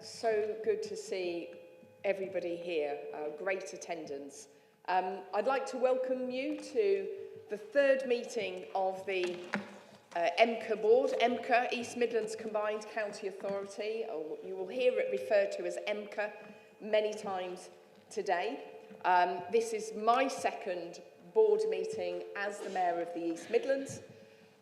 So good to see everybody here, great attendance. I'd like to welcome you to the third meeting of the EMCA board, EMCA, East Midlands Combined County Authority, or you will hear it referred to as EMCA many times today. This is my second board meeting as the Mayor of the East Midlands,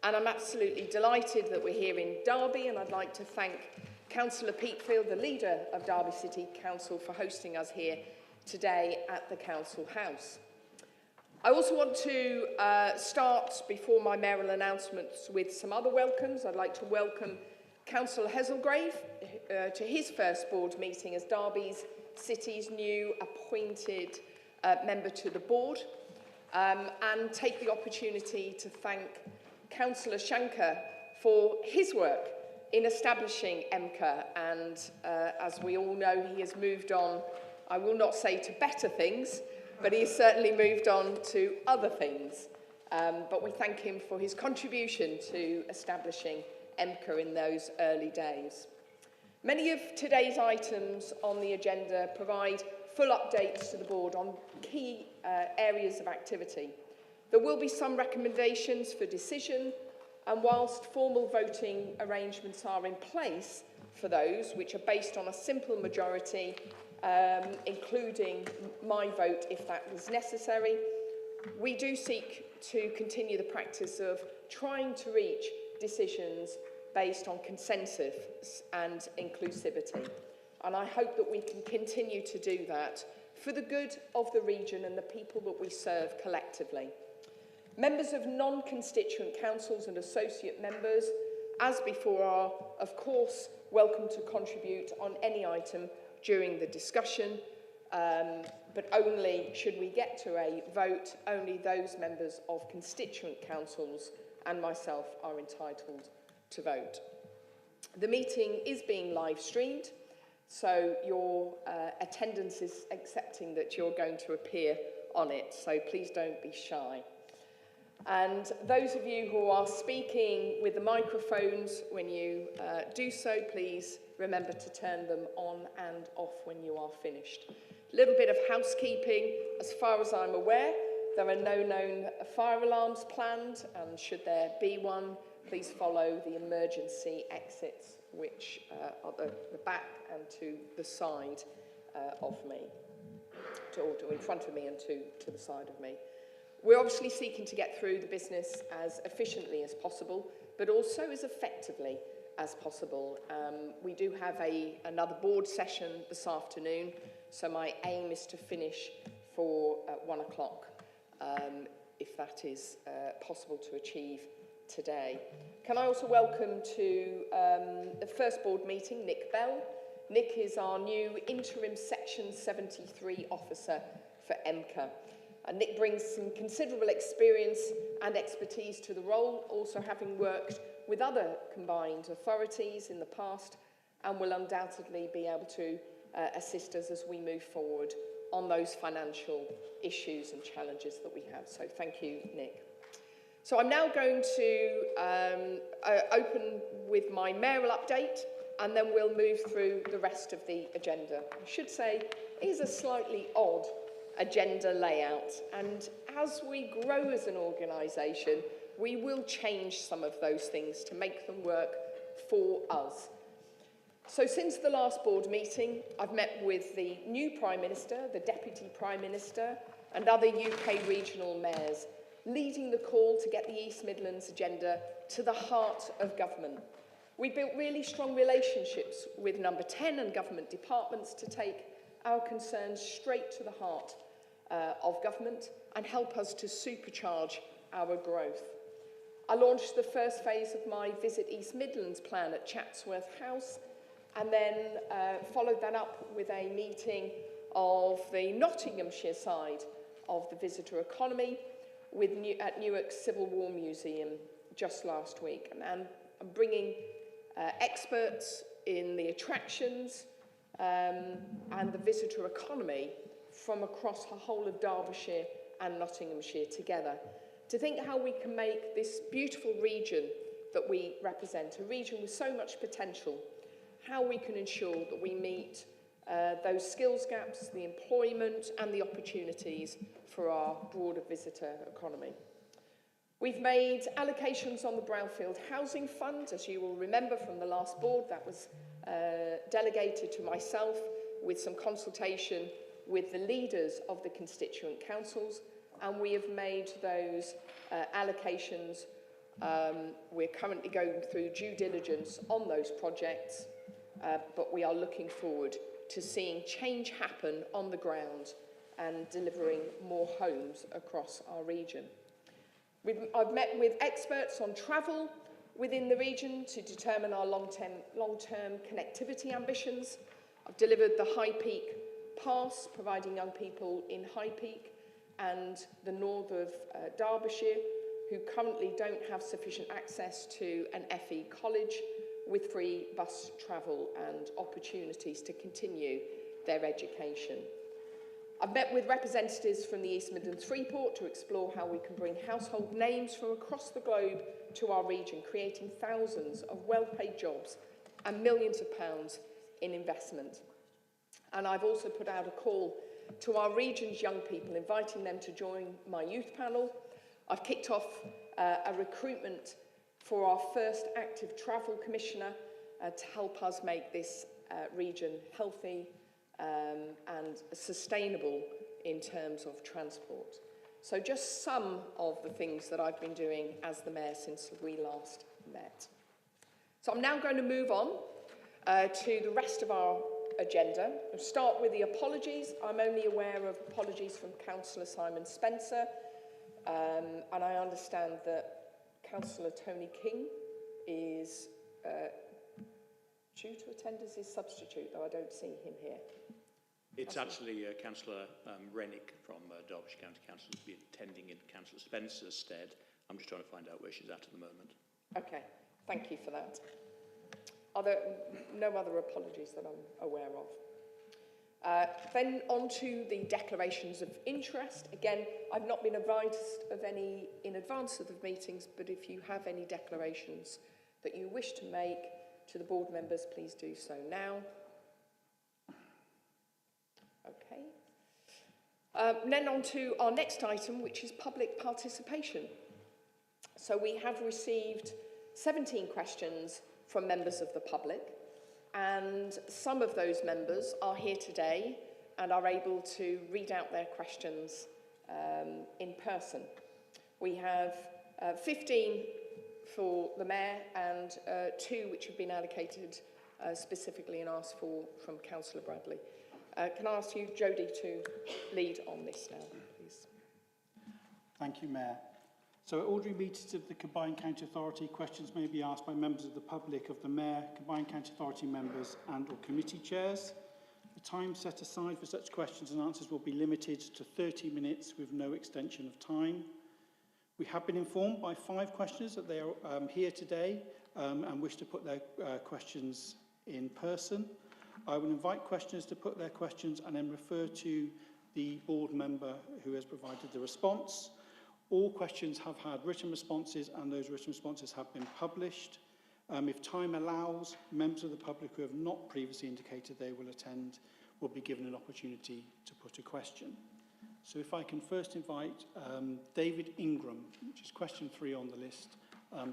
and I'm absolutely delighted that we're here in Derby, and I'd like to thank Councillor Peatfield, the leader of Derby City Council, for hosting us here today at the Council House. I also want to start, before my mayoral announcements, with some other welcomes. I'd like to welcome Councillor Heselgrave to his first board meeting as Derby City's new appointed member to the board, and take the opportunity to thank Councillor Shankar for his work in establishing EMCA, and as we all know, he has moved on, I will not say to better things, but he has certainly moved on to other things. But we thank him for his contribution to establishing EMCA in those early days. Many of today's items on the agenda provide full updates to the board on key areas of activity. There will be some recommendations for decision, and whilst formal voting arrangements are in place for those, which are based on a simple majority, including my vote if that was necessary, we do seek to continue the practice of trying to reach decisions based on consensus and inclusivity. And I hope that we can continue to do that for the good of the region and the people that we serve collectively. Members of non-constituent councils and associate members, as before, are, of course, welcome to contribute on any item during the discussion, but only, should we get to a vote, only those members of constituent councils and myself are entitled to vote. The meeting is being live streamed, so your attendance is accepting that you're going to appear on it, so please don't be shy. And those of you who are speaking with the microphones, when you do so, please remember to turn them on and off when you are finished. A little bit of housekeeping. As far as I'm aware, there are no known fire alarms planned, and should there be one, please follow the emergency exits, which are the back and to the side of me, or in front of me and to the side of me. We're obviously seeking to get through the business as efficiently as possible, but also as effectively as possible. We do have another board session this afternoon, so my aim is to finish for 1 o'clock, if that is possible to achieve today. Can I also welcome to the first board meeting Nick Bell. Nick is our new interim Section 73 officer for EMCA. And Nick brings some considerable experience and expertise to the role, also having worked with other combined authorities in the past, and will undoubtedly be able to assist us as we move forward on those financial issues and challenges that we have. So thank you, Nick. So I'm now going to open with my mayoral update, and then we'll move through the rest of the agenda. I should say it is a slightly odd agenda layout, and as we grow as an organisation, we will change some of those things to make them work for us. So since the last board meeting, I've met with the new Prime Minister, the Deputy Prime Minister, and other UK regional mayors, leading the call to get the East Midlands agenda to the heart of government. We built really strong relationships with Number 10 and government departments to take our concerns straight to the heart of government and help us to supercharge our growth. I launched the first phase of my Visit East Midlands plan at Chatsworth House, and then followed that up with a meeting of the Nottinghamshire side of the visitor economy at Newark's Civil War Museum just last week. And I'm bringing experts in the attractions and the visitor economy from across the whole of Derbyshire and Nottinghamshire together to think how we can make this beautiful region that we represent, a region with so much potential, how we can ensure that we meet those skills gaps, the employment and the opportunities for our broader visitor economy. We've made allocations on the Brownfield Housing Fund, as you will remember from the last board. That was delegated to myself with some consultation with the leaders of the constituent councils, and we have made those allocations. We're currently going through due diligence on those projects, but we are looking forward to seeing change happen on the ground and delivering more homes across our region. I've met with experts on travel within the region to determine our long-term connectivity ambitions. I've delivered the High Peak Pass, providing young people in High Peak and the north of Derbyshire who currently don't have sufficient access to an FE college with free bus travel and opportunities to continue their education. I've met with representatives from the East Midlands Freeport to explore how we can bring household names from across the globe to our region, creating thousands of well-paid jobs and millions of pounds in investment. And I've also put out a call to our region's young people, inviting them to join my youth panel. I've kicked off a recruitment for our first active travel commissioner to help us make this region healthy and sustainable in terms of transport. So just some of the things that I've been doing as the Mayor since we last met. So I'm now going to move on to the rest of our agenda. I'll start with the apologies. I'm only aware of apologies from Councillor Simon Spencer, and I understand that Councillor Tony King is due to attend as his substitute, though I don't see him here. It's actually Councillor Rennick from Derbyshire County Council who's been attending in Councillor Spencer's stead. I'm just trying to find out where she's at the moment. Okay, thank you for that. Are there no other apologies that I'm aware of? Then on to the declarations of interest. Again, I've not been advised of any in advance of the meetings, but if you have any declarations that you wish to make to the board members, please do so now. Okay. Then on to our next item, which is public participation. So we have received 17 questions from members of the public, and some of those members are here today and are able to read out their questions in person. We have 15 for the Mayor and 2 which have been allocated specifically and asked for from Councillor Bradley. Can I ask you, Jodie, to lead on this now, please? Thank you, Mayor. So at ordinary meetings of the Combined County Authority, questions may be asked by members of the public of the Mayor, Combined County Authority members and or committee chairs. The time set aside for such questions and answers will be limited to 30 minutes with no extension of time. We have been informed by 5 questioners that they are here today and wish to put their questions in person. I will invite questioners to put their questions and then refer to the board member who has provided the response. All questions have had written responses and those written responses have been published. If time allows, members of the public who have not previously indicated they will attend will be given an opportunity to put a question. So if I can first invite David Ingram, which is question 3 on the list,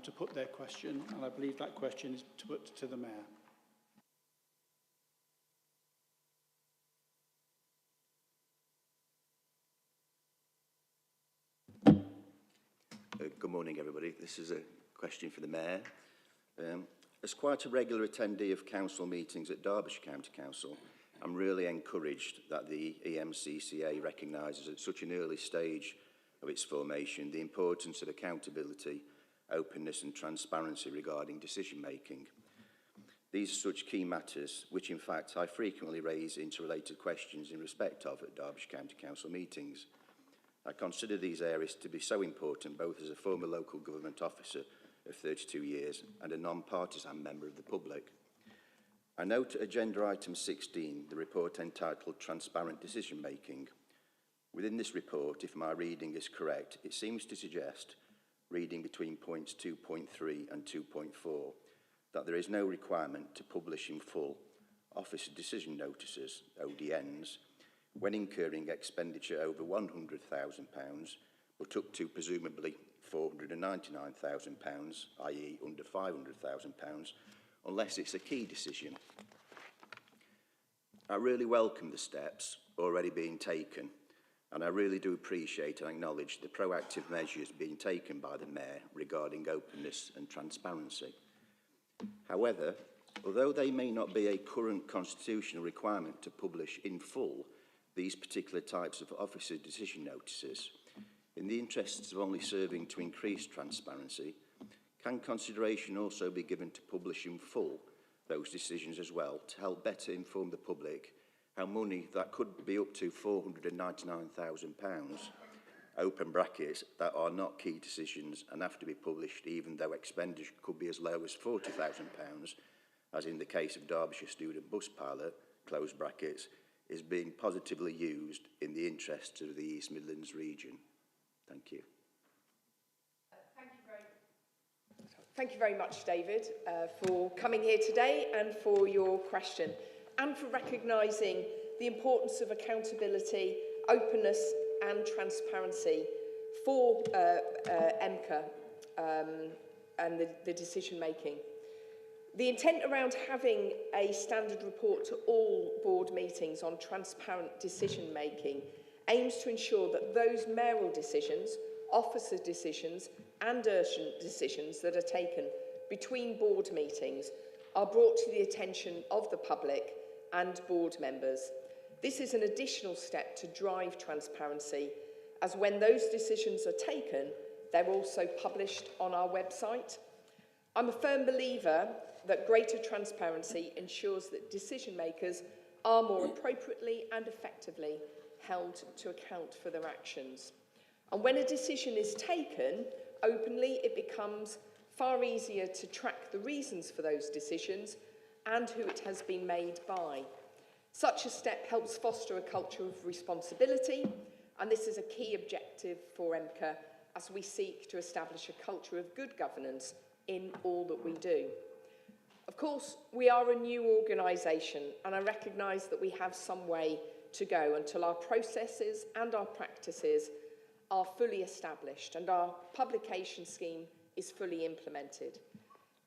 to put their question, and I believe that question is to put to the Mayor. Good morning, everybody. This is a question for the Mayor. As quite a regular attendee of council meetings at Derbyshire County Council, I'm really encouraged that the EMCCA recognises at such an early stage of its formation the importance of accountability, openness and transparency regarding decision making. These are such key matters which in fact I frequently raise interrelated questions in respect of at Derbyshire County Council meetings. I consider these areas to be so important both as a former local government officer of 32 years and a non-partisan member of the public. I note at agenda item 16 the report entitled Transparent Decision Making. Within this report, if my reading is correct, it seems to suggest, reading between points 2.3 and 2.4, that there is no requirement to publish in full Officer Decision Notices, ODNs, when incurring expenditure over £100,000, but up to presumably £499,000, i.e. under £500,000, unless it's a key decision. I really welcome the steps already being taken, and I really do appreciate and acknowledge the proactive measures being taken by the Mayor regarding openness and transparency. However, although they may not be a current constitutional requirement to publish in full these particular types of officer decision notices, in the interests of only serving to increase transparency, can consideration also be given to publish in full those decisions as well, to help better inform the public how money that could be up to £499,000, open brackets, that are not key decisions and have to be published even though expenditure could be as low as £40,000, as in the case of Derbyshire Student Bus Pilot, close brackets, is being positively used in the interests of the East Midlands region. Thank you. Thank you very much, David, for coming here today and for your question, and for recognising the importance of accountability, openness and transparency for MCA and the decision making. The intent around having a standard report to all board meetings on transparent decision making aims to ensure that those mayoral decisions, officer decisions and urgent decisions that are taken between board meetings are brought to the attention of the public and board members. This is an additional step to drive transparency, as when those decisions are taken, they're also published on our website. I'm a firm believer that greater transparency ensures that decision makers are more appropriately and effectively held to account for their actions. And when a decision is taken openly, it becomes far easier to track the reasons for those decisions and who it has been made by. Such a step helps foster a culture of responsibility, and this is a key objective for MCA as we seek to establish a culture of good governance in all that we do. Of course, we are a new organisation, and I recognise that we have some way to go until our processes and our practices are fully established and our publication scheme is fully implemented.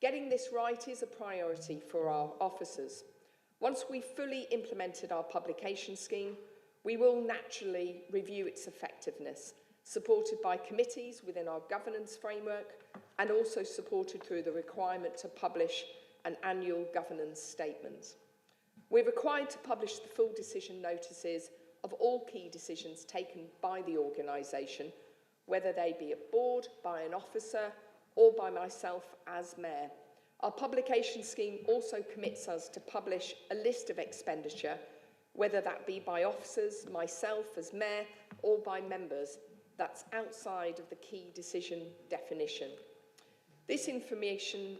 Getting this right is a priority for our officers. Once we've fully implemented our publication scheme, we will naturally review its effectiveness, supported by committees within our governance framework and also supported through the requirement to publish an annual governance statement. We're required to publish the full decision notices of all key decisions taken by the organisation, whether they be at board, by an officer, or by myself as Mayor. Our publication scheme also commits us to publish a list of expenditure, whether that be by officers, myself as Mayor, or by members, that's outside of the key decision definition. This information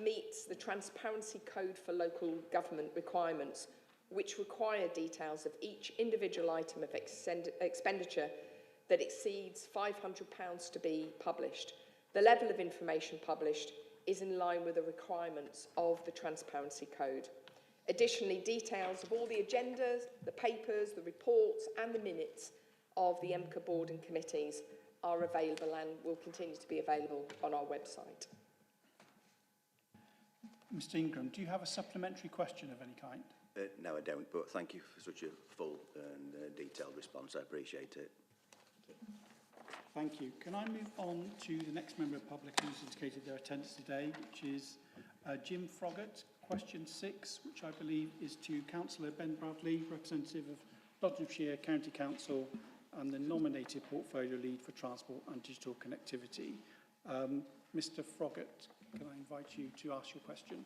meets the Transparency Code for Local Government requirements, which require details of each individual item of expenditure that exceeds £500 to be published. The level of information published is in line with the requirements of the Transparency Code. Additionally, details of all the agendas, the papers, the reports and the minutes of the MCA board and committees are available and will continue to be available on our website. Mr Ingram, do you have a supplementary question of any kind? No, I don't, but thank you for such a full and detailed response. I appreciate it. Thank you. Can I move on to the next member of the public who's indicated their attendance today, which is Jim Froggatt, question 6, which I believe is to Councillor Ben Bradley, representative of Nottinghamshire County Council and the nominated portfolio lead for transport and digital connectivity. Mr Froggatt, can I invite you to ask your question?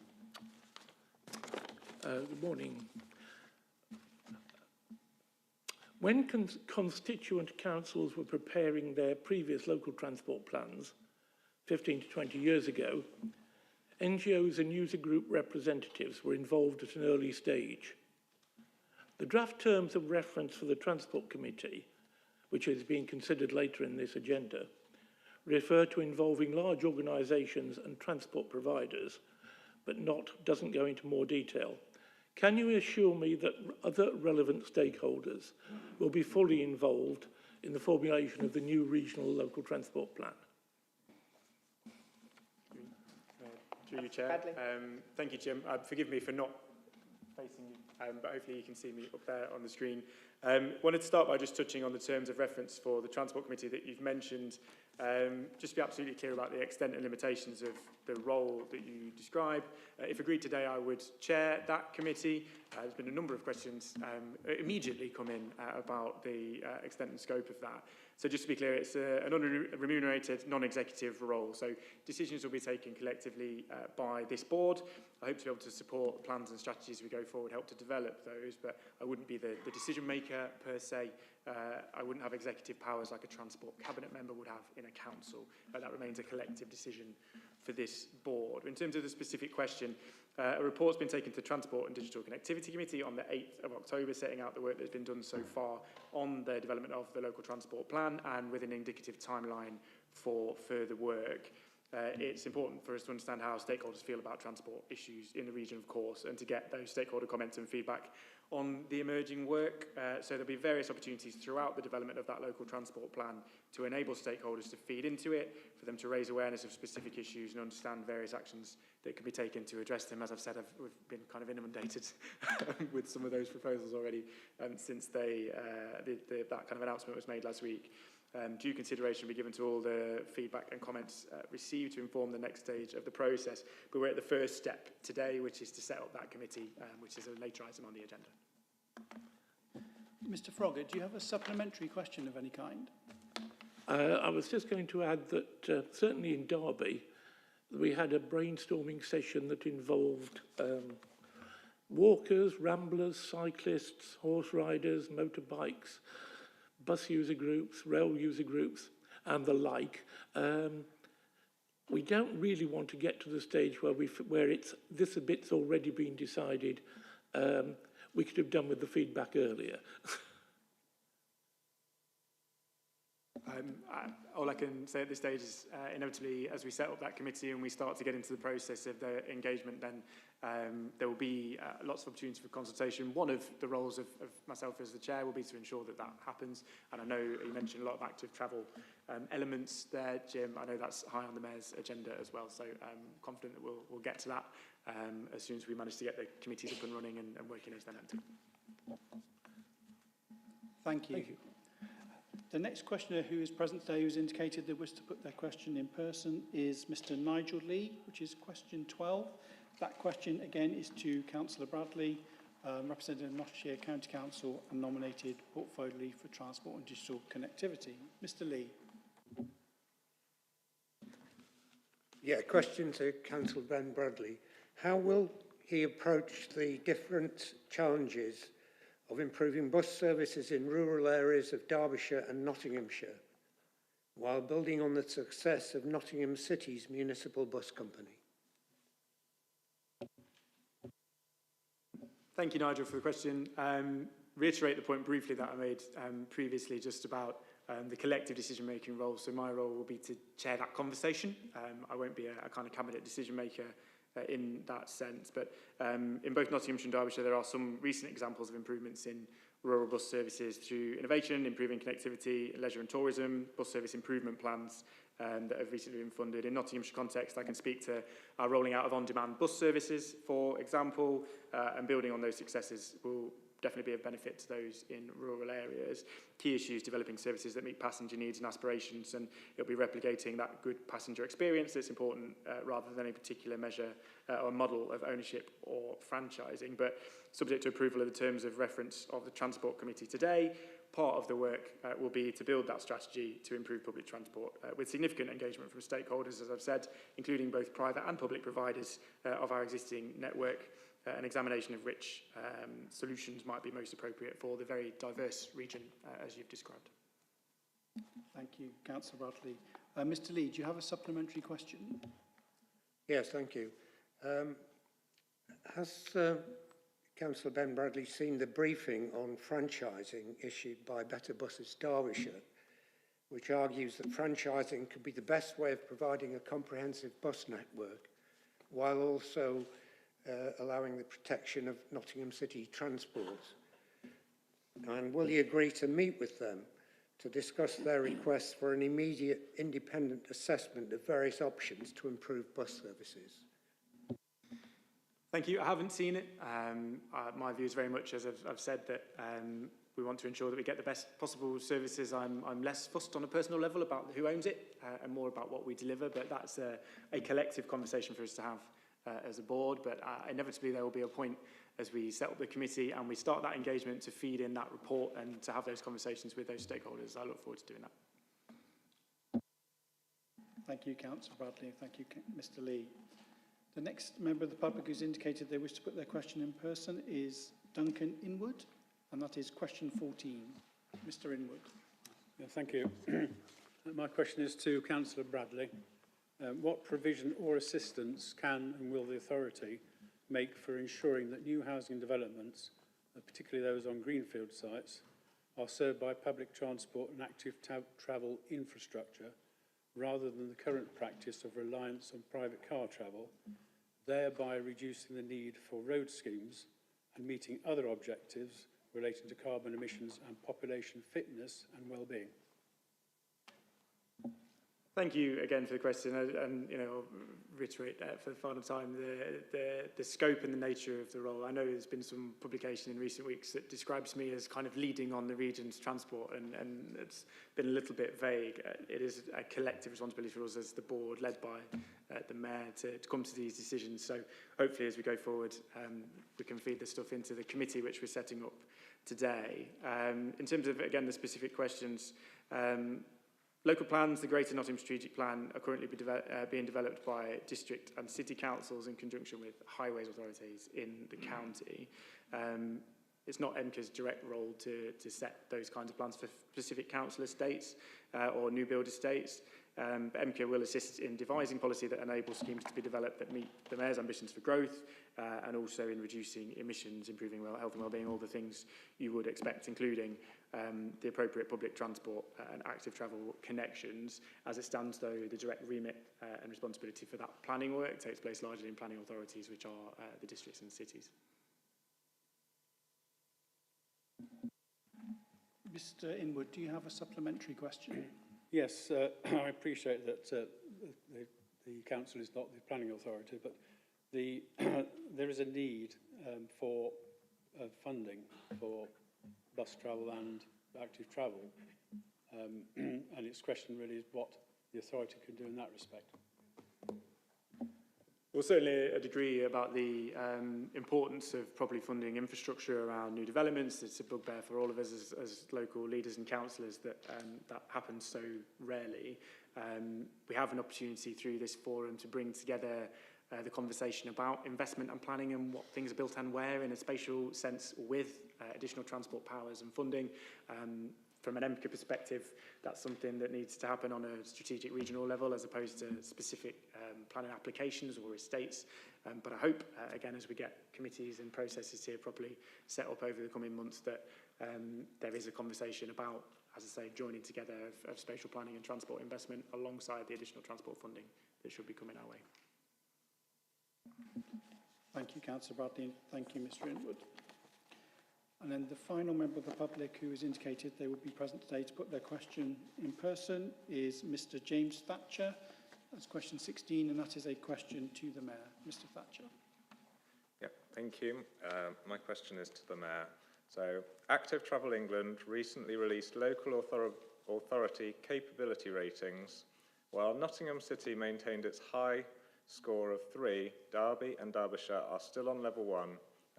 Good morning. When constituent councils were preparing their previous local transport plans 15 to 20 years ago, NGOs and user group representatives were involved at an early stage. The draft terms of reference for the Transport Committee, which is being considered later in this agenda, refer to involving large organisations and transport providers, but doesn't go into more detail. Can you assure me that other relevant stakeholders will be fully involved in the formulation of the new regional local transport plan? Through you, Chair. Thank you, Jim. Forgive me for not facing you, but hopefully you can see me up there on the screen. Wanted to start by just touching on the terms of reference for the Transport Committee that you've mentioned. Just to be absolutely clear about the extent and limitations of the role that you describe. If agreed today, I would chair that committee. There's been a number of questions immediately come in about the extent and scope of that. So just to be clear, it's an unremunerated, non-executive role. So decisions will be taken collectively by this board. I hope to be able to support plans and strategies as we go forward, help to develop those, but I wouldn't be the decision maker per se. I wouldn't have executive powers like a transport cabinet member would have in a council. That remains a collective decision for this board. In terms of the specific question, a report's been taken to the Transport and Digital Connectivity Committee on the 8th of October, setting out the work that's been done so far on the development of the local transport plan and with an indicative timeline for further work. It's important for us to understand how stakeholders feel about transport issues in the region, of course, and to get those stakeholder comments and feedback on the emerging work. So there'll be various opportunities throughout the development of that local transport plan to enable stakeholders to feed into it, for them to raise awareness of specific issues and understand various actions that can be taken to address them. As I've said, we've been kind of inundated with some of those proposals already since that kind of announcement was made last week. Due consideration will be given to all the feedback and comments received to inform the next stage of the process. But we're at the first step today, which is to set up that committee, which is a later item on the agenda. Mr. Froggatt, do you have a supplementary question of any kind? I was just going to add that certainly in Derby, we had a brainstorming session that involved walkers, ramblers, cyclists, horse riders, motorbikes, bus user groups, rail user groups, and the like. We don't really want to get to the stage where this bit's already been decided. We could have done with the feedback earlier. All I can say at this stage is inevitably, as we set up that committee and we start to get into the process of the engagement, then there will be lots of opportunities for consultation. One of the roles of myself as the chair will be to ensure that that happens. And I know you mentioned a lot of active travel elements there, Jim. I know that's high on the Mayor's agenda as well. So I'm confident that we'll get to that as soon as we manage to get the committees up and running and working as they're meant to. Thank you. Thank you. The next questioner who is present today who's indicated they wish to put their question in person is Mr. Nigel Lee, which is question 12. That question again is to Councillor Bradley, representing Nottinghamshire County Council and nominated portfolio for transport and digital connectivity. Mr. Lee. Yeah, question to Councillor Ben Bradley. How will he approach the different challenges of improving bus services in rural areas of Derbyshire and Nottinghamshire, while building on the success of Nottingham City's municipal bus company? Thank you, Nigel, for the question. Reiterate the point briefly that I made previously just about the collective decision-making role. So my role will be to chair that conversation. I won't be a kind of cabinet decision-maker in that sense. But in both Nottinghamshire and Derbyshire, there are some recent examples of improvements in rural bus services through innovation, improving connectivity, leisure and tourism, bus service improvement plans that have recently been funded. In Nottinghamshire context, I can speak to our rolling out of on-demand bus services, for example, and building on those successes will definitely be of benefit to those in rural areas. Key issues, developing services that meet passenger needs and aspirations, and it'll be replicating that good passenger experience that's important rather than any particular measure or model of ownership or franchising. But subject to approval of the terms of reference of the Transport Committee today, part of the work will be to build that strategy to improve public transport with significant engagement from stakeholders, as I've said, including both private and public providers of our existing network, an examination of which solutions might be most appropriate for the very diverse region as you've described. Thank you, Councillor Bradley. Mr. Lee, do you have a supplementary question? Yes, thank you. Has Councillor Ben Bradley seen the briefing on franchising issued by Better Buses Derbyshire, which argues that franchising could be the best way of providing a comprehensive bus network while also allowing the protection of Nottingham City transport? And will you agree to meet with them to discuss their requests for an immediate independent assessment of various options to improve bus services? Thank you. I haven't seen it. My view is very much, as I've said, that we want to ensure that we get the best possible services. I'm less fussed on a personal level about who owns it and more about what we deliver, but that's a collective conversation for us to have as a board. But inevitably there will be a point as we set up the committee and we start that engagement to feed in that report and to have those conversations with those stakeholders. I look forward to doing that. Thank you, Councillor Bradley. Thank you, Mr. Lee. The next member of the public who's indicated they wish to put their question in person is Duncan Inwood, and that is question 14. Mr. Inwood. Yeah, thank you. My question is to Councillor Bradley. What provision or assistance can and will the authority make for ensuring that new housing developments, particularly those on greenfield sites, are served by public transport and active travel infrastructure rather than the current practice of reliance on private car travel, thereby reducing the need for road schemes and meeting other objectives relating to carbon emissions and population fitness and well-being? Thank you again for the question, and I'll reiterate that for the final time, the scope and the nature of the role. I know there's been some publication in recent weeks that describes me as kind of leading on the region's transport, and it's been a little bit vague. It is a collective responsibility for us as the board, led by the Mayor, to come to these decisions. So hopefully as we go forward, we can feed this stuff into the committee which we're setting up today. In terms of, again, the specific questions, local plans, the Greater Nottingham Strategic Plan, are currently being developed by district and city councils in conjunction with highways authorities in the county. It's not MCA's direct role to set those kinds of plans for specific council estates or new build estates. But MCA will assist in devising policy that enables schemes to be developed that meet the Mayor's ambitions for growth and also in reducing emissions, improving health and wellbeing, all the things you would expect, including the appropriate public transport and active travel connections. As it stands, though, the direct remit and responsibility for that planning work takes place largely in planning authorities, which are the districts and cities. Mr. Inwood, do you have a supplementary question? Yes, I appreciate that the council is not the planning authority, but there is a need for funding for bus travel and active travel. And its question really is what the authority can do in that respect. Well, certainly a degree about the importance of properly funding infrastructure around new developments. It's a bugbear for all of us as local leaders and councillors that that happens so rarely. We have an opportunity through this forum to bring together the conversation about investment and planning and what things are built and where in a spatial sense with additional transport powers and funding. From an MCA perspective, that's something that needs to happen on a strategic regional level as opposed to specific planning applications or estates. But I hope, again, as we get committees and processes here properly set up over the coming months, that there is a conversation about, as I say, joining together of spatial planning and transport investment alongside the additional transport funding that should be coming our way. Thank you, Councillor Bradley. Thank you, Mr. Inwood. And then the final member of the public who has indicated they would be present today to put their question in person is Mr. James Thatcher. That's question 16, and that is a question to the Mayor. Mr. Thatcher. Yeah, thank you. My question is to the Mayor. So, Active Travel England recently released local authority capability ratings. While Nottingham City maintained its high score of 3, Derby and Derbyshire are still on level 1,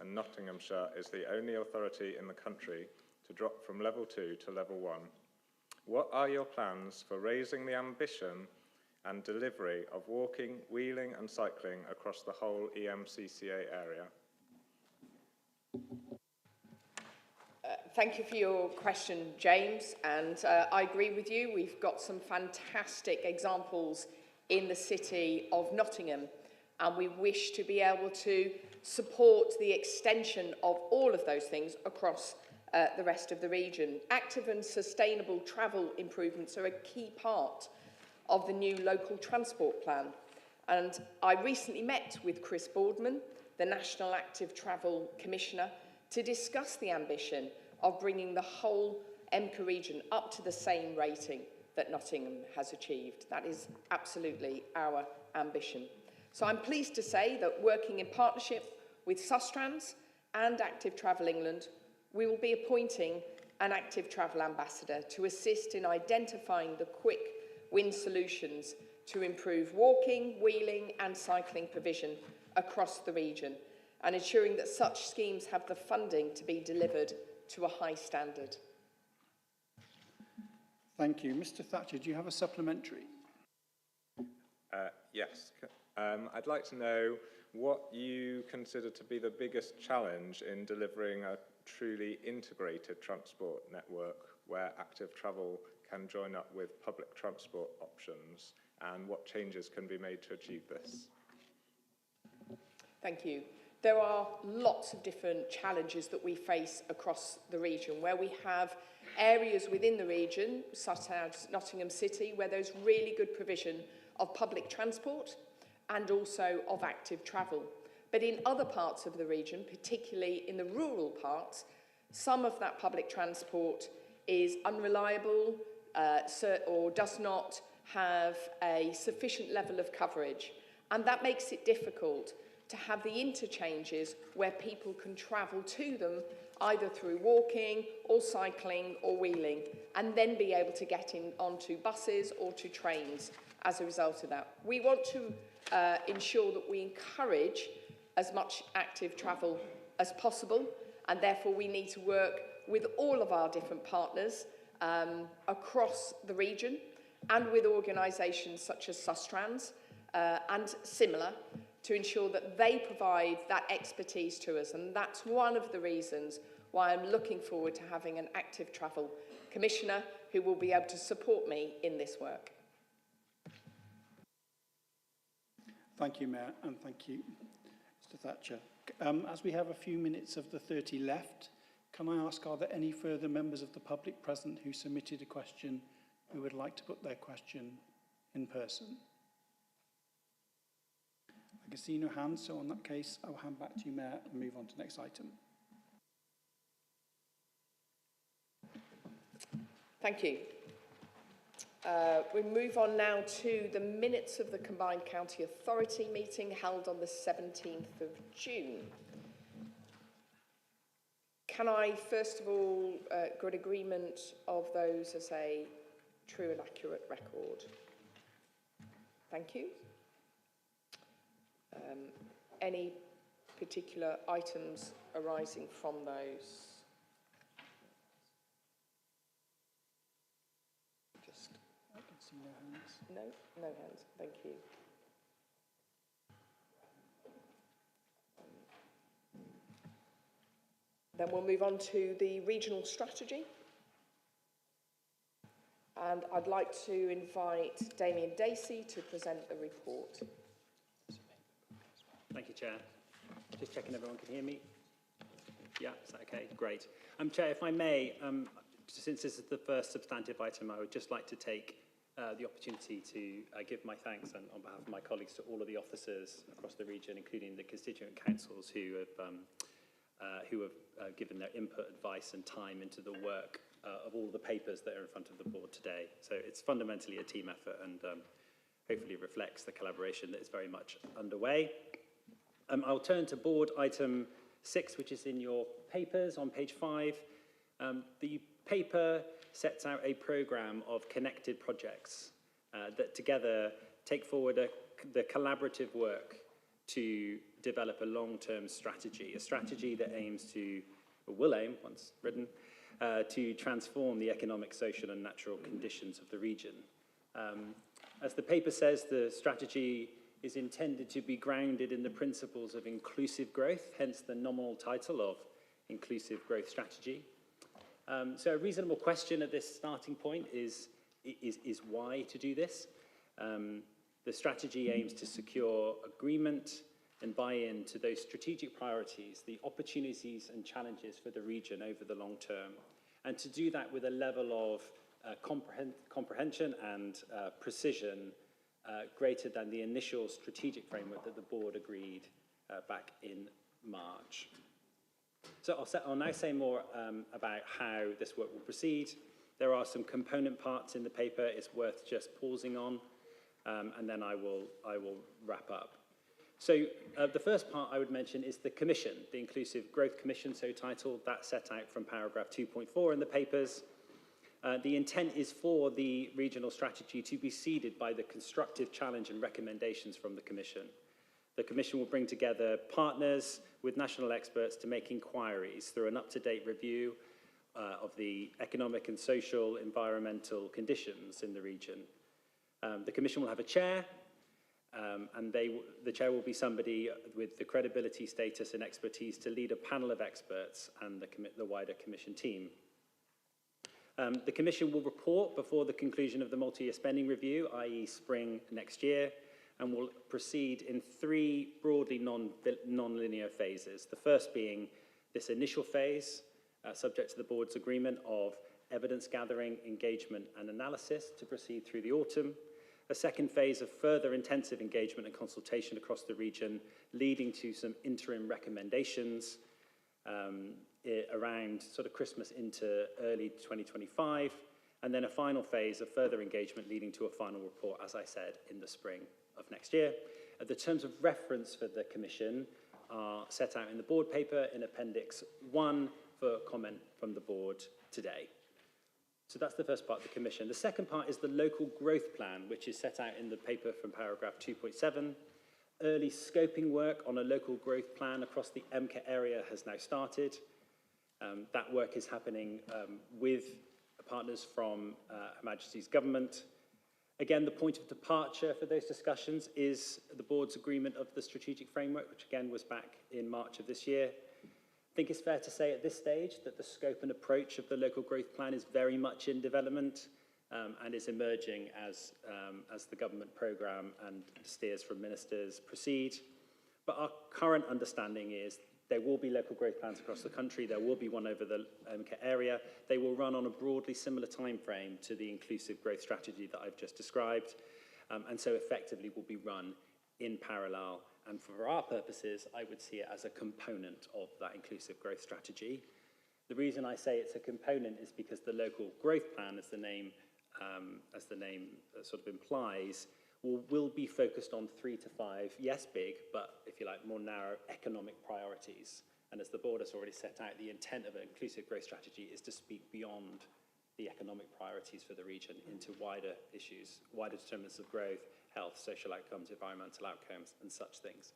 and Nottinghamshire is the only authority in the country to drop from level 2 to level 1. What are your plans for raising the ambition and delivery of walking, wheeling and cycling across the whole EMCCA area? Thank you for your question, James, and I agree with you. We've got some fantastic examples in the city of Nottingham, and we wish to be able to support the extension of all of those things across the rest of the region. Active and sustainable travel improvements are a key part of the new local transport plan. And I recently met with Chris Boardman, the National Active Travel Commissioner, to discuss the ambition of bringing the whole EMCA region up to the same rating that Nottingham has achieved. That is absolutely our ambition. So I'm pleased to say that working in partnership with Sustrans and Active Travel England, we will be appointing an Active Travel Ambassador to assist in identifying the quick win solutions to improve walking, wheeling and cycling provision across the region, and ensuring that such schemes have the funding to be delivered to a high standard. Thank you. Mr. Thatcher, do you have a supplementary? Yes. I'd like to know what you consider to be the biggest challenge in delivering a truly integrated transport network where active travel can join up with public transport options, and what changes can be made to achieve this? Thank you. There are lots of different challenges that we face across the region, where we have areas within the region, such as Nottingham City, where there's really good provision of public transport and also of active travel. But in other parts of the region, particularly in the rural parts, some of that public transport is unreliable or does not have a sufficient level of coverage. And that makes it difficult to have the interchanges where people can travel to them either through walking or cycling or wheeling, and then be able to get in onto buses or to trains as a result of that. We want to ensure that we encourage as much active travel as possible, and therefore we need to work with all of our different partners across the region and with organisations such as Sustrans and similar, to ensure that they provide that expertise to us. And that's one of the reasons why I'm looking forward to having an active travel commissioner who will be able to support me in this work. Thank you, Mayor, and thank you, Mr. Thatcher. As we have a few minutes of the 30 left, can I ask, are there any further members of the public present who submitted a question who would like to put their question in person? I can see no hands, so in that case, I'll hand back to you, Mayor, and move on to the next item. Thank you. We move on now to the minutes of the Combined County Authority meeting held on the 17th of June. Can I, first of all, get agreement of those as a true and accurate record? Thank you. Any particular items arising from those? I can see no hands. No hands. Thank you. Then we'll move on to the regional strategy. And I'd like to invite Damien Dacey to present the report. Thank you, Chair. Just checking everyone can hear me. Yeah, is that okay? Great. Chair, if I may, since this is the first substantive item, I would just like to take the opportunity to give my thanks and on behalf of my colleagues to all of the officers across the region, including the constituent councils who have given their input, advice and time into the work of all the papers that are in front of the board today. So it's fundamentally a team effort and hopefully reflects the collaboration that is very much underway. I'll turn to board item 6, which is in your papers on page 5. The paper sets out a programme of connected projects that together take forward the collaborative work to develop a long-term strategy, a strategy that aims to, or will aim, once written, to transform the economic, social and natural conditions of the region. As the paper says, the strategy is intended to be grounded in the principles of inclusive growth, hence the nominal title of Inclusive Growth Strategy. So a reasonable question at this starting point is why to do this? The strategy aims to secure agreement and buy-in to those strategic priorities, the opportunities and challenges for the region over the long term, and to do that with a level of comprehension and precision greater than the initial strategic framework that the board agreed back in March. So I'll now say more about how this work will proceed. There are some component parts in the paper it's worth just pausing on, and then I will wrap up. So the first part I would mention is the Commission, the Inclusive Growth Commission, so titled. That's set out from paragraph 2.4 in the papers. The intent is for the regional strategy to be seeded by the constructive challenge and recommendations from the Commission. The Commission will bring together partners with national experts to make inquiries through an up-to-date review of the economic and social environmental conditions in the region. The Commission will have a chair, and the chair will be somebody with the credibility, status and expertise to lead a panel of experts and the wider Commission team. The Commission will report before the conclusion of the multi-year spending review, i.e. spring next year, and will proceed in 3 broadly non-linear phases. The first being this initial phase, subject to the board's agreement of evidence gathering, engagement and analysis to proceed through the autumn. A second phase of further intensive engagement and consultation across the region, leading to some interim recommendations around sort of Christmas into early 2025. And then a final phase of further engagement leading to a final report, as I said, in the spring of next year. The terms of reference for the Commission are set out in the board paper in Appendix 1 for comment from the board today. So that's the first part of the Commission. The second part is the local growth plan, which is set out in the paper from paragraph 2.7. Early scoping work on a local growth plan across the MCA area has now started. That work is happening with partners from Her Majesty's Government. Again, the point of departure for those discussions is the board's agreement of the strategic framework, which again was back in March of this year. I think it's fair to say at this stage that the scope and approach of the local growth plan is very much in development and is emerging as the government programme and steers from ministers proceed. But our current understanding is there will be local growth plans across the country. There will be one over the MCA area. They will run on a broadly similar time frame to the inclusive growth strategy that I've just described, and so effectively will be run in parallel. And for our purposes, I would see it as a component of that inclusive growth strategy. The reason I say it's a component is because the local growth plan, as the name sort of implies, will be focused on 3 to 5, yes, big, but if you like, more narrow economic priorities. And as the board has already set out, the intent of an inclusive growth strategy is to speak beyond the economic priorities for the region into wider issues, wider determinants of growth, health, social outcomes, environmental outcomes, and such things.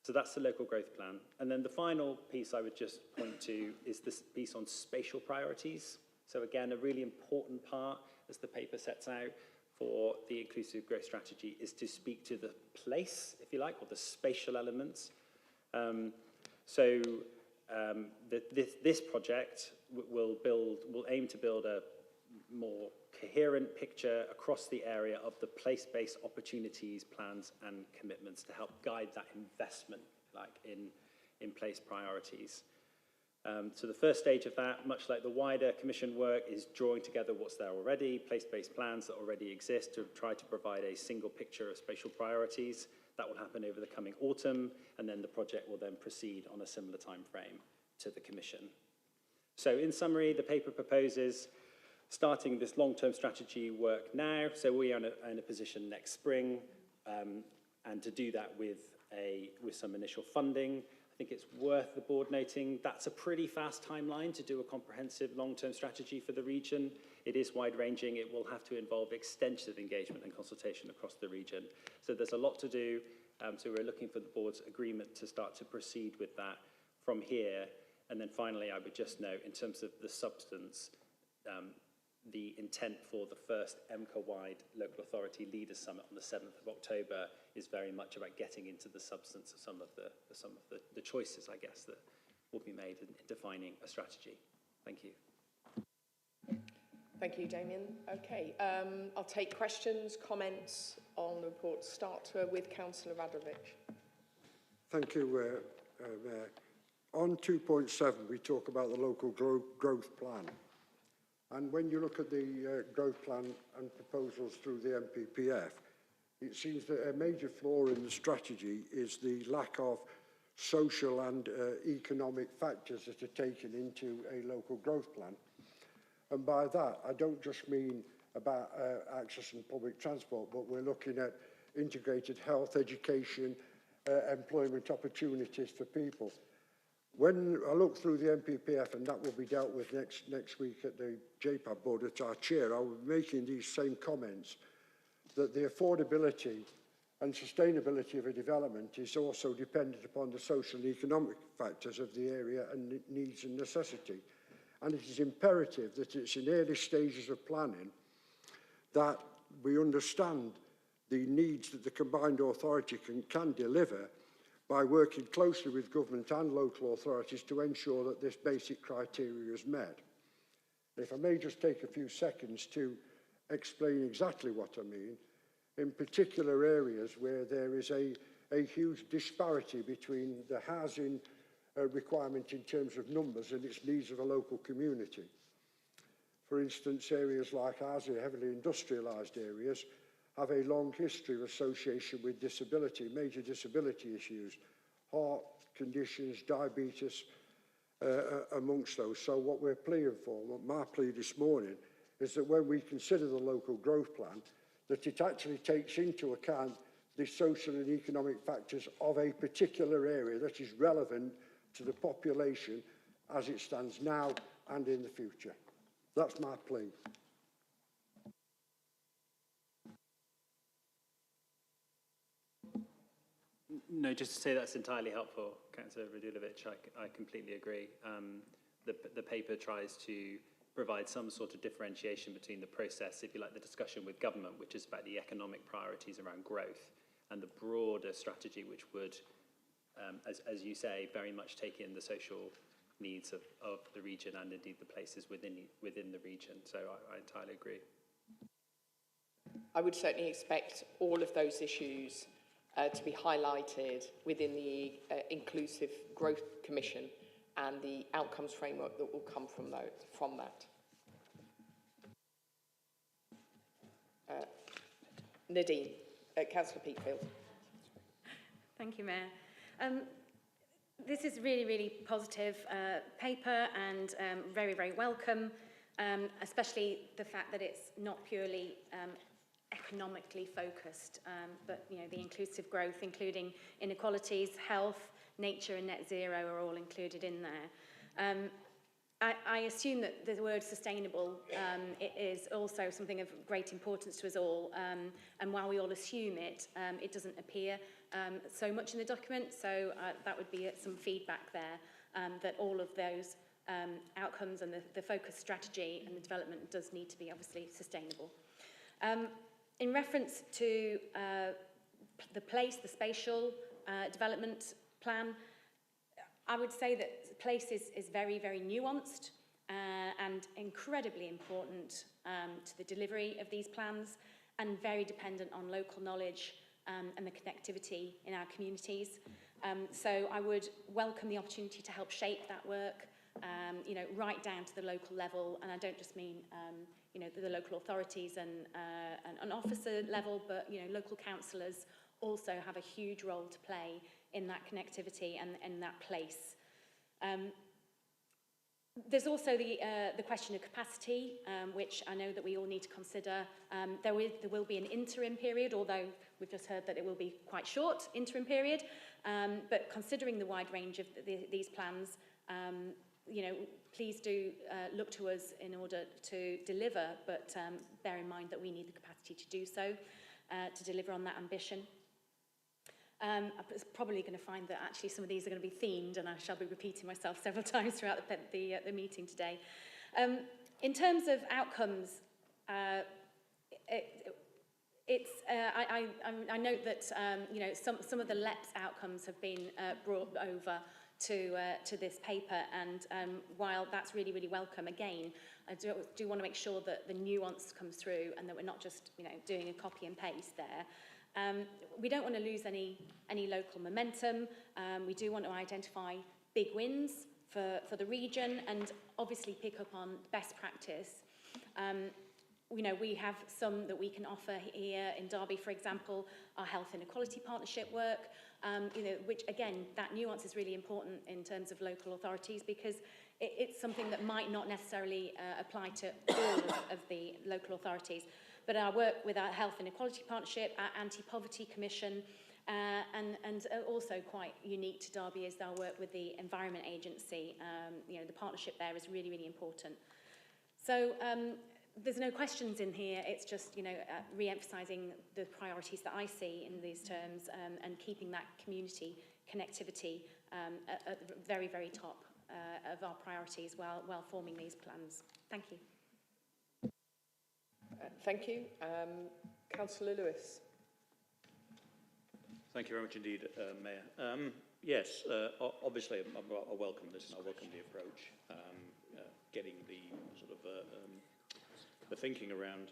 So that's the local growth plan. And then the final piece I would just point to is this piece on spatial priorities. So again, a really important part, as the paper sets out, for the inclusive growth strategy is to speak to the place, if you like, or the spatial elements. This project will aim to build a more coherent picture across the area of the place-based opportunities, plans, and commitments to help guide that investment, like in place priorities. So the first stage of that, much like the wider Commission work, is drawing together what's there already, place-based plans that already exist to try to provide a single picture of spatial priorities. That will happen over the coming autumn, and then the project will then proceed on a similar time frame to the Commission. So in summary, the paper proposes starting this long-term strategy work now, so we are in a position next spring, and to do that with some initial funding. I think it's worth the board noting that's a pretty fast timeline to do a comprehensive long-term strategy for the region. It is wide-ranging. It will have to involve extensive engagement and consultation across the region. So there's a lot to do. So we're looking for the board's agreement to start to proceed with that from here. And then finally, I would just note, in terms of the substance, the intent for the first MCA-wide Local Authority Leaders Summit on the 7th of October is very much about getting into the substance of some of the choices, I guess, that will be made in defining a strategy. Thank you. Thank you, Damien. Okay, I'll take questions, comments on the report. Start with Councillor Radovich. Thank you, Mayor. On 2.7, we talk about the local growth plan. And when you look at the growth plan and proposals through the MPPF, it seems that a major flaw in the strategy is the lack of social and economic factors that are taken into a local growth plan. And by that, I don't just mean about access and public transport, but we're looking at integrated health, education, employment opportunities for people. When I look through the MPPF, and that will be dealt with next week at the JPAB board at our chair, I will be making these same comments, that the affordability and sustainability of a development is also dependent upon the social and economic factors of the area and needs and necessity. And it is imperative that it's in early stages of planning that we understand the needs that the combined authority can deliver by working closely with government and local authorities to ensure that this basic criteria is met. If I may just take a few seconds to explain exactly what I mean, in particular areas where there is a huge disparity between the housing requirement in terms of numbers and its needs of a local community. For instance, areas like ours, heavily industrialised areas, have a long history of association with disability, major disability issues, heart conditions, diabetes, amongst those. So what we're pleading for, what my plea this morning, is that when we consider the local growth plan, that it actually takes into account the social and economic factors of a particular area that is relevant to the population as it stands now and in the future. That's my plea. No, just to say that's entirely helpful, Councillor Radulovic. I completely agree. The paper tries to provide some sort of differentiation between the process, if you like, the discussion with government, which is about the economic priorities around growth, and the broader strategy, which would, as you say, very much take in the social needs of the region and indeed the places within the region. So I entirely agree. I would certainly expect all of those issues to be highlighted within the Inclusive Growth Commission and the outcomes framework that will come from that. Nadine, Councillor Peakfield. Thank you, Mayor. This is really, really positive paper and very, very welcome, especially the fact that it's not purely economically focused, but the inclusive growth, including inequalities, health, nature and net zero are all included in there. I assume that the word sustainable it is also something of great importance to us all, and while we all assume it, it doesn't appear so much in the document, so that would be some feedback there, that all of those outcomes and the focus strategy and the development does need to be obviously sustainable. In reference to the spatial development plan, I would say that place is very, very nuanced and incredibly important to the delivery of these plans and very dependent on local knowledge and the connectivity in our communities. So I would welcome the opportunity to help shape that work, right down to the local level. And I don't just mean, the local authorities and officer level, but, local councillors also have a huge role to play in that connectivity and that place. There's also the question of capacity, which I know that we all need to consider. There will be an interim period, although we've just heard that it will be quite short interim period. But considering the wide range of these plans, please do look to us in order to deliver, but bear in mind that we need the capacity to do so, to deliver on that ambition. I'm probably going to find that actually some of these are going to be themed, and I shall be repeating myself several times throughout the meeting today. In terms of outcomes, I note that some of the LEPS outcomes have been brought over to this paper, and while that's really, really welcome, again, I do want to make sure that the nuance comes through and that we're not just doing a copy and paste there. We don't want to lose any local momentum. We do want to identify big wins for the region and obviously pick up on best practice. you know, we have some that we can offer here in Derby, for example, our health inequality partnership work, you know, which again, that nuance is really important in terms of local authorities, because it's something that might not necessarily apply to all of the local authorities. But our work with our health inequality partnership, our anti-poverty commission, and also quite unique to Derby is our work with the Environment Agency. You know, the partnership there is really, really important. So there's no questions in here. It's just, you know, re-emphasising the priorities that I see in these terms, and keeping that community connectivity at the very, very top of our priorities while forming these plans. Thank you. Thank you. Councillor Lewis. Thank you very much indeed, Mayor. Yes, obviously I welcome this and I welcome the approach, getting the sort of the thinking around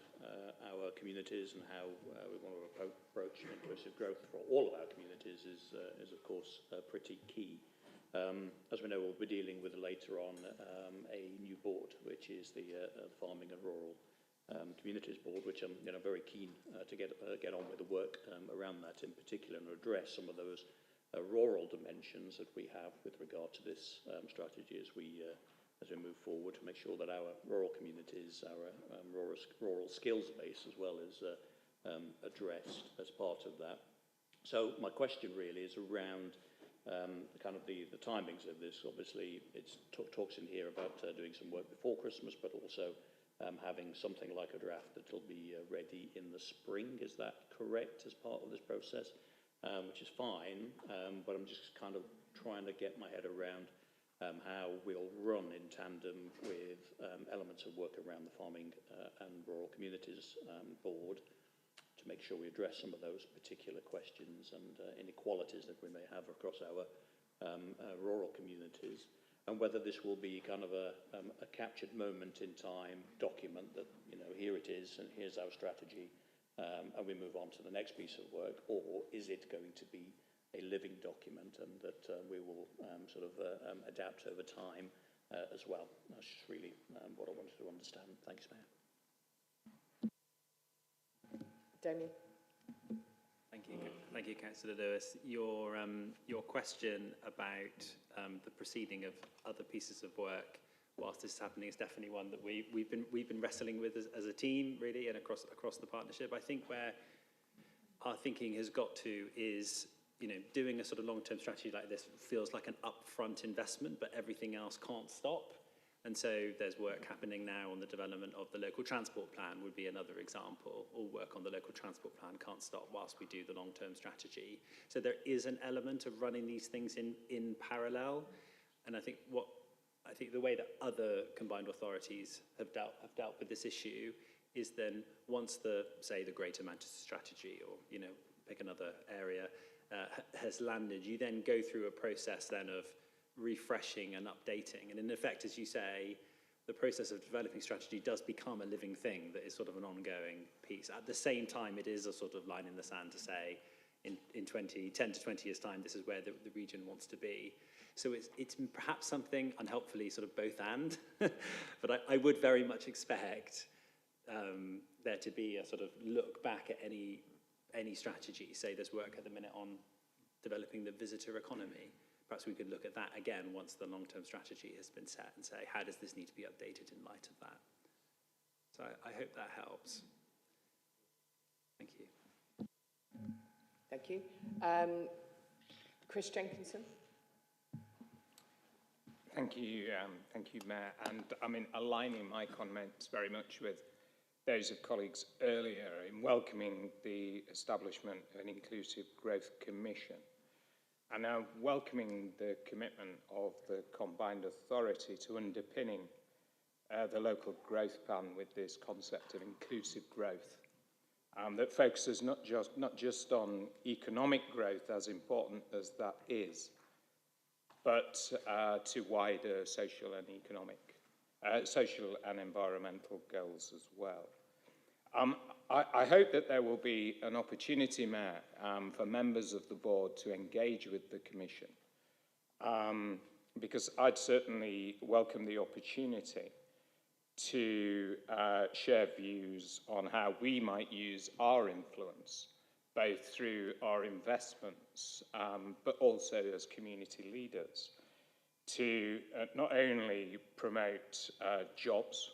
our communities and how we want to approach inclusive growth for all of our communities is of course pretty key. As we know, we'll be dealing with later on a new board, which is the Farming and Rural Communities Board, which I'm very keen to get on with the work around that in particular, and address some of those rural dimensions that we have with regard to this strategy as we move forward, to make sure that our rural communities, our rural skills base as well is addressed as part of that. So my question really is around kind of the timings of this. Obviously, it talks in here about doing some work before Christmas, but also having something like a draft that will be ready in the spring. Is that correct as part of this process? Which is fine, but I'm just kind of trying to get my head around how we'll run in tandem with elements of work around the Farming and Rural Communities Board, to make sure we address some of those particular questions and inequalities that we may have across our rural communities. And whether this will be kind of a captured moment in time document that, here it is and here's our strategy, and we move on to the next piece of work, or is it going to be a living document and that we will sort of adapt over time as well? That's just really what I wanted to understand. Thanks, Mayor. Damien. Thank you, Councillor Lewis. Your question about the proceeding of other pieces of work whilst this is happening is definitely one that we've been wrestling with as a team, really, and across the partnership. I think where our thinking has got to is, doing a sort of long-term strategy like this feels like an upfront investment, but everything else can't stop. And so there's work happening now on the development of the local transport plan would be another example. All work on the local transport plan can't stop whilst we do the long-term strategy. So there is an element of running these things in parallel. And I think the way that other combined authorities have dealt with this issue is then once the Greater Manchester strategy, or pick another area, has landed, you then go through a process then of refreshing and updating. And in effect, as you say, the process of developing strategy does become a living thing that is sort of an ongoing piece. At the same time, it is a sort of line in the sand to say, in 10 to 20 years' time, this is where the region wants to be. So it's perhaps something, unhelpfully, sort of both and, but I would very much expect there to be a sort of look back at any strategy. Say there's work at the minute on developing the visitor economy. Perhaps we could look at that again once the long-term strategy has been set and say, how does this need to be updated in light of that? So I hope that helps. Thank you. Thank you. Chris Jenkinson. Thank you, Mayor. And aligning my comments very much with those of colleagues earlier in welcoming the establishment of an Inclusive Growth Commission. And now welcoming the commitment of the combined authority to underpinning the local growth plan with this concept of inclusive growth that focuses not just on economic growth, as important as that is, but to wider social and environmental goals as well. I hope that there will be an opportunity, Mayor, for members of the board to engage with the Commission, because I'd certainly welcome the opportunity to share views on how we might use our influence, both through our investments, but also as community leaders, to not only promote jobs,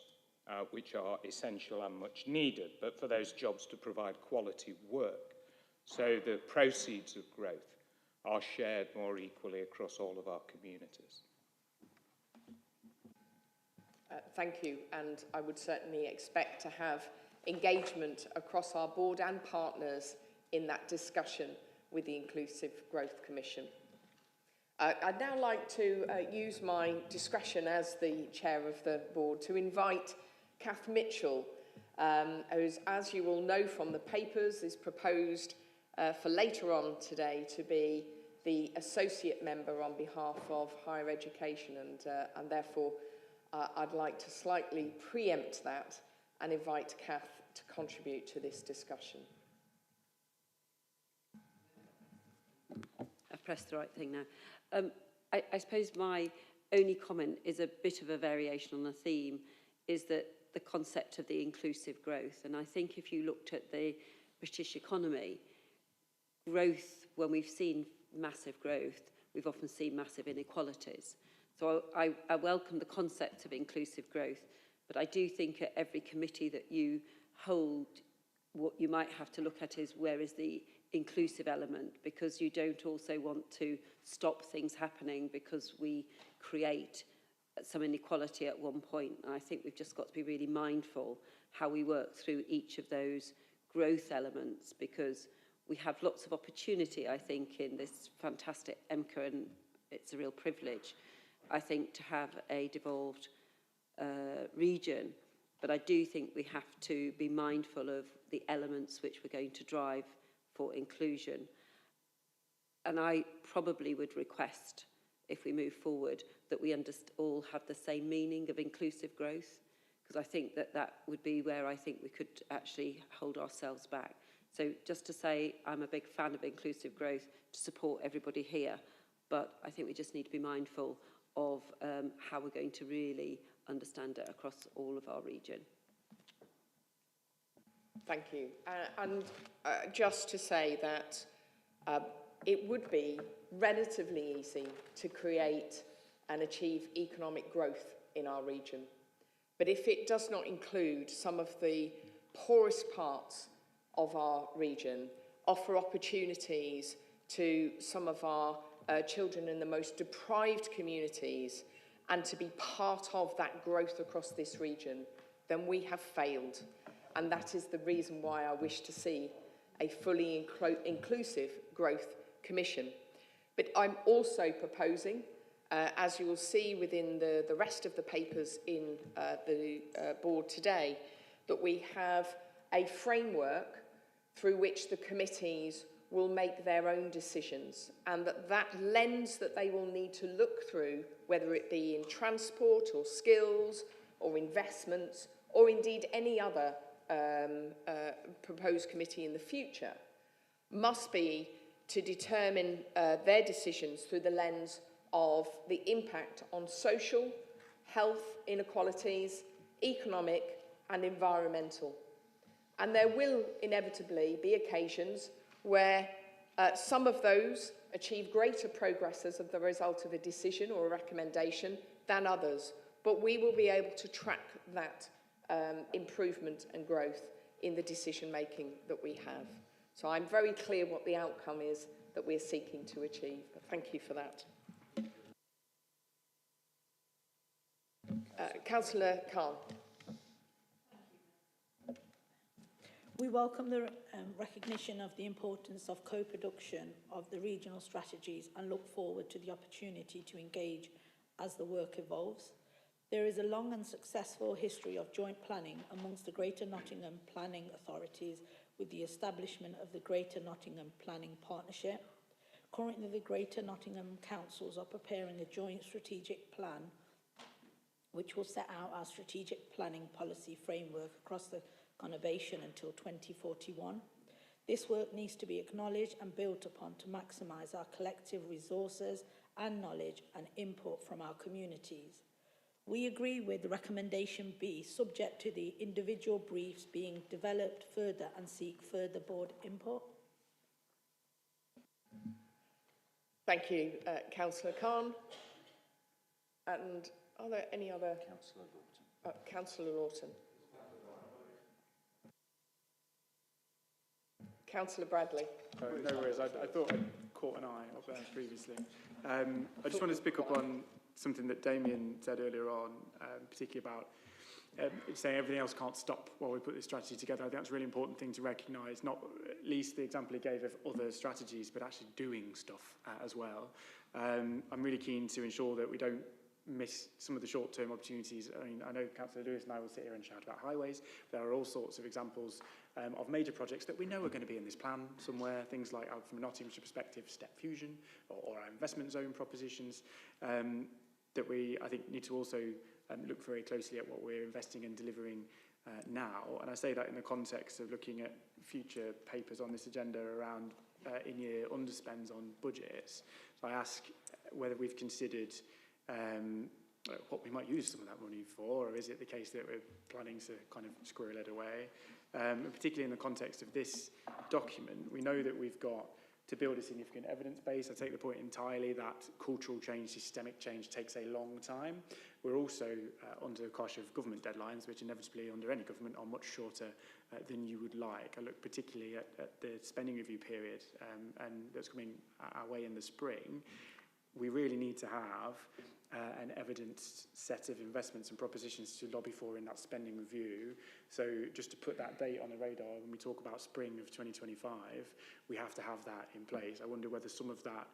which are essential and much needed, but for those jobs to provide quality work. So the proceeds of growth are shared more equally across all of our communities. Thank you, and I would certainly expect to have engagement across our board and partners in that discussion with the Inclusive Growth Commission. I'd now like to use my discretion as the chair of the board to invite Kath Mitchell, who, as you will know from the papers, is proposed for later on today to be the associate member on behalf of higher education, and therefore I'd like to slightly preempt that and invite Kath to contribute to this discussion. I've pressed the right thing now. I suppose my only comment is a bit of a variation on the theme, is that the concept of the inclusive growth. And I think if you looked at the British economy, growth, when we've seen massive growth, we've often seen massive inequalities. So I welcome the concept of inclusive growth, but I do think at every committee that you hold, what you might have to look at is where is the inclusive element, because you don't also want to stop things happening because we create some inequality at one point. And I think we've just got to be really mindful how we work through each of those growth elements, because we have lots of opportunity, I think, in this fantastic EMCA, and it's a real privilege, I think, to have a devolved region. But I do think we have to be mindful of the elements which we're going to drive for inclusion. And I probably would request, if we move forward, that we all have the same meaning of inclusive growth, because I think that that would be where I think we could actually hold ourselves back. So just to say, I'm a big fan of inclusive growth to support everybody here, but I think we just need to be mindful of how we're going to really understand it across all of our region. Thank you. And just to say that it would be relatively easy to create and achieve economic growth in our region. But if it does not include some of the poorest parts of our region, offer opportunities to some of our children in the most deprived communities, and to be part of that growth across this region, then we have failed. And that is the reason why I wish to see a fully inclusive growth commission. But I'm also proposing, as you will see within the rest of the papers in the board today, that we have a framework through which the committees will make their own decisions, and that lens that they will need to look through, whether it be in transport or skills or investments or indeed any other proposed committee in the future, must be to determine their decisions through the lens of the impact on social, health inequalities, economic and environmental. And there will inevitably be occasions where some of those achieve greater progress as the result of a decision or a recommendation than others. But we will be able to track that improvement and growth in the decision making that we have. So I'm very clear what the outcome is that we're seeking to achieve. Thank you for that. Councillor Khan. We welcome the recognition of the importance of co-production of the regional strategies and look forward to the opportunity to engage as the work evolves. There is a long and successful history of joint planning amongst the Greater Nottingham planning authorities, with the establishment of the Greater Nottingham Planning Partnership. Currently, the Greater Nottingham councils are preparing a joint strategic plan which will set out our strategic planning policy framework across the conurbation until 2041. This work needs to be acknowledged and built upon to maximise our collective resources and knowledge and input from our communities. We agree with recommendation B, subject to the individual briefs being developed further and seek further board input. Thank you, Councillor Khan. And are there any other? Councillor Lawton. Councillor Lawton. Councillor Bradley. No worries, I thought I caught an eye up there previously. I just wanted to pick up on something that Damien said earlier on, particularly about saying everything else can't stop while we put this strategy together. I think that's a really important thing to recognise, not least the example he gave of other strategies, but actually doing stuff as well. I'm really keen to ensure that we don't miss some of the short-term opportunities. I mean, I know Councillor Lewis and I will sit here and shout about highways. There are all sorts of examples of major projects that we know are going to be in this plan somewhere, things like, from a Nottinghamshire perspective, step fusion or our investment zone propositions, that we, I think, need to also look very closely at what we're investing and delivering now. And I say that in the context of looking at future papers on this agenda around in-year underspends on budgets. So I ask whether we've considered what we might use some of that money for, or is it the case that we're planning to kind of squirrel it away? And particularly in the context of this document, we know that we've got to build a significant evidence base. I take the point entirely that cultural change, systemic change takes a long time. We're also under the cosh of government deadlines, which inevitably under any government are much shorter than you would like. I look particularly at the spending review period, and that's coming our way in the spring. We really need to have an evidenced set of investments and propositions to lobby for in that spending review. So just to put that date on the radar, when we talk about spring of 2025, we have to have that in place. I wonder whether some of that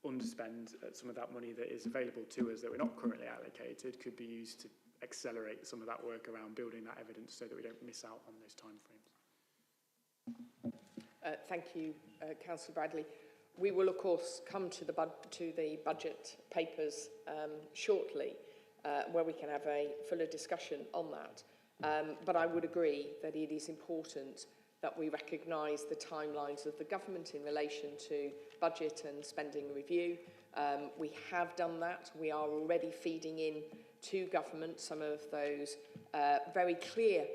underspend, some of that money that is available to us that we're not currently allocated could be used to accelerate some of that work around building that evidence so that we don't miss out on those timeframes. Thank you, Councillor Bradley. We will, of course, come to the budget papers shortly, where we can have a fuller discussion on that. But I would agree that it is important that we recognise the timelines of the government in relation to budget and spending review. We have done that. We are already feeding in to government some of those very clear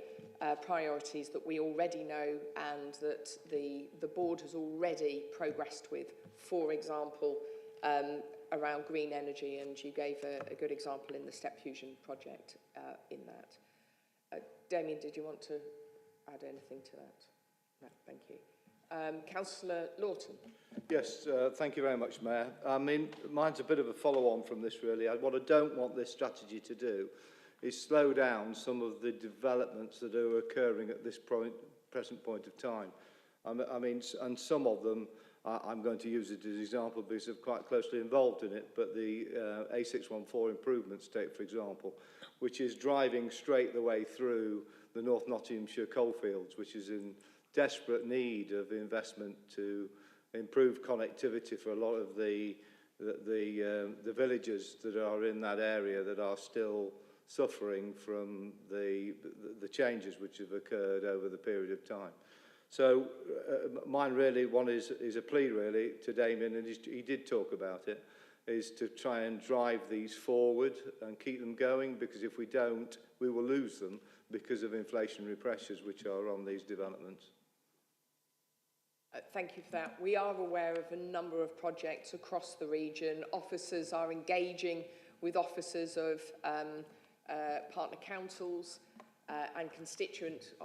priorities that we already know and that the board has already progressed with, for example, around green energy, and you gave a good example in the Step Fusion project in that. Damien, did you want to add anything to that? No, thank you. Councillor Lawton. Yes, thank you very much, Mayor. I mean, mine's a bit of a follow-on from this, really. What I don't want this strategy to do is slow down some of the developments that are occurring at this present point of time. I mean, and some of them, I'm going to use it as an example because I'm quite closely involved in it, but the A614 improvements, take for example, which is driving straight the way through the North Nottinghamshire coalfields, which is in desperate need of investment to improve connectivity for a lot of the villages that are in that area that are still suffering from the changes which have occurred over the period of time. So mine really, one is a plea really to Damien, and he did talk about it, is to try and drive these forward and keep them going, because if we don't, we will lose them because of inflationary pressures which are on these developments. Thank you for that. We are aware of a number of projects across the region. Officers are engaging with officers of partner councils and constituent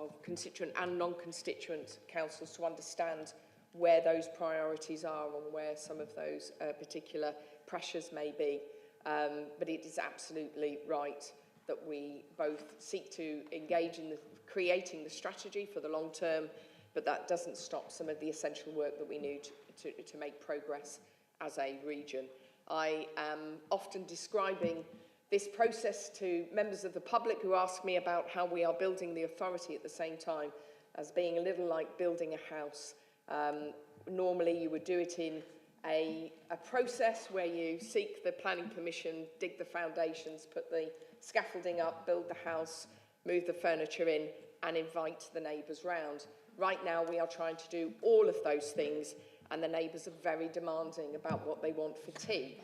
and non-constituent councils to understand where those priorities are and where some of those particular pressures may be. But it is absolutely right that we both seek to engage in creating the strategy for the long term, but that doesn't stop some of the essential work that we need to make progress as a region. I am often describing this process to members of the public who ask me about how we are building the authority at the same time as being a little like building a house. Normally you would do it in a process where you seek the planning permission, dig the foundations, put the scaffolding up, build the house, move the furniture in and invite the neighbours round. Right now we are trying to do all of those things and the neighbours are very demanding about what they want for tea.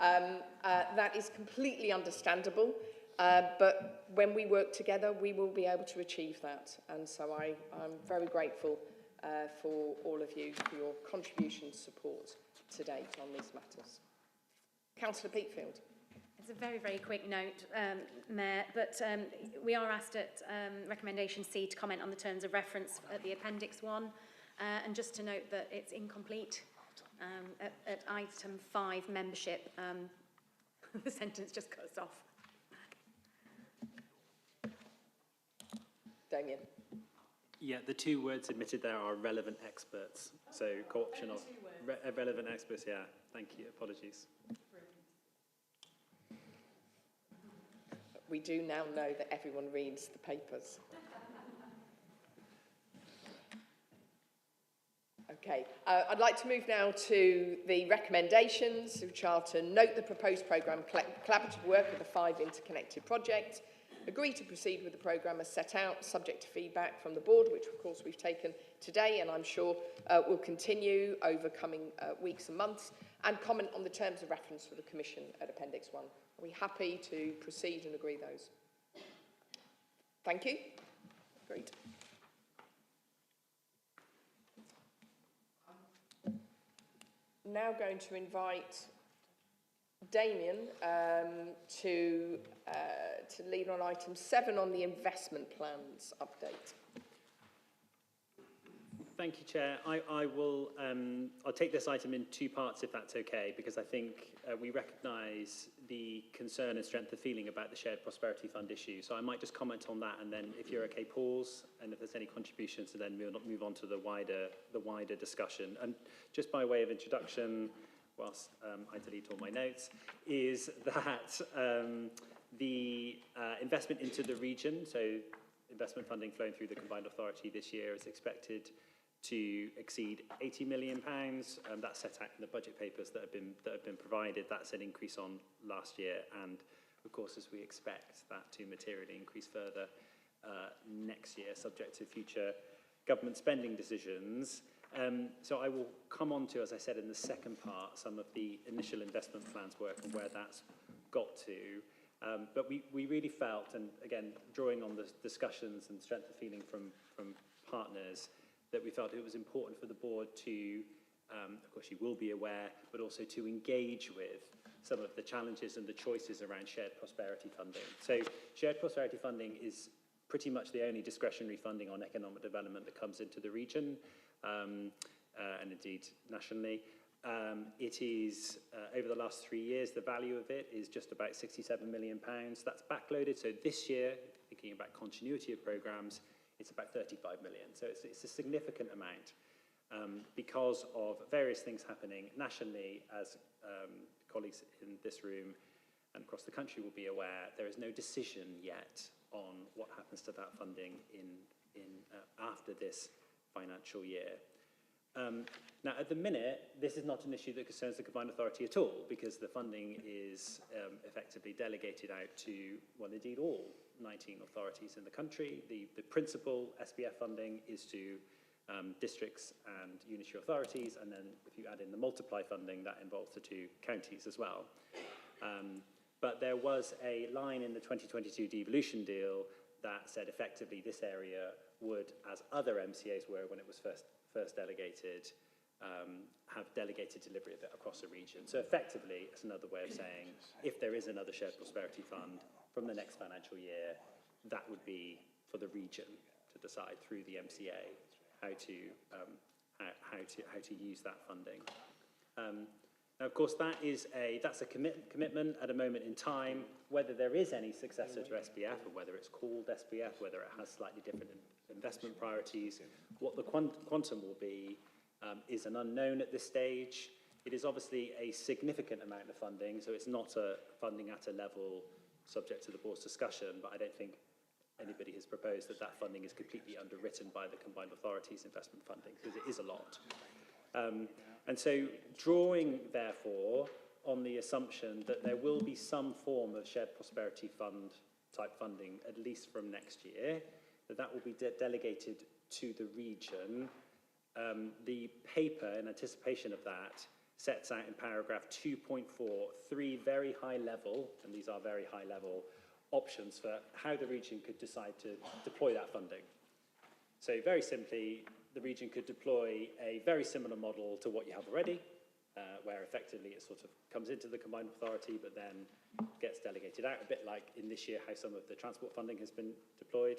That is completely understandable, but when we work together, we will be able to achieve that. And so I'm very grateful for all of you for your contribution and support to date on these matters. Councillor Peatfield. It's a very, very quick note, Mayor, but we are asked at recommendation C to comment on the terms of reference at the Appendix 1, and just to note that it's incomplete. At item 5, membership, the sentence just cuts off. Damien. Yeah, the 2 words admitted there are relevant experts. So co-option of relevant experts, yeah. Thank you, apologies. We do now know that everyone reads the papers. Okay, I'd like to move now to the recommendations, which are to note the proposed programme collaborative work of the 5 interconnected projects, agree to proceed with the programme as set out, subject to feedback from the board, which of course we've taken today and I'm sure will continue over coming weeks and months, and comment on the terms of reference for the Commission at Appendix 1. Are we happy to proceed and agree those? Thank you. Great. Now going to invite Damien to lead on item 7 on the investment plans update. Thank you, Chair. I'll take this item in 2 parts, if that's okay, because I think we recognise the concern and strength of feeling about the Shared Prosperity Fund issue. So I might just comment on that, and then, if you're okay, pause, and if there's any contributions, to then we'll move on to the wider discussion. And just by way of introduction, whilst I delete all my notes, is that the investment into the region, so investment funding flowing through the combined authority this year, is expected to exceed £80 million. That's set out in the budget papers that have been provided. That's an increase on last year, and of course, as we expect that to materially increase further next year, subject to future government spending decisions. So I will come on to, as I said in the second part, some of the initial investment plans work and where that's got to. But we really felt, and again, drawing on the discussions and strength of feeling from partners, that we felt it was important for the board to, of course you will be aware, but also to engage with some of the challenges and the choices around shared prosperity funding. So shared prosperity funding is pretty much the only discretionary funding on economic development that comes into the region, and indeed nationally. It is, over the last 3 years, the value of it is just about £67 million. That's backloaded, so this year, thinking about continuity of programmes, it's about 35 million. So it's a significant amount because of various things happening nationally. As colleagues in this room and across the country will be aware, there is no decision yet on what happens to that funding after this financial year. Now, at the minute, this is not an issue that concerns the Combined Authority at all, because the funding is effectively delegated out to, well, indeed, all 19 authorities in the country. The principal SPF funding is to districts and unitary authorities, and then if you add in the multiply funding, that involves the 2 counties as well. But there was a line in the 2022 devolution deal that said effectively this area would, as other MCAs were when it was first delegated, have delegated delivery of it across the region. So effectively, it's another way of saying, if there is another shared prosperity fund from the next financial year, that would be for the region to decide through the MCA how to use that funding. Now, of course, that's a commitment at a moment in time. Whether there is any successor to SPF, or whether it's called SPF, whether it has slightly different investment priorities, what the quantum will be is an unknown at this stage. It is obviously a significant amount of funding, so it's not a funding at a level subject to the board's discussion, but I don't think anybody has proposed that that funding is completely underwritten by the combined authorities investment funding, because it is a lot. And so drawing, therefore, on the assumption that there will be some form of shared prosperity fund type funding, at least from next year, that will be delegated to the region. The paper, in anticipation of that, sets out in paragraph 2.4 three very high level, and these are very high level, options for how the region could decide to deploy that funding. So very simply, the region could deploy a very similar model to what you have already, where effectively it sort of comes into the combined authority but then gets delegated out, a bit like in this year how some of the transport funding has been deployed.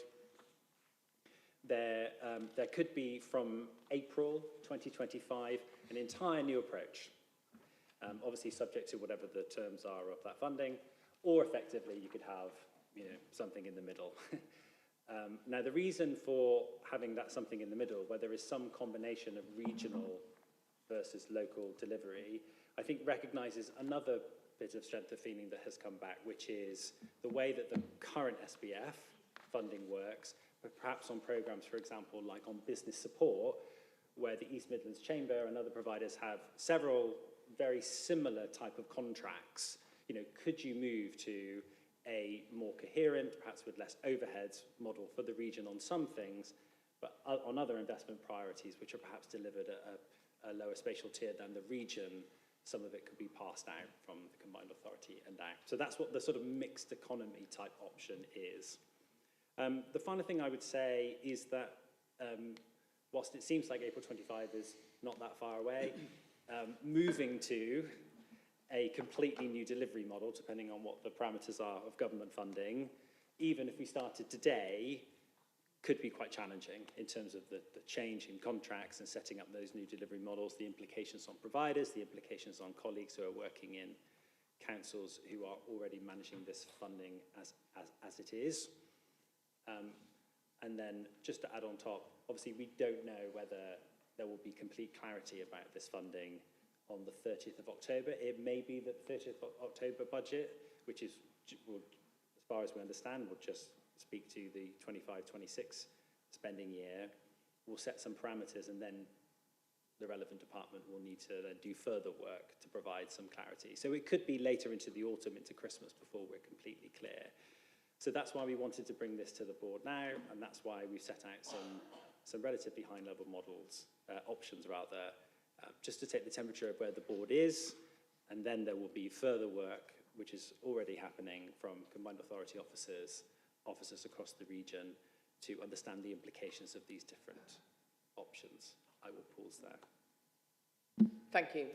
There could be, from April 2025, an entire new approach, obviously subject to whatever the terms are of that funding, or effectively you could have something in the middle. Now, the reason for having that something in the middle, where there is some combination of regional versus local delivery, I think recognises another bit of strength of feeling that has come back, which is the way that the current SBF funding works, but perhaps on programmes, for example, like on business support, where the East Midlands Chamber and other providers have several very similar type of contracts. Could you move to a more coherent, perhaps with less overheads model for the region on some things, but on other investment priorities, which are perhaps delivered at a lower spatial tier than the region, some of it could be passed out from the combined authority and out. So that's what the sort of mixed economy type option is. The final thing I would say is that whilst it seems like April 25 is not that far away, moving to a completely new delivery model, depending on what the parameters are of government funding, even if we started today, could be quite challenging in terms of the change in contracts and setting up those new delivery models, the implications on providers, the implications on colleagues who are working in councils who are already managing this funding as it is. And then just to add on top, obviously we don't know whether there will be complete clarity about this funding on the 30th of October. It may be that the 30th of October budget, which is, as far as we understand, will just speak to the 25-26 spending year, will set some parameters, and then the relevant department will need to then do further work to provide some clarity. So it could be later into the autumn, into Christmas, before we're completely clear. So that's why we wanted to bring this to the board now, and that's why we've set out some relatively high-level models, options rather, just to take the temperature of where the board is, and then there will be further work, which is already happening from combined authority officers across the region to understand the implications of these different options. I will pause there. Thank you.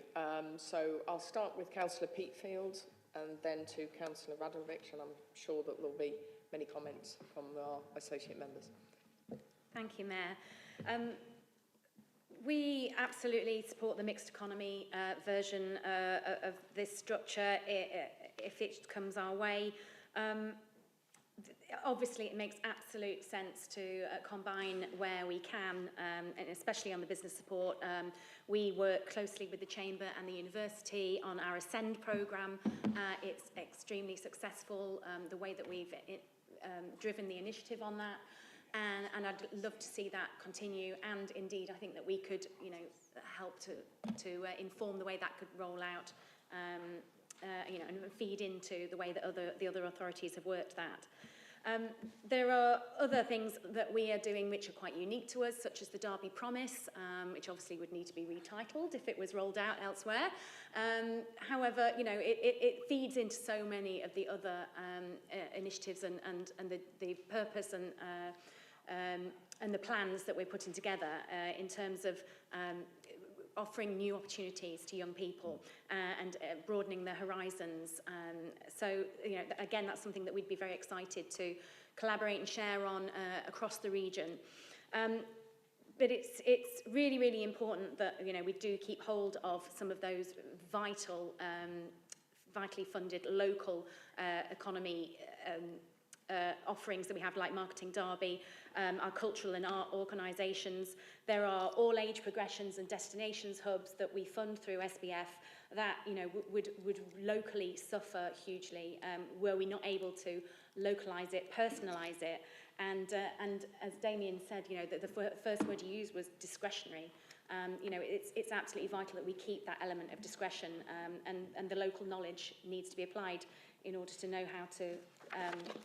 So I'll start with Councillor Peatfield and then to Councillor Radovic, and I'm sure that there'll be many comments from our associate members. Thank you, Mayor. We absolutely support the mixed economy version of this structure if it comes our way. Obviously, it makes absolute sense to combine where we can, and especially on the business support. We work closely with the Chamber and the University on our Ascend programme. It's extremely successful, the way that we've driven the initiative on that. And I'd love to see that continue. And indeed, I think that we could, help to inform the way that could roll out, and feed into the way that the other authorities have worked that. There are other things that we are doing which are quite unique to us, such as the Derby Promise, which obviously would need to be retitled if it was rolled out elsewhere. However, it feeds into so many of the other initiatives and the purpose and the plans that we're putting together in terms of offering new opportunities to young people and broadening their horizons. So, again, that's something that we'd be very excited to collaborate and share on across the region. But it's really, really important that, we do keep hold of some of those vitally funded local economy offerings that we have, like Marketing Derby, our cultural and art organisations. There are all-age progressions and destinations hubs that we fund through SBF that, would locally suffer hugely were we not able to localise it, personalise it. And as Damien said, the first word you used was discretionary. It's absolutely vital that we keep that element of discretion, and the local knowledge needs to be applied in order to know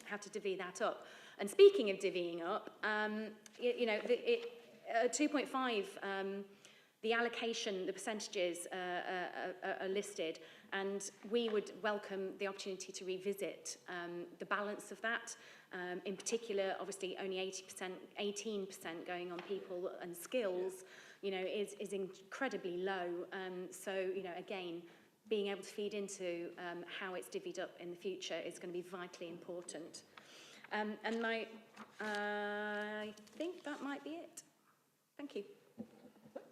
how to divvy that up. And speaking of divvying up, 2.5 The allocation, the percentages are listed, and we would welcome the opportunity to revisit the balance of that. In particular, obviously, only 18% going on people and skills, you know, is incredibly low. So, you know, again, being able to feed into how it's divvied up in the future is going to be vitally important. And I think that might be it. Thank you.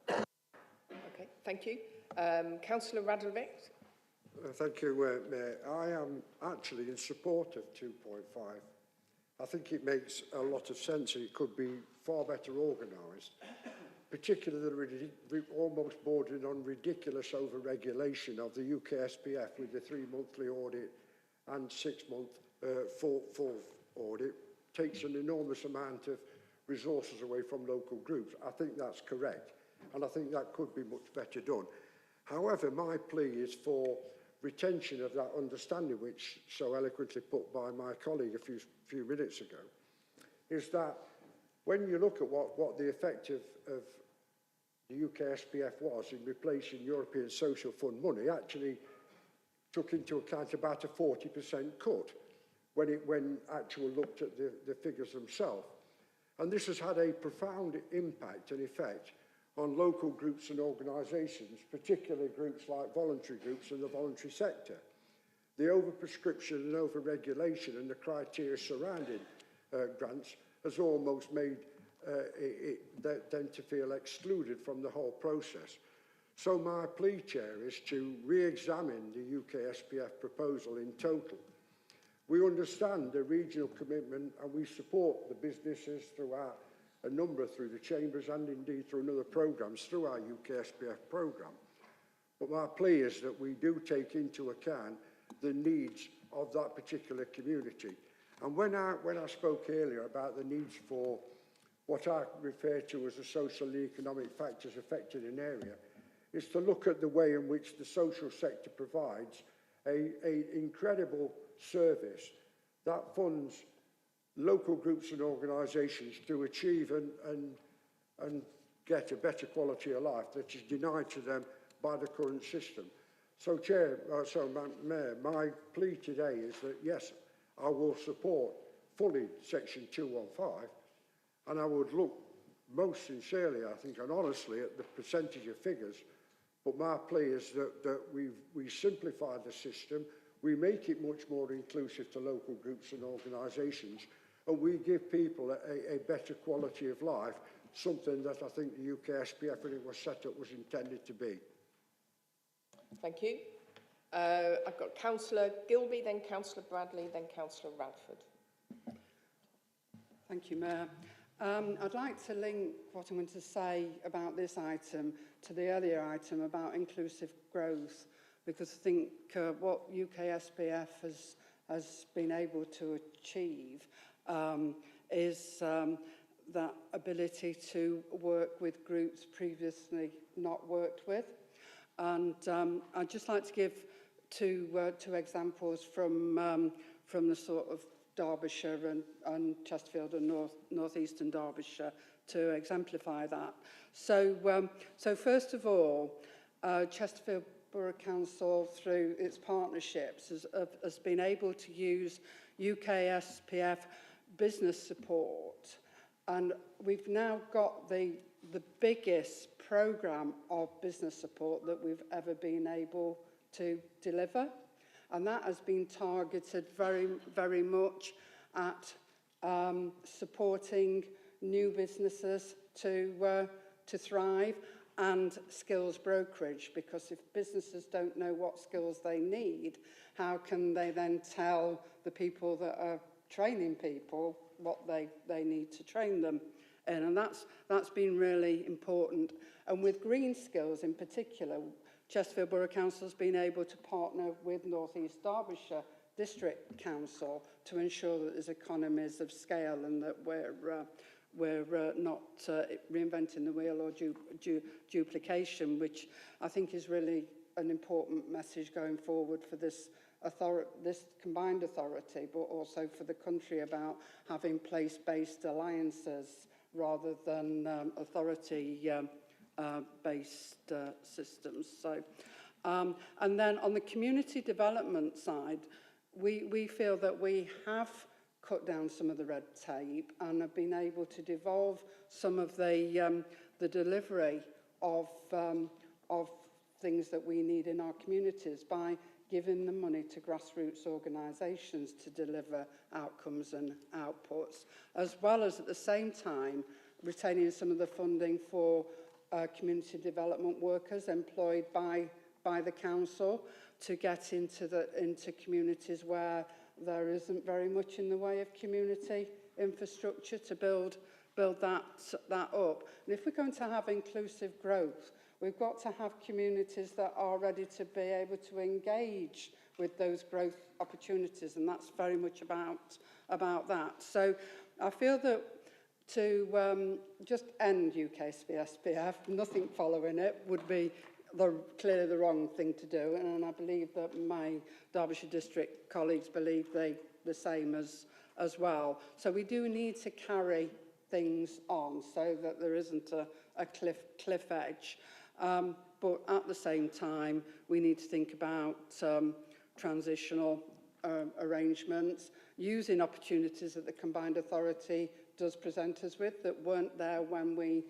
Okay, thank you. Councillor Radovic. Thank you, Mayor. I am actually in support of 2.5. I think it makes a lot of sense and it could be far better organised, particularly almost bordering on ridiculous over-regulation of the UK SPF with the 3-monthly audit and 6-month full audit takes an enormous amount of resources away from local groups. I think that's correct, and I think that could be much better done. However, my plea is for retention of that understanding, which so eloquently put by my colleague a few minutes ago, is that when you look at what the effect of the UK SPF was in replacing European Social Fund money, actually took into account about a 40% cut when actually looked at the figures themselves. And this has had a profound impact and effect on local groups and organisations, particularly groups like voluntary groups in the voluntary sector. The overprescription and overregulation and the criteria surrounding grants has almost made them to feel excluded from the whole process. So my plea, Chair, is to re-examine the UK SPF proposal in total. We understand the regional commitment and we support the businesses throughout a number through the chambers and indeed through other programmes through our UK SPF programme. But my plea is that we do take into account the needs of that particular community. And when I spoke earlier about the needs for what I refer to as the social and economic factors affecting an area, is to look at the way in which the social sector provides an incredible service that funds local groups and organisations to achieve and get a better quality of life that is denied to them by the current system. So, Mayor, my plea today is that, yes, I will support fully Section 215, and I would look most sincerely, I think, and honestly at the percentage of figures, but my plea is that we simplify the system, we make it much more inclusive to local groups and organisations, and we give people a better quality of life, something that I think the UK SPF, when it was set up, was intended to be. Thank you. I've got Councillor Gilby, then Councillor Bradley, then Councillor Radford. Thank you, Mayor. I'd like to link what I'm going to say about this item to the earlier item about inclusive growth, because I think what UK SPF has been able to achieve is that ability to work with groups previously not worked with. And I'd just like to give two examples from the sort of Derbyshire and Chesterfield and northeastern Derbyshire to exemplify that. So first of all, Chesterfield Borough Council, through its partnerships, has been able to use UK SPF business support, and we've now got the biggest programme of business support that we've ever been able to deliver, and that has been targeted very, very much at supporting new businesses to thrive, and skills brokerage, because if businesses don't know what skills they need, how can they then tell the people that are training people what they need to train them in? And that's been really important. And with green skills in particular, Chesterfield Borough Council has been able to partner with North East Derbyshire District Council to ensure that there's economies of scale and that we're not reinventing the wheel or duplication, which I think is really an important message going forward for this combined authority, but also for the country about having place-based alliances rather than authority based systems. So, and then on the community development side, we feel that we have cut down some of the red tape and have been able to devolve some of the delivery of things that we need in our communities by giving the money to grassroots organisations to deliver outcomes and outputs, as well as at the same time retaining some of the funding for community development workers employed by the council to get into communities where there isn't very much in the way of community infrastructure to build that up. And if we're going to have inclusive growth, we've got to have communities that are ready to be able to engage with those growth opportunities, and that's very much about that. So I feel that to just end UKSP-SPF, nothing following it, would be clearly the wrong thing to do, and I believe that my Derbyshire District colleagues believe the same as well. So we do need to carry things on so that there isn't a cliff edge. But at the same time, we need to think about transitional arrangements, using opportunities that the Combined Authority does present us with that weren't there when we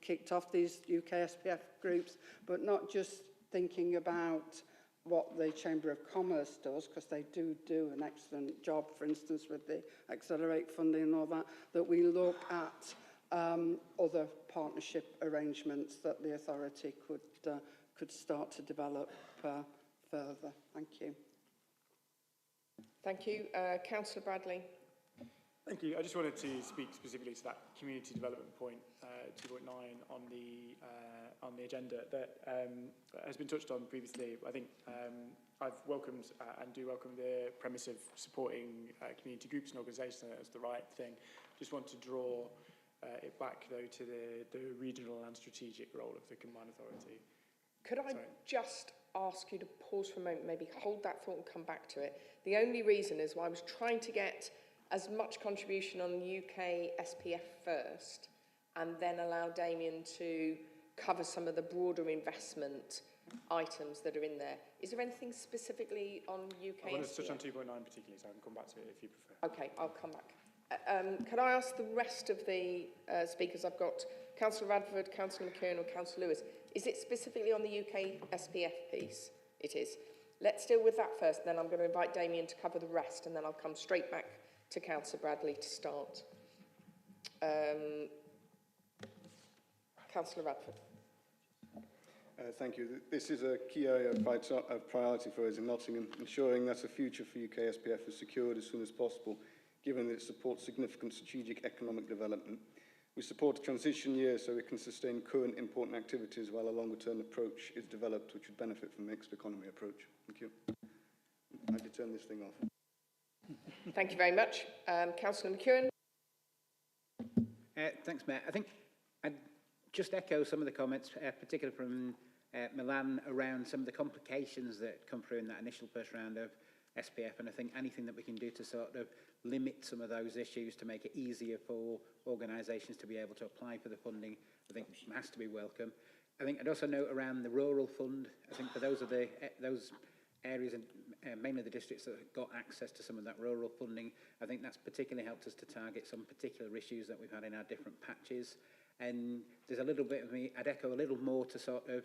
kicked off these UK SPF groups, but not just thinking about what the Chamber of Commerce does, because they do an excellent job, for instance, with the Accelerate funding and all that, that we look at other partnership arrangements that the authority could start to develop further. Thank you. Thank you. Councillor Bradley. Thank you. I just wanted to speak specifically to that community development point, 2.9 on the agenda that has been touched on previously. I think I've welcomed and do welcome the premise of supporting community groups and organisations as the right thing. Just want to draw it back though to the regional and strategic role of the Combined Authority. Could I just ask you to pause for a moment, maybe hold that thought and come back to it? The only reason is why I was trying to get as much contribution on UK SPF first and then allow Damien to cover some of the broader investment items that are in there. Is there anything specifically on UK SPF? I want to touch on 2.9 particularly, so I can come back to it if you prefer. Okay, I'll come back. Can I ask the rest of the speakers? I've got Councillor Radford, Councillor McKeown or Councillor Lewis. Is it specifically on the UK SPF piece? It is. Let's deal with that first, then I'm going to invite Damien to cover the rest, and then I'll come straight back to Councillor Bradley to start. Councillor Radford. Thank you. This is a key area of priority for us in Nottingham, ensuring that a future for UK SPF is secured as soon as possible, given that it supports significant strategic economic development. We support a transition year so it can sustain current important activities while a longer-term approach is developed, which would benefit from a mixed economy approach. Thank you. I had to turn this thing off. Thank you very much. Councillor McKeown. Thanks, Mayor. I think I'd just echo some of the comments, particularly from Milan, around some of the complications that come through in that initial first round of SPF, and I think anything that we can do to sort of limit some of those issues to make it easier for organisations to be able to apply for the funding, I think has to be welcome. I think I'd also note around the rural fund, I think for those areas and mainly the districts that have got access to some of that rural funding, I think that's particularly helped us to target some particular issues that we've had in our different patches. And there's a little bit of me, I'd echo a little more to sort of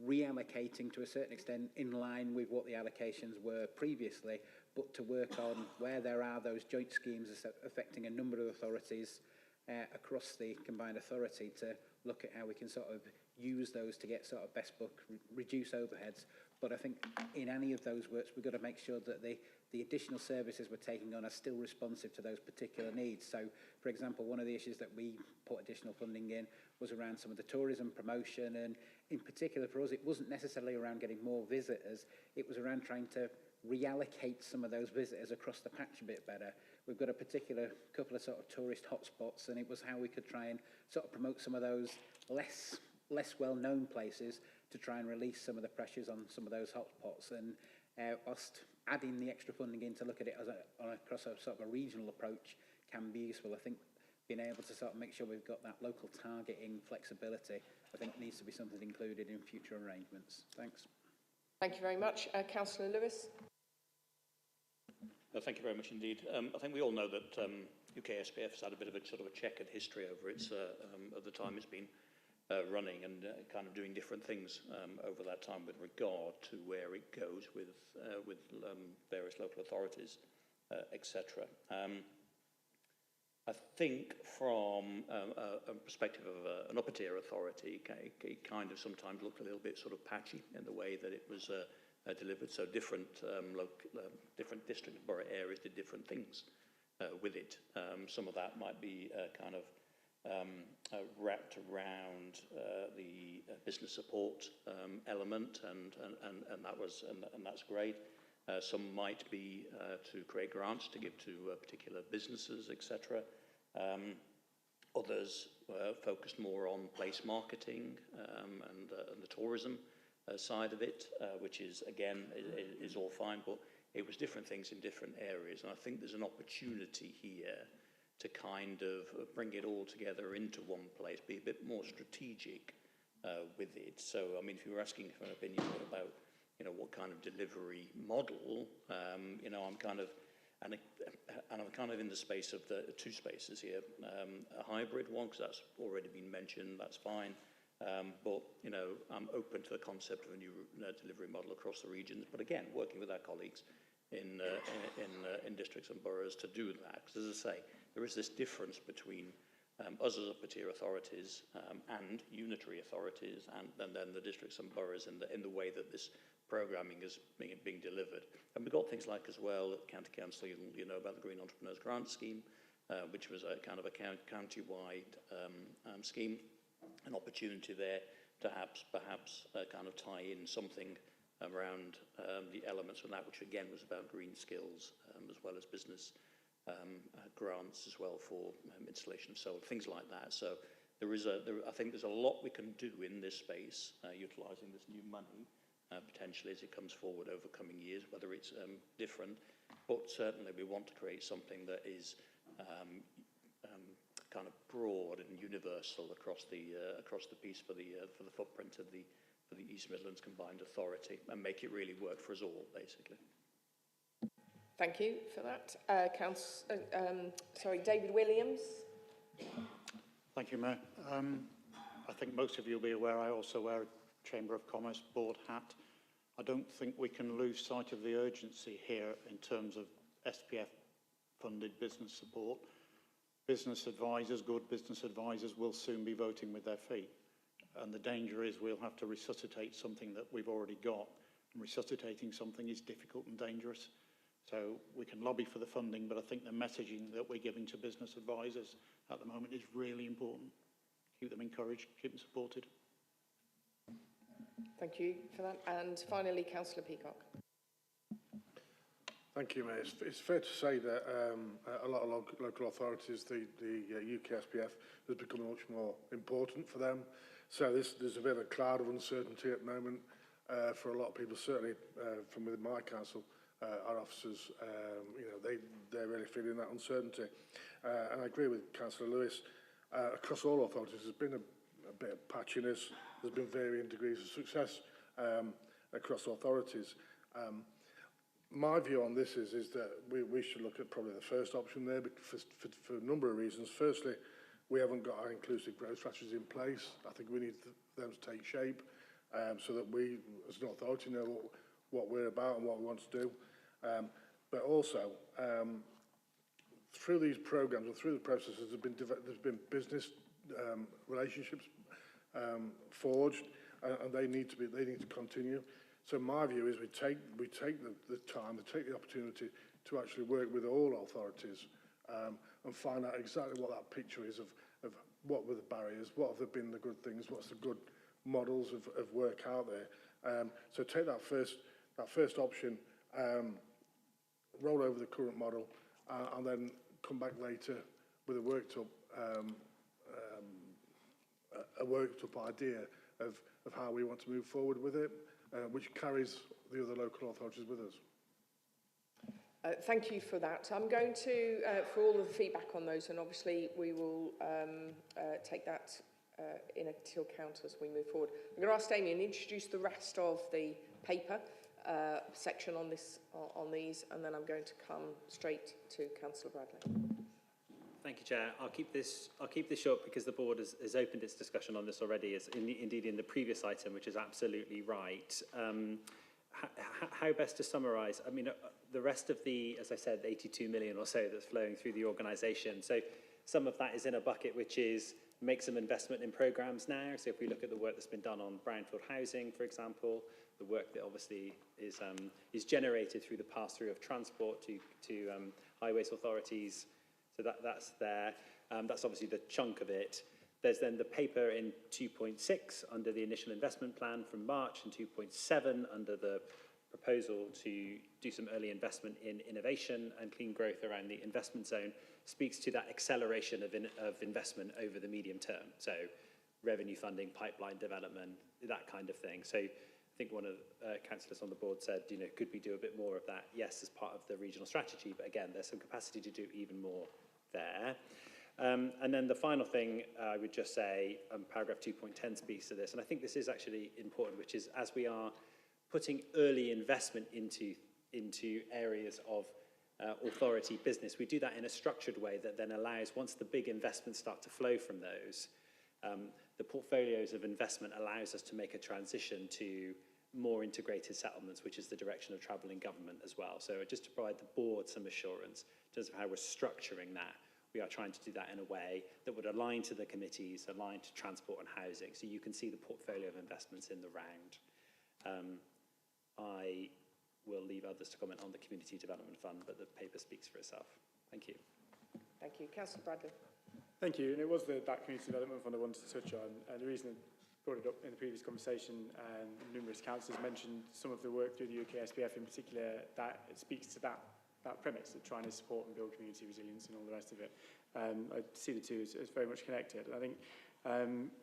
reallocating to a certain extent in line with what the allocations were previously, but to work on where there are those joint schemes affecting a number of authorities across the Combined Authority, to look at how we can sort of use those to get sort of best book, reduce overheads. But I think in any of those works, we've got to make sure that the additional services we're taking on are still responsive to those particular needs. So, for example, one of the issues that we put additional funding in was around some of the tourism promotion, and in particular for us, it wasn't necessarily around getting more visitors, it was around trying to reallocate some of those visitors across the patch a bit better. We've got a particular couple of sort of tourist hotspots, and it was how we could try and sort of promote some of those less well-known places to try and release some of the pressures on some of those hotspots. And whilst adding the extra funding in to look at it as across a sort of a regional approach can be useful, I think being able to sort of make sure we've got that local targeting flexibility, I think needs to be something included in future arrangements. Thanks. Thank you very much. Councillor Lewis. Thank you very much indeed. I think we all know that UK SPF has had a bit of a sort of a checkered history over its at the time it's been running and kind of doing different things over that time with regard to where it goes with various local authorities, etc. I think from a perspective of an upper tier authority, it kind of sometimes looked a little bit sort of patchy in the way that it was delivered. So different different district and borough areas did different things with it. Some of that might be kind of wrapped around the business support element, and that's great. Some might be to create grants to give to particular businesses, etc. Others focused more on place marketing and the tourism side of it, which is again is all fine, but it was different things in different areas, and I think there's an opportunity here to kind of bring it all together into one place, be a bit more strategic with it. So, I mean, if you were asking for an opinion about, you know, what kind of delivery model, you know, I'm kind of in the space of the two spaces here. A hybrid one, because that's already been mentioned, that's fine. But, you know, I'm open to the concept of a new delivery model across the regions. But again, working with our colleagues in districts and boroughs to do that. Because as I say, there is this difference between us as upper tier authorities and unitary authorities, and then the districts and boroughs in the way that this programming is being delivered. And we've got things like as well at County Council, you know about the Green Entrepreneurs Grant Scheme, which was a kind of a county-wide scheme, an opportunity there to perhaps kind of tie in something around the elements of that, which again was about green skills as well as business grants as well for installation of solar, things like that. So I think there's a lot we can do in this space, utilising this new money potentially as it comes forward over coming years, whether it's different, but certainly we want to create something that is kind of broad and universal across the piece for the footprint of the East Midlands Combined Authority, and make it really work for us all, basically. Thank you for that. David Williams. Thank you, Mayor. I think most of you will be aware I also wear a Chamber of Commerce board hat. I don't think we can lose sight of the urgency here in terms of SPF-funded business support. Business advisors, good business advisors, will soon be voting with their feet. And the danger is we'll have to resuscitate something that we've already got. And resuscitating something is difficult and dangerous. So we can lobby for the funding, but I think the messaging that we're giving to business advisors at the moment is really important. Keep them encouraged, keep them supported. Thank you for that. And finally, Councillor Peacock. Thank you, Mayor. It's fair to say that a lot of local authorities, the UK SPF has become much more important for them. So there's a bit of a cloud of uncertainty at the moment for a lot of people, certainly from within my council. Our officers, you know, they're really feeling that uncertainty. And I agree with Councillor Lewis. Across all authorities, there's been a bit of patchiness. There's been varying degrees of success across authorities. My view on this is that we should look at probably the first option there for a number of reasons. Firstly, we haven't got our inclusive growth strategies in place. I think we need them to take shape so that we, as an authority, know what we're about and what we want to do. But also, through these programs and through the processes, there's been business relationships forged, and they need to continue. So my view is we take the time, we take the opportunity to actually work with all authorities and find out exactly what that picture is of what were the barriers, what have been the good things, what's the good models of work out there. So take that first option, roll over the current model, and then come back later with a worked up idea of how we want to move forward with it, which carries the other local authorities with us. Thank you for that. I'm going to, for all of the feedback on those, and obviously we will take that into account as we move forward. I'm going to ask Damien to introduce the rest of the paper section on these, and then I'm going to come straight to Councillor Bradley. Thank you, Chair. I'll keep this short because the board has opened its discussion on this already, indeed in the previous item, which is absolutely right. How best to summarise? I mean, the rest of the, as I said, 82 million or so that's flowing through the organisation. So some of that is in a bucket which is make some investment in programmes now. So if we look at the work that's been done on brownfield housing, for example, the work that obviously is generated through the pass-through of transport to highways authorities. So that's there. That's obviously the chunk of it. There's then the paper in 2.6 under the initial investment plan from March and 2.7 under the proposal to do some early investment in innovation and clean growth around the investment zone, speaks to that acceleration of investment over the medium term. So revenue funding, pipeline development, that kind of thing. So I think one of the councillors on the board said, you know, could we do a bit more of that? Yes, as part of the regional strategy, but again, there's some capacity to do even more there. And then the final thing I would just say, paragraph 2.10 speaks to this, and I think this is actually important, which is as we are putting early investment into areas of authority business, we do that in a structured way that then allows, once the big investments start to flow from those, the portfolios of investment allows us to make a transition to more integrated settlements, which is the direction of travel in government as well. So just to provide the board some assurance in terms of how we're structuring that, we are trying to do that in a way that would align to the committees, align to transport and housing, so you can see the portfolio of investments in the round. I will leave others to comment on the Community Development Fund, but the paper speaks for itself. Thank you. Thank you. Councillor Bradley. Thank you. And it was that Community Development Fund I wanted to touch on. And the reason I brought it up in the previous conversation, numerous councillors mentioned some of the work through the UK SPF in particular, that it speaks to that premise of trying to support and build community resilience and all the rest of it. I see the two as very much connected. I think,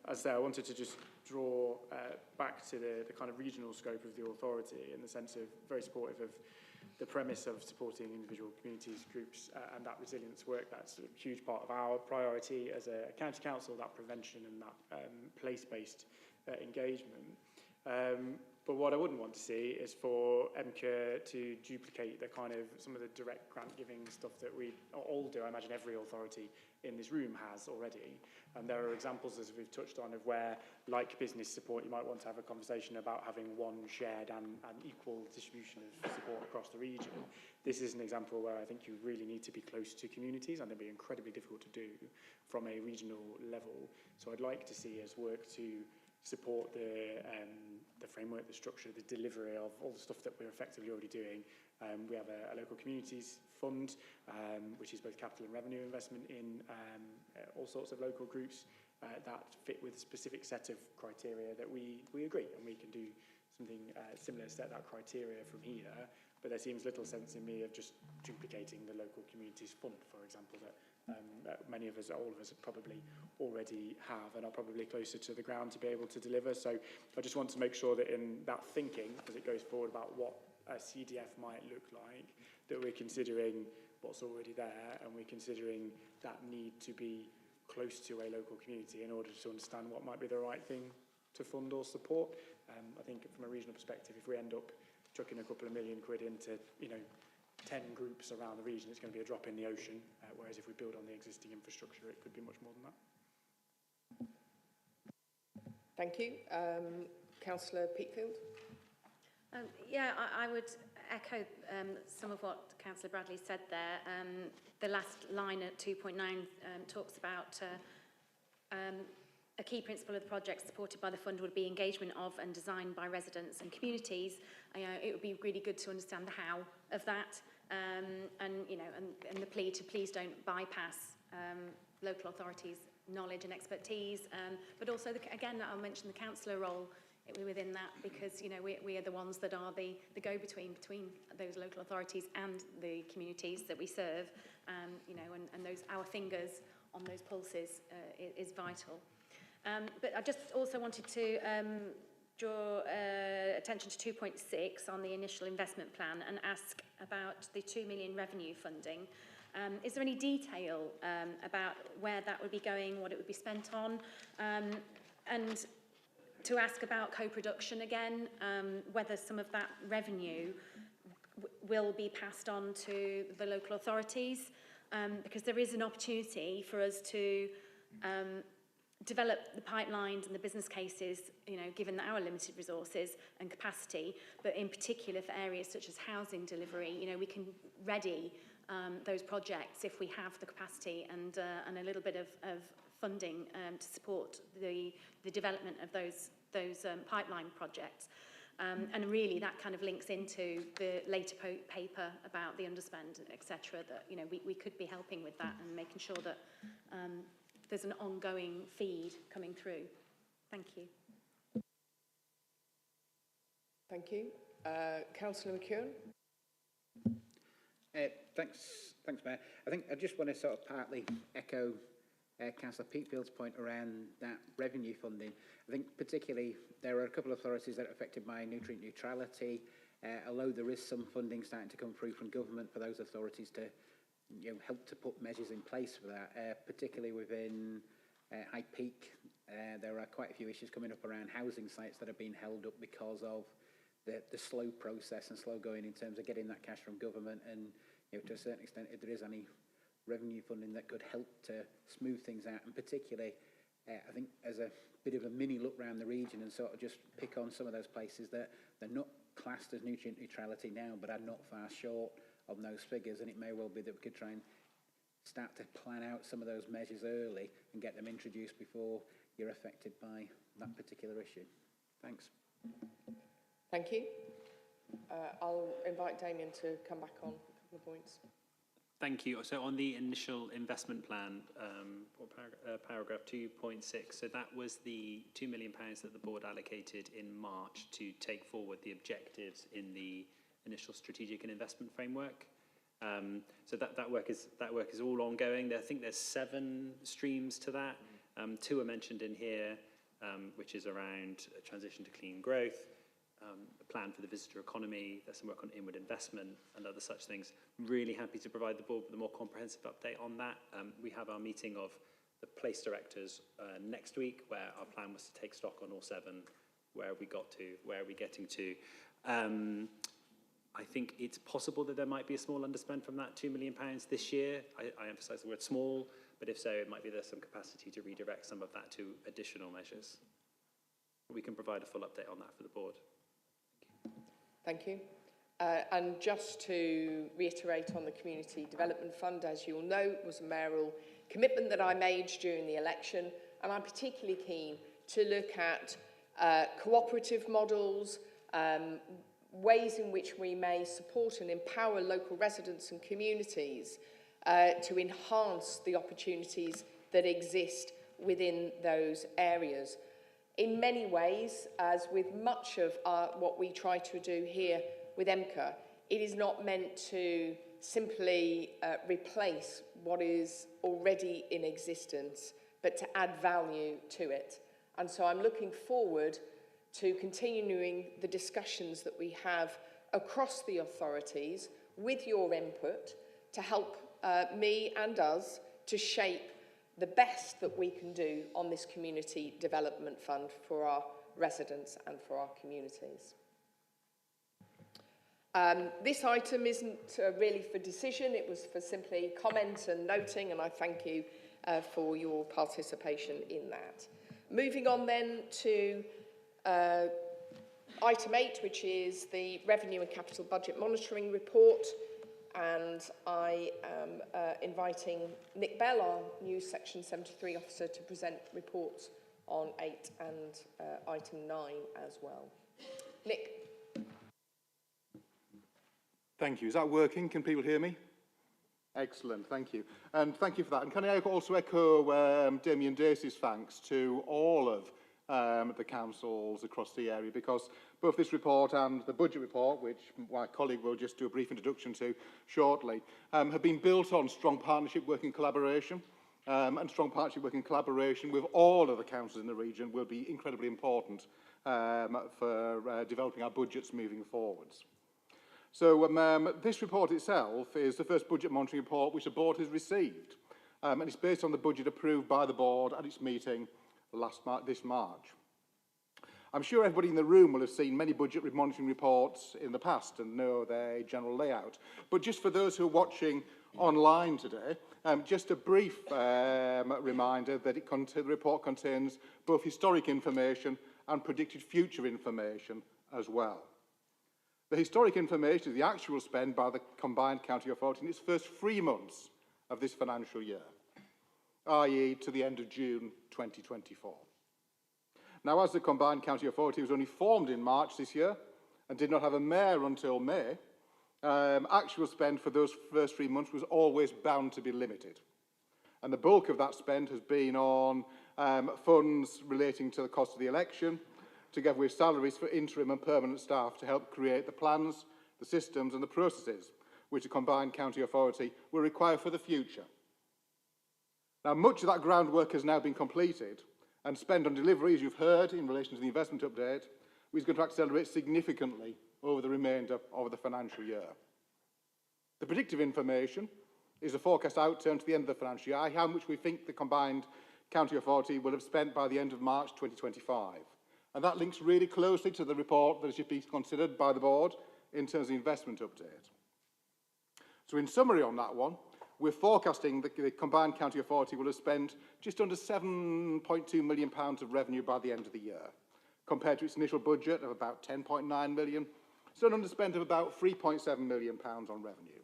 as I say, I wanted to just draw back to the kind of regional scope of the authority in the sense of very supportive of the premise of supporting individual communities, groups, and that resilience work. That's a huge part of our priority as a county council, that prevention and that place-based engagement. But what I wouldn't want to see is for MCUR to duplicate the kind of some of the direct grant giving stuff that we all do. I imagine every authority in this room has already. And there are examples, as we've touched on, of where, like business support, you might want to have a conversation about having one shared and equal distribution of support across the region. This is an example where I think you really need to be close to communities, and it'll be incredibly difficult to do from a regional level. So I'd like to see us work to support the framework, the structure, the delivery of all the stuff that we're effectively already doing. We have a local communities fund, which is both capital and revenue investment in all sorts of local groups that fit with a specific set of criteria that we agree, and we can do something similar, set that criteria from here. But there seems little sense in me of just duplicating the local communities fund, for example, that many of us, all of us probably already have and are probably closer to the ground to be able to deliver. So I just want to make sure that in that thinking, as it goes forward about what a CDF might look like, that we're considering what's already there, and we're considering that need to be close to a local community in order to understand what might be the right thing to fund or support. I think from a regional perspective, if we end up chucking a couple of million quid into, 10 groups around the region, it's going to be a drop in the ocean, whereas if we build on the existing infrastructure, it could be much more than that. Thank you. Councillor Peatfield. Yeah, I would echo some of what Councillor Bradley said there. The last line at 2.9 talks about a key principle of the project supported by the fund would be engagement of and design by residents and communities. It would be really good to understand the how of that, and the plea to please don't bypass local authorities' knowledge and expertise, but also again I'll mention the councillor role within that, because we are the ones that are the go-between between those local authorities and the communities that we serve, and those our fingers on those pulses is vital. But I just also wanted to draw attention to 2.6 on the initial investment plan and ask about the 2 million revenue funding. Is there any detail about where that would be going, what it would be spent on? And to ask about co-production again, whether some of that revenue will be passed on to the local authorities, because there is an opportunity for us to develop the pipelines and the business cases, you know, given our limited resources and capacity, but in particular for areas such as housing delivery, you know, we can ready those projects if we have the capacity and a little bit of funding to support the development of those pipeline projects. And really that kind of links into the later paper about the underspend, etc. That, you know, we could be helping with that and making sure that there's an ongoing feed coming through. Thank you. Thank you. Councillor McKeown. Thanks, Mayor. I think I just want to sort of partly echo Councillor Peatfield's point around that revenue funding. I think particularly there are a couple of authorities that are affected by nutrient neutrality, although there is some funding starting to come through from government for those authorities to, you know, help to put measures in place for that, particularly within High Peak. There are quite a few issues coming up around housing sites that are being held up because of the slow process and slow going in terms of getting that cash from government, and, you know, to a certain extent, if there is any revenue funding that could help to smooth things out, and particularly I think as a bit of a mini look around the region and sort of just pick on some of those places that they're not classed as nutrient neutrality now but are not far short of those figures, and it may well be that we could try and start to plan out some of those measures early and get them introduced before you're affected by that particular issue. Thanks. Thank you. I'll invite Damien to come back on a couple of points. Thank you. So on the initial investment plan, paragraph 2.6, so that was the £2 million that the board allocated in March to take forward the objectives in the initial strategic and investment framework. So that work is all ongoing. I think there's 7 streams to that. 2 are mentioned in here, which is around transition to clean growth, a plan for the visitor economy. There's some work on inward investment and other such things. Really happy to provide the board with a more comprehensive update on that. We have our meeting of the place directors next week, where our plan was to take stock on all 7, where we got to, where are we getting to. I think it's possible that there might be a small underspend from that £2 million this year. I emphasise the word small, but if so, it might be there's some capacity to redirect some of that to additional measures. We can provide a full update on that for the board. Thank you. And just to reiterate on the Community Development Fund, as you'll know, was a mayoral commitment that I made during the election, and I'm particularly keen to look at cooperative models, ways in which we may support and empower local residents and communities to enhance the opportunities that exist within those areas. In many ways, as with much of what we try to do here with MCA, it is not meant to simply replace what is already in existence, but to add value to it. And so I'm looking forward to continuing the discussions that we have across the authorities with your input to help me and us to shape the best that we can do on this Community Development Fund for our residents and for our communities. This item isn't really for decision, it was for simply comment and noting, and I thank you for your participation in that. Moving on then to item 8, which is the Revenue and Capital Budget Monitoring Report. And I am inviting Nick Bell, our new Section 73 officer, to present reports on 8 and item 9 as well. Nick. Thank you. Is that working? Can people hear me? Excellent, thank you. And thank you for that. And can I also echo Damien Dacey's thanks to all of the councils across the area, because both this report and the budget report, which my colleague will just do a brief introduction to shortly, have been built on strong partnership, working collaboration, and strong partnership, working collaboration with all of the councils in the region will be incredibly important for developing our budgets moving forwards. So this report itself is the first budget monitoring report which the board has received, and it's based on the budget approved by the board at its meeting this March. I'm sure everybody in the room will have seen many budget monitoring reports in the past and know their general layout. But just for those who are watching online today, just a brief reminder that the report contains both historic information and predicted future information as well. The historic information is the actual spend by the combined county authority in its first 3 months of this financial year, i.e. to the end of June 2024. Now, as the combined county authority was only formed in March this year and did not have a mayor until May, actual spend for those first 3 months was always bound to be limited. And the bulk of that spend has been on funds relating to the cost of the election, together with salaries for interim and permanent staff to help create the plans, the systems and the processes which a combined county authority will require for the future. Now, much of that groundwork has now been completed, and spend on delivery, as you've heard in relation to the investment update, is going to accelerate significantly over the remainder of the financial year. The predictive information is a forecast outturn to the end of the financial year, how much we think the combined county authority will have spent by the end of March 2025. And that links really closely to the report that should be considered by the board in terms of the investment update. So in summary on that one, we're forecasting that the combined county authority will have spent just under £7.2 million of revenue by the end of the year, compared to its initial budget of about £10.9 million, so an underspend of about £3.7 million on revenue.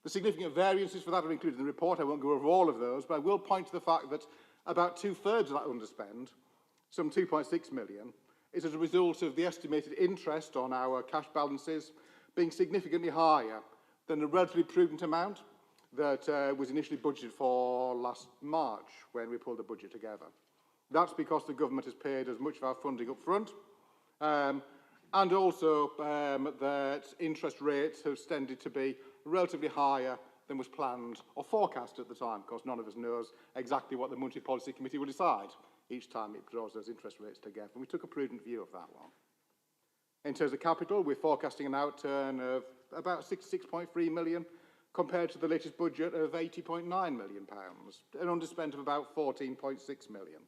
The significant variances for that are included in the report. I won't go over all of those, but I will point to the fact that about 2/3 of that underspend, some £2.6 million, is as a result of the estimated interest on our cash balances being significantly higher than the relatively prudent amount that was initially budgeted for last March when we pulled the budget together. That's because the government has paid as much of our funding up front, and also that interest rates have tended to be relatively higher than was planned or forecast at the time, because none of us knows exactly what the Monetary Policy Committee will decide each time it draws those interest rates together. And we took a prudent view of that one. In terms of capital, we're forecasting an outturn of about £66.3 million, compared to the latest budget of £80.9 million, an underspend of about £14.6 million.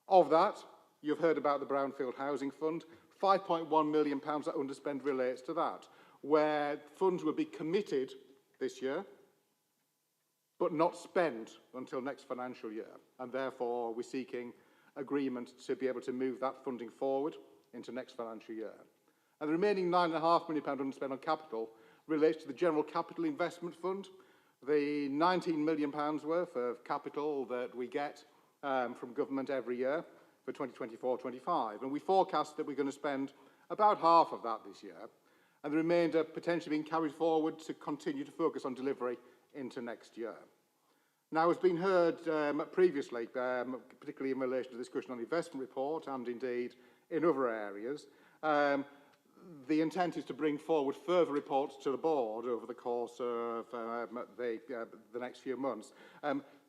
Of that, you've heard about the Brownfield Housing Fund. £5.1 million that underspend relates to that, where funds will be committed this year, but not spent until next financial year. And therefore, we're seeking agreement to be able to move that funding forward into next financial year. And the remaining £9.5 million underspend on capital relates to the General Capital Investment Fund, the £19 million worth of capital that we get from government every year for 2024-25. And we forecast that we're going to spend about half of that this year, and the remainder potentially being carried forward to continue to focus on delivery into next year. Now, as been heard previously, particularly in relation to the discussion on the investment report and indeed in other areas, the intent is to bring forward further reports to the board over the course of the next few months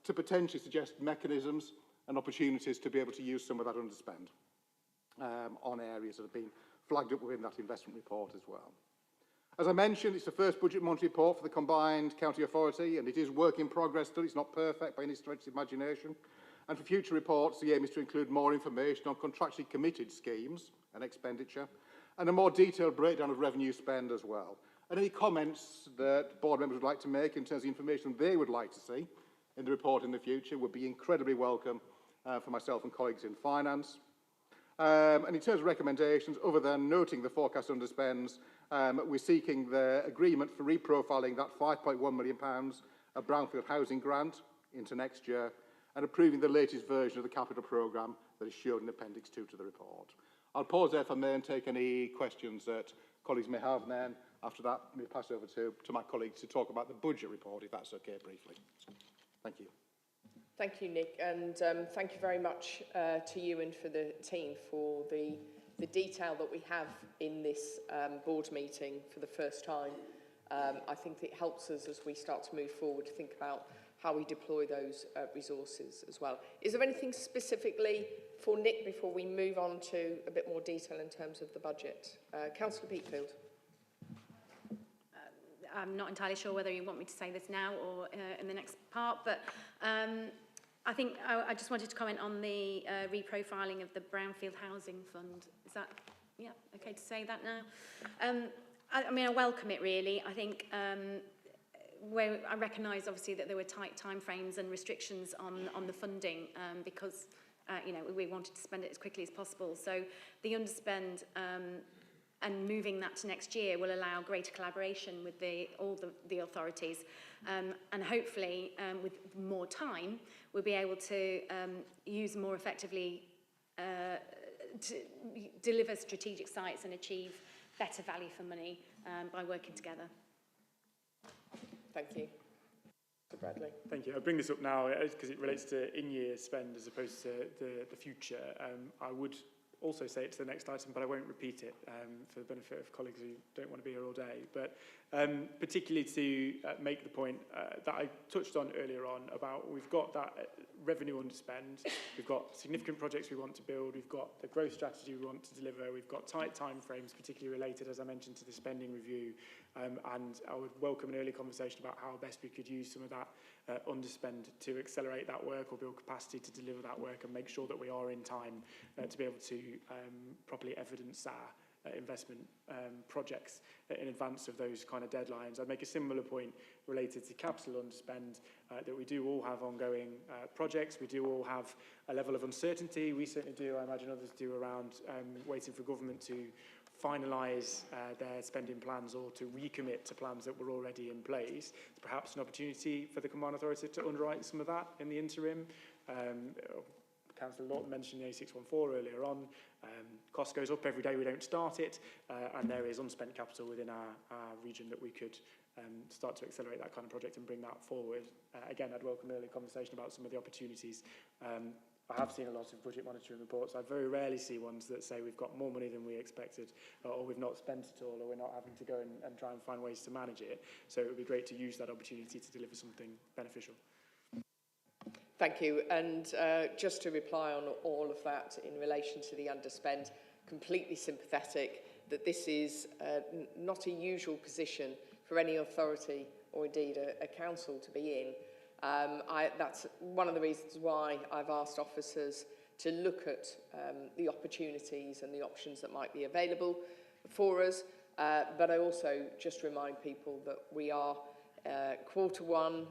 to potentially suggest mechanisms and opportunities to be able to use some of that underspend on areas that have been flagged up within that investment report as well. As I mentioned, it's the first budget monitoring report for the combined county authority, and it is work in progress still. It's not perfect by any stretch of the imagination. And for future reports, the aim is to include more information on contractually committed schemes and expenditure, and a more detailed breakdown of revenue spend as well. And any comments that board members would like to make in terms of information they would like to see in the report in the future would be incredibly welcome for myself and colleagues in finance. And in terms of recommendations, other than noting the forecast underspends, we're seeking the agreement for reprofiling that £5.1 million of Brownfield Housing Grant into next year, and approving the latest version of the capital programme that is shown in Appendix 2 to the report. I'll pause there if I may and take any questions that colleagues may have, and then after that, we'll pass over to my colleagues to talk about the budget report, if that's okay, briefly. Thank you. Thank you, Nick, and thank you very much to you and for the team for the detail that we have in this board meeting for the first time. I think it helps us as we start to move forward to think about how we deploy those resources as well. Is there anything specifically for Nick before we move on to a bit more detail in terms of the budget? Councillor Peatfield. I'm not entirely sure whether you want me to say this now or in the next part, but I think I just wanted to comment on the reprofiling of the Brownfield Housing Fund. Is that, yeah, okay to say that now? I mean, I welcome it really. I think where I recognise obviously that there were tight timeframes and restrictions on the funding because you know, we wanted to spend it as quickly as possible. So the underspend and moving that to next year will allow greater collaboration with all the authorities. And hopefully, with more time, we'll be able to use more effectively to deliver strategic sites and achieve better value for money by working together. Thank you. Bradley. Thank you. I'll bring this up now because it relates to in-year spend as opposed to the future. I would also say it to the next item, but I won't repeat it for the benefit of colleagues who don't want to be here all day. But particularly to make the point that I touched on earlier on about we've got that revenue underspend, we've got significant projects we want to build, we've got the growth strategy we want to deliver, we've got tight timeframes, particularly related, as I mentioned, to the spending review. And I would welcome an early conversation about how best we could use some of that underspend to accelerate that work or build capacity to deliver that work and make sure that we are in time to be able to properly evidence our investment projects in advance of those kind of deadlines. I'd make a similar point related to capital underspend, that we do all have ongoing projects, we do all have a level of uncertainty, we certainly do, I imagine others do, around waiting for government to finalise their spending plans or to recommit to plans that were already in place. It's perhaps an opportunity for the Combined Authority to underwrite some of that in the interim. Councillor Lawton mentioned the A614 earlier on. Cost goes up every day we don't start it, and there is unspent capital within our region that we could start to accelerate that kind of project and bring that forward. Again, I'd welcome an early conversation about some of the opportunities. I have seen a lot of budget monitoring reports. I very rarely see ones that say we've got more money than we expected, or we've not spent it all, or we're not having to go and try and find ways to manage it. So it would be great to use that opportunity to deliver something beneficial. Thank you. And just to reply on all of that in relation to the underspend, completely sympathetic that this is not a usual position for any authority or indeed a council to be in. That's one of the reasons why I've asked officers to look at the opportunities and the options that might be available for us. But I also just remind people that we are Q1,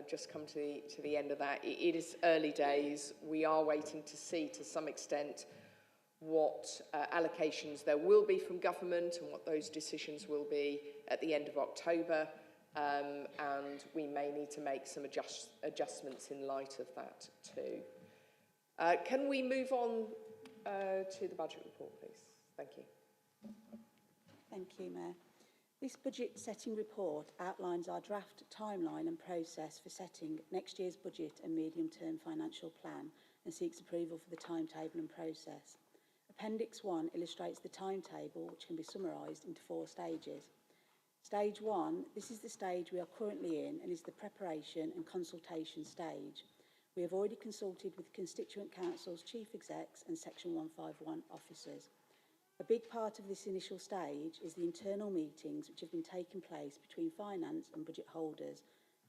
just come to the end of that. It is early days. We are waiting to see to some extent what allocations there will be from government and what those decisions will be at the end of October. And we may need to make some adjustments in light of that too. Can we move on to the budget report, please? Thank you. Thank you, Mayor. This budget setting report outlines our draft timeline and process for setting next year's budget and medium-term financial plan and seeks approval for the timetable and process. Appendix 1 illustrates the timetable, which can be summarised into 4 stages. Stage 1, this is the stage we are currently in and is the preparation and consultation stage. We have already consulted with constituent councils, chief execs and Section 151 officers. A big part of this initial stage is the internal meetings which have been taking place between finance and budget holders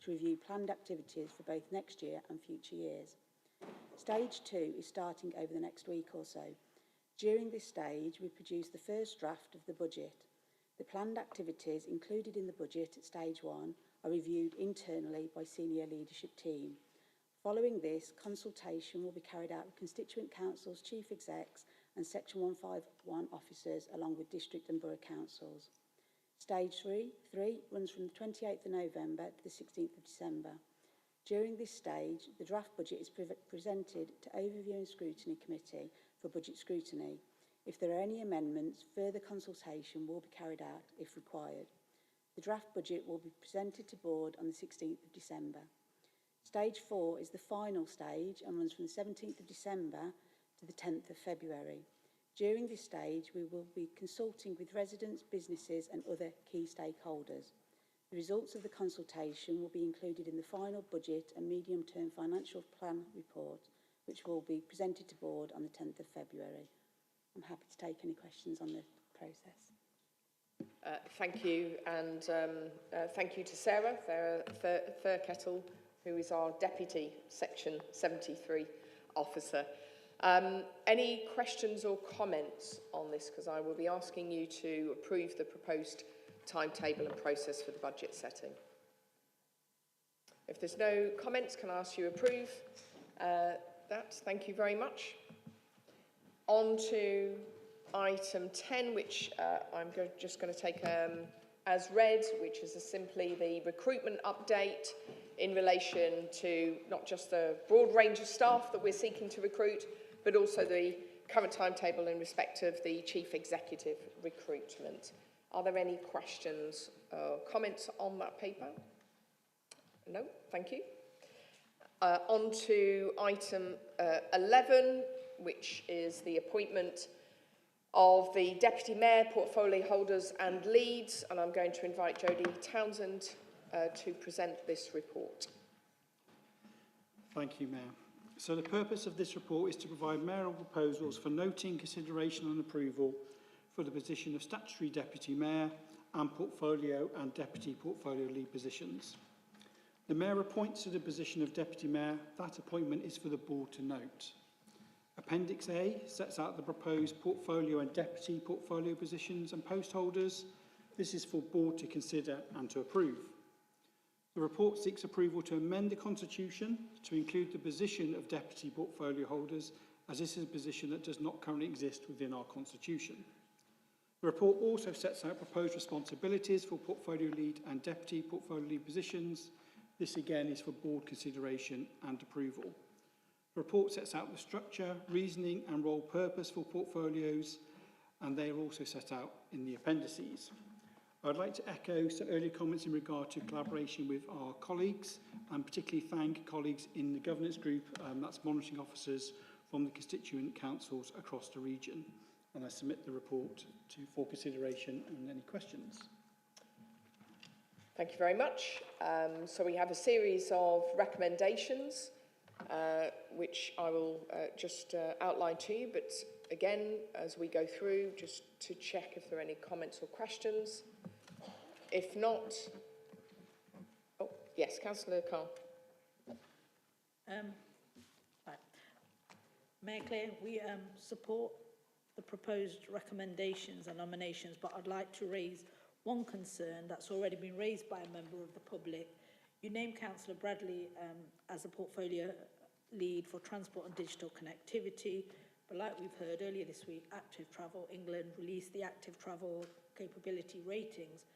to review planned activities for both next year and future years. Stage 2 is starting over the next week or so. During this stage, we produce the first draft of the budget. The planned activities included in the budget at stage 1 are reviewed internally by senior leadership team. Following this, consultation will be carried out with constituent councils, chief execs and Section 151 officers along with district and borough councils. Stage 3 runs from the 28th of November to the 16th of December. During this stage, the draft budget is presented to Overview and Scrutiny Committee for budget scrutiny. If there are any amendments, further consultation will be carried out if required. The draft budget will be presented to Board on the 16th of December. Stage 4 is the final stage and runs from the 17th of December to the 10th of February. During this stage, we will be consulting with residents, businesses and other key stakeholders. The results of the consultation will be included in the final budget and medium-term financial plan report, which will be presented to board on the 10th of February. I'm happy to take any questions on the process. Thank you, and thank you to Sarah Thurkettle, who is our Deputy Section 73 Officer. Any questions or comments on this? Because I will be asking you to approve the proposed timetable and process for the budget setting. If there's no comments, can I ask you to approve that? Thank you very much. On to item 10, which I'm just going to take as read, which is simply the recruitment update in relation to not just the broad range of staff that we're seeking to recruit, but also the current timetable in respect of the Chief Executive recruitment. Are there any questions or comments on that paper? No, thank you. On to item 11, which is the appointment of the Deputy Mayor, portfolio holders and leads, and I'm going to invite Jodie Townsend to present this report. Thank you, Mayor. So the purpose of this report is to provide mayoral proposals for noting, consideration and approval for the position of Statutory Deputy Mayor and Portfolio and Deputy Portfolio Lead positions. The Mayor appoints to the position of Deputy Mayor. That appointment is for the Board to note. Appendix A sets out the proposed Portfolio and Deputy Portfolio positions and post holders. This is for Board to consider and to approve. The report seeks approval to amend the Constitution to include the position of Deputy Portfolio holders, as this is a position that does not currently exist within our Constitution. The report also sets out proposed responsibilities for Portfolio Lead and Deputy Portfolio Lead positions. This again is for Board consideration and approval. The report sets out the structure, reasoning and role purpose for portfolios, and they are also set out in the appendices. I'd like to echo some earlier comments in regard to collaboration with our colleagues, and particularly thank colleagues in the governance group, that's monitoring officers from the constituent councils across the region. And I submit the report for consideration and any questions. Thank you very much. So we have a series of recommendations, which I will just outline to you, but again, as we go through, just to check if there are any comments or questions. If not, oh, yes, Councillor Carr. Right. Mayor Clare, we support the proposed recommendations and nominations, but I'd like to raise one concern that's already been raised by a member of the public. You named Councillor Bradley as a portfolio lead for transport and digital connectivity, but like we've heard earlier this week, Active Travel England released the Active Travel Capability Ratings,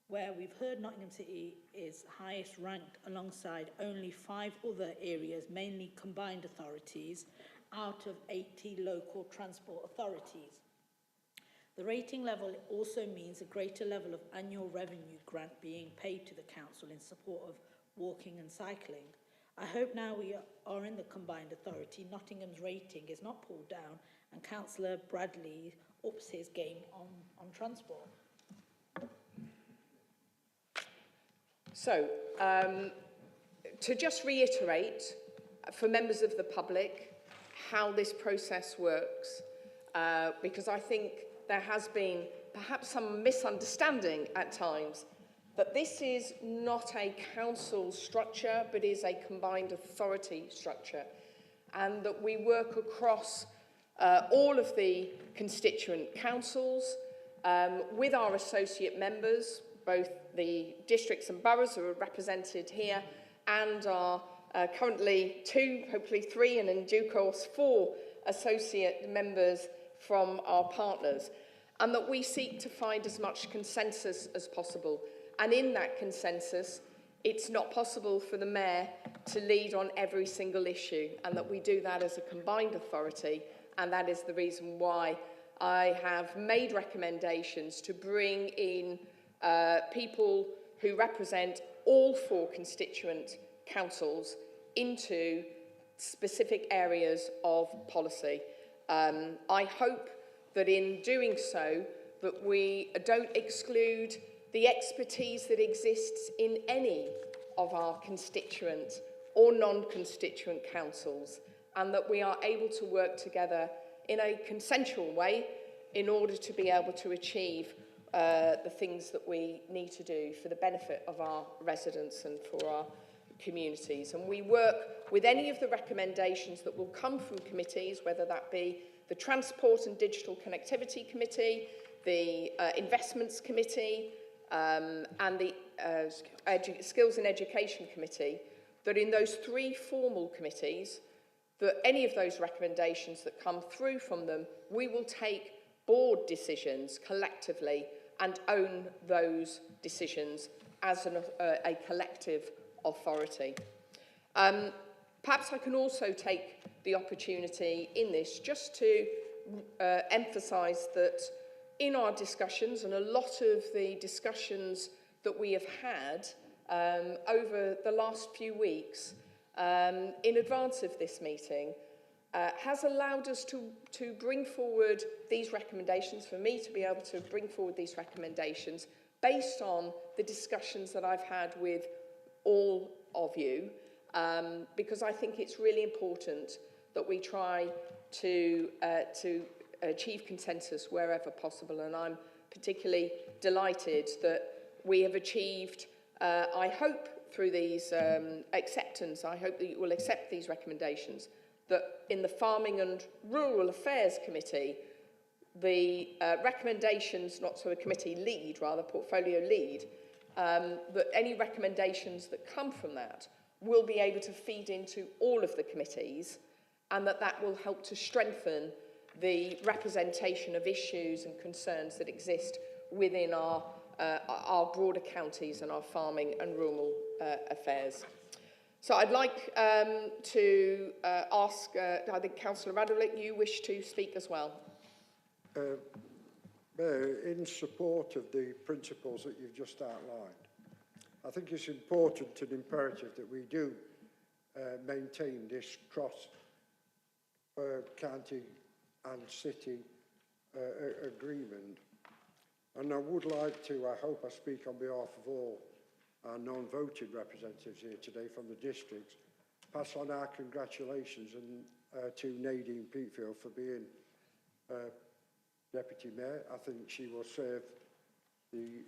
where we've heard Nottingham City is highest ranked alongside only 5 other areas, mainly combined authorities, out of 80 local transport authorities. The rating level also means a greater level of annual revenue grant being paid to the council in support of walking and cycling. I hope now we are in the combined authority, Nottingham's rating is not pulled down and Councillor Bradley ups his game on transport. So, to just reiterate for members of the public how this process works, because I think there has been perhaps some misunderstanding at times that this is not a council structure but is a combined authority structure, and that we work across all of the constituent councils with our associate members, both the districts and boroughs who are represented here, and are currently 2, hopefully 3, and in due course 4 associate members from our partners, and that we seek to find as much consensus as possible. And in that consensus, it's not possible for the Mayor to lead on every single issue, and that we do that as a combined authority, and that is the reason why I have made recommendations to bring in people who represent all 4 constituent councils into specific areas of policy. I hope that in doing so, that we don't exclude the expertise that exists in any of our constituent or non-constituent councils, and that we are able to work together in a consensual way in order to be able to achieve the things that we need to do for the benefit of our residents and for our communities. And we work with any of the recommendations that will come from committees, whether that be the Transport and Digital Connectivity Committee, the Investments Committee, and the Skills and Education Committee, that in those three formal committees, that any of those recommendations that come through from them, we will take board decisions collectively and own those decisions as a collective authority. Perhaps I can also take the opportunity in this just to emphasise that in our discussions, and a lot of the discussions that we have had over the last few weeks in advance of this meeting has allowed us to bring forward these recommendations, for me to be able to bring forward these recommendations based on the discussions that I've had with all of you, because I think it's really important that we try to achieve consensus wherever possible. And I'm particularly delighted that we have achieved, I hope through these acceptance, I hope that you will accept these recommendations, that in the Farming and Rural Affairs Committee, the recommendations, not so a committee lead, rather portfolio lead, that any recommendations that come from that will be able to feed into all of the committees, and that will help to strengthen the representation of issues and concerns that exist within our broader counties and our farming and rural affairs. So I'd like to ask, I think Councillor Radolik, you wish to speak as well. In support of the principles that you've just outlined, I think it's important and imperative that we do maintain this cross-county and city agreement. And I would like to, I hope I speak on behalf of all our non-voted representatives here today from the districts, pass on our congratulations to Nadine Peatfield for being Deputy Mayor. I think she will serve the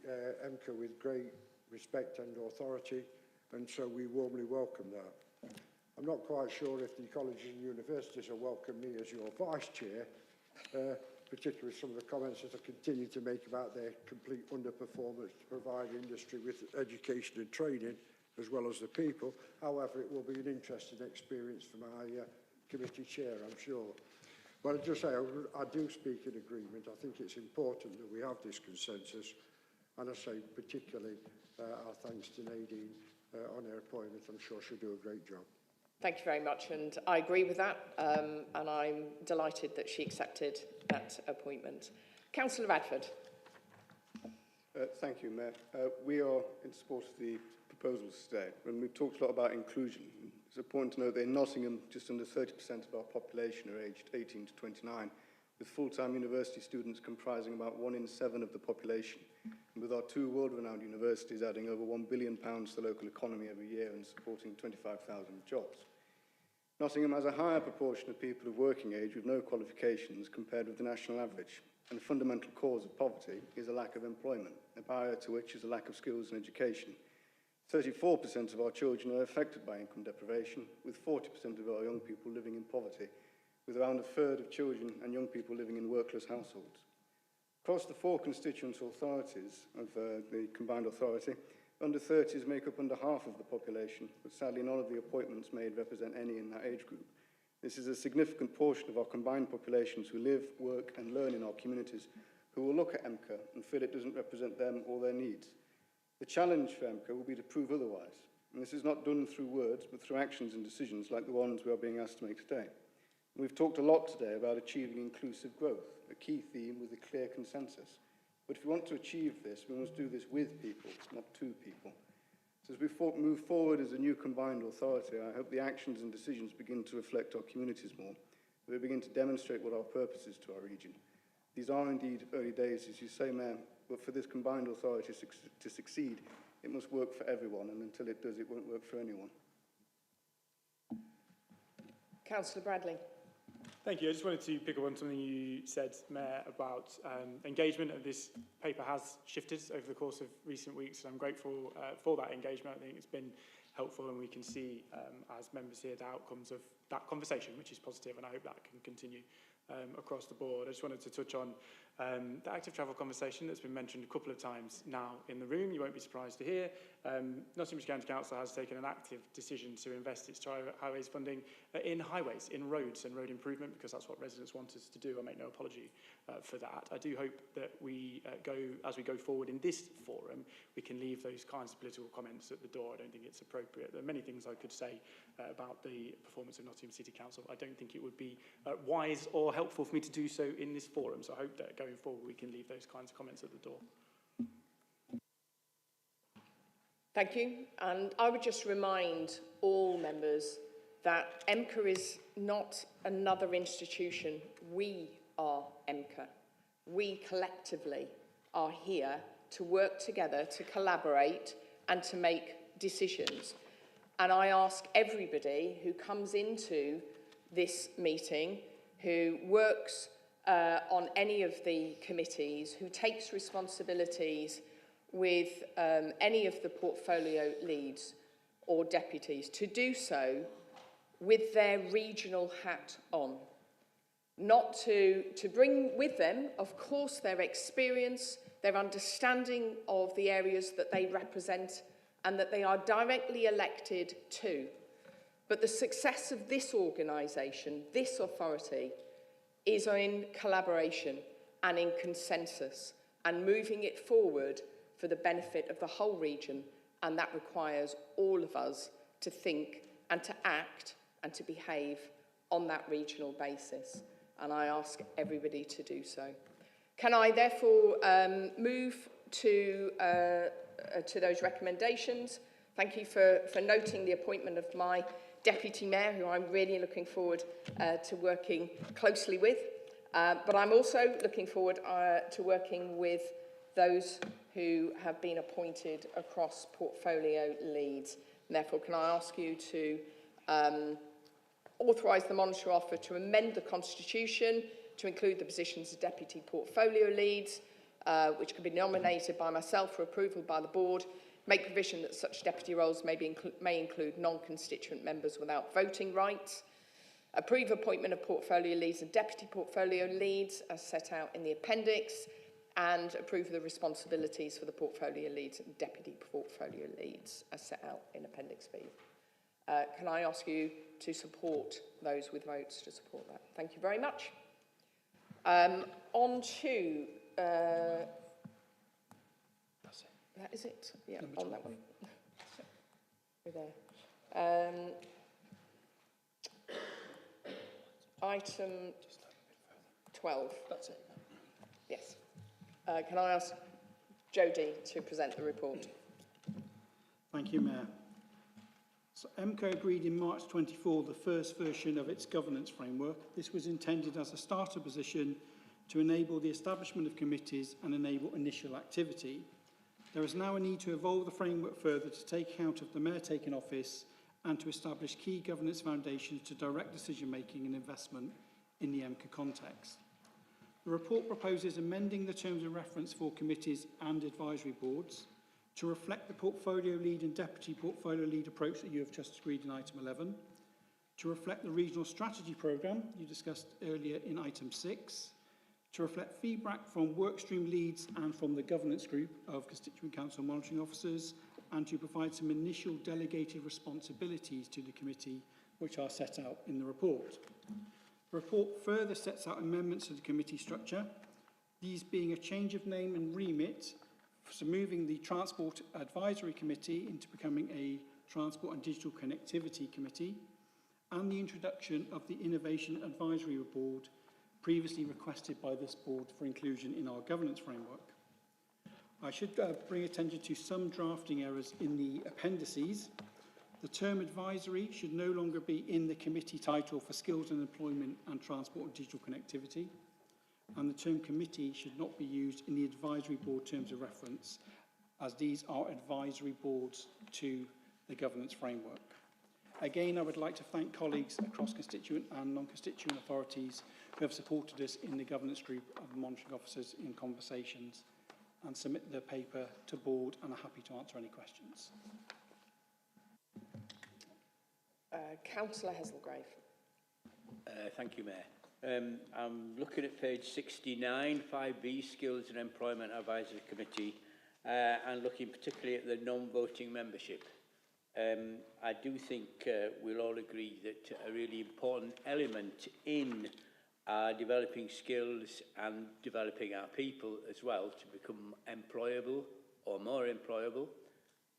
MCA with great respect and authority, and so we warmly welcome that. I'm not quite sure if the colleges and universities will welcome me as your Vice Chair, particularly some of the comments that I continue to make about their complete underperformance to provide industry with education and training, as well as the people. However, it will be an interesting experience for my committee chair, I'm sure. But I just say, I do speak in agreement. I think it's important that we have this consensus. And I say particularly our thanks to Nadine on her appointment. I'm sure she'll do a great job. Thank you very much, and I agree with that, and I'm delighted that she accepted that appointment. Councillor Radford. Thank you, Mayor. We are in support of the proposals today, and we've talked a lot about inclusion. It's important to note that in Nottingham, just under 30% of our population are aged 18 to 29, with full-time university students comprising about 1 in 7 of the population, and with our 2 world-renowned universities adding over £1 billion to the local economy every year and supporting 25,000 jobs. Nottingham has a higher proportion of people of working age with no qualifications compared with the national average, and a fundamental cause of poverty is a lack of employment, a barrier to which is a lack of skills and education. 34% of our children are affected by income deprivation, with 40% of our young people living in poverty, with around a third of children and young people living in workless households. Across the 4 constituent authorities of the combined authority, under 30s make up under half of the population, but sadly none of the appointments made represent any in that age group. This is a significant portion of our combined populations who live, work and learn in our communities, who will look at MCA and feel it doesn't represent them or their needs. The challenge for MCA will be to prove otherwise, and this is not done through words, but through actions and decisions like the ones we are being asked to make today. We've talked a lot today about achieving inclusive growth, a key theme with a clear consensus. But if we want to achieve this, we must do this with people, not to people. So as we move forward as a new combined authority, I hope the actions and decisions begin to reflect our communities more, that we begin to demonstrate what our purpose is to our region. These are indeed early days, as you say, Mayor, But for this combined authority to succeed, it must work for everyone, and until it does, it won't work for anyone. Councillor Bradley. Thank you. I just wanted to pick up on something you said, Mayor, about engagement. And this paper has shifted over the course of recent weeks, and I'm grateful for that engagement. I think it's been helpful, and we can see, as members here, the outcomes of that conversation, which is positive, and I hope that can continue across the board. I just wanted to touch on the active travel conversation that's been mentioned a couple of times now in the room. You won't be surprised to hear Nottinghamshire County Council has taken an active decision to invest its highways funding in highways, in roads and road improvement, because that's what residents want us to do. I make no apology for that. I do hope that as we go forward in this forum, we can leave those kinds of political comments at the door. I don't think it's appropriate. There are many things I could say about the performance of Nottingham City Council. I don't think it would be wise or helpful for me to do so in this forum, so I hope that going forward we can leave those kinds of comments at the door. Thank you. And I would just remind all members that MCA is not another institution. We are MCA. We collectively are here to work together, to collaborate and to make decisions. And I ask everybody who comes into this meeting, who works on any of the committees, who takes responsibilities with any of the portfolio leads or deputies, to do so with their regional hat on. Not to bring with them, of course, their experience, their understanding of the areas that they represent and that they are directly elected to. But the success of this organisation, this authority, is in collaboration and in consensus and moving it forward for the benefit of the whole region, and that requires all of us to think and to act and to behave on that regional basis. And I ask everybody to do so. Can I therefore move to those recommendations? Thank you for noting the appointment of my Deputy Mayor, who I'm really looking forward to working closely with. But I'm also looking forward to working with those who have been appointed across portfolio leads. And therefore, can I ask you to authorise the Monitor Officer to amend the Constitution to include the positions of Deputy Portfolio Leads, which can be nominated by myself for approval by the Board, make provision that such deputy roles may include non-constituent members without voting rights, approve appointment of portfolio leads and deputy portfolio leads as set out in the appendix, and approve the responsibilities for the portfolio leads and deputy portfolio leads as set out in Appendix B. Can I ask you to support those with votes to support that? Thank you very much. On to... that is it? Yeah, on that one. We're there. Item 12. That's it. Yes. Can I ask Jodie to present the report? Thank you, Mayor. So MCO agreed in March 24 the first version of its governance framework. This was intended as a starter position to enable the establishment of committees and enable initial activity. There is now a need to evolve the framework further to take account of the Mayor taking office and to establish key governance foundations to direct decision-making and investment in the MCA context. The report proposes amending the terms of reference for committees and advisory boards to reflect the portfolio lead and deputy portfolio lead approach that you have just agreed in item 11, to reflect the regional strategy programme you discussed earlier in item 6, to reflect feedback from workstream leads and from the governance group of constituent council monitoring officers, and to provide some initial delegated responsibilities to the committee which are set out in the report. The report further sets out amendments to the committee structure, these being a change of name and remit, so moving the Transport Advisory Committee into becoming a Transport and Digital Connectivity Committee, and the introduction of the Innovation Advisory Board, previously requested by this board for inclusion in our governance framework. I should bring attention to some drafting errors in the appendices. The term advisory should no longer be in the committee title for skills and employment and transport and digital connectivity. and the term committee should not be used in the advisory board terms of reference, as these are advisory boards to the governance framework. Again, I would like to thank colleagues across constituent and non-constituent authorities who have supported us in the governance group of monitoring officers in conversations, and submit the paper to board and are happy to answer any questions. Councillor Hesselgrave. Thank you, Mayor. I'm looking at page 69, 5B, Skills and Employment Advisory Committee, and looking particularly at the non-voting membership. I do think we'll all agree that a really important element in developing skills and developing our people as well to become employable or more employable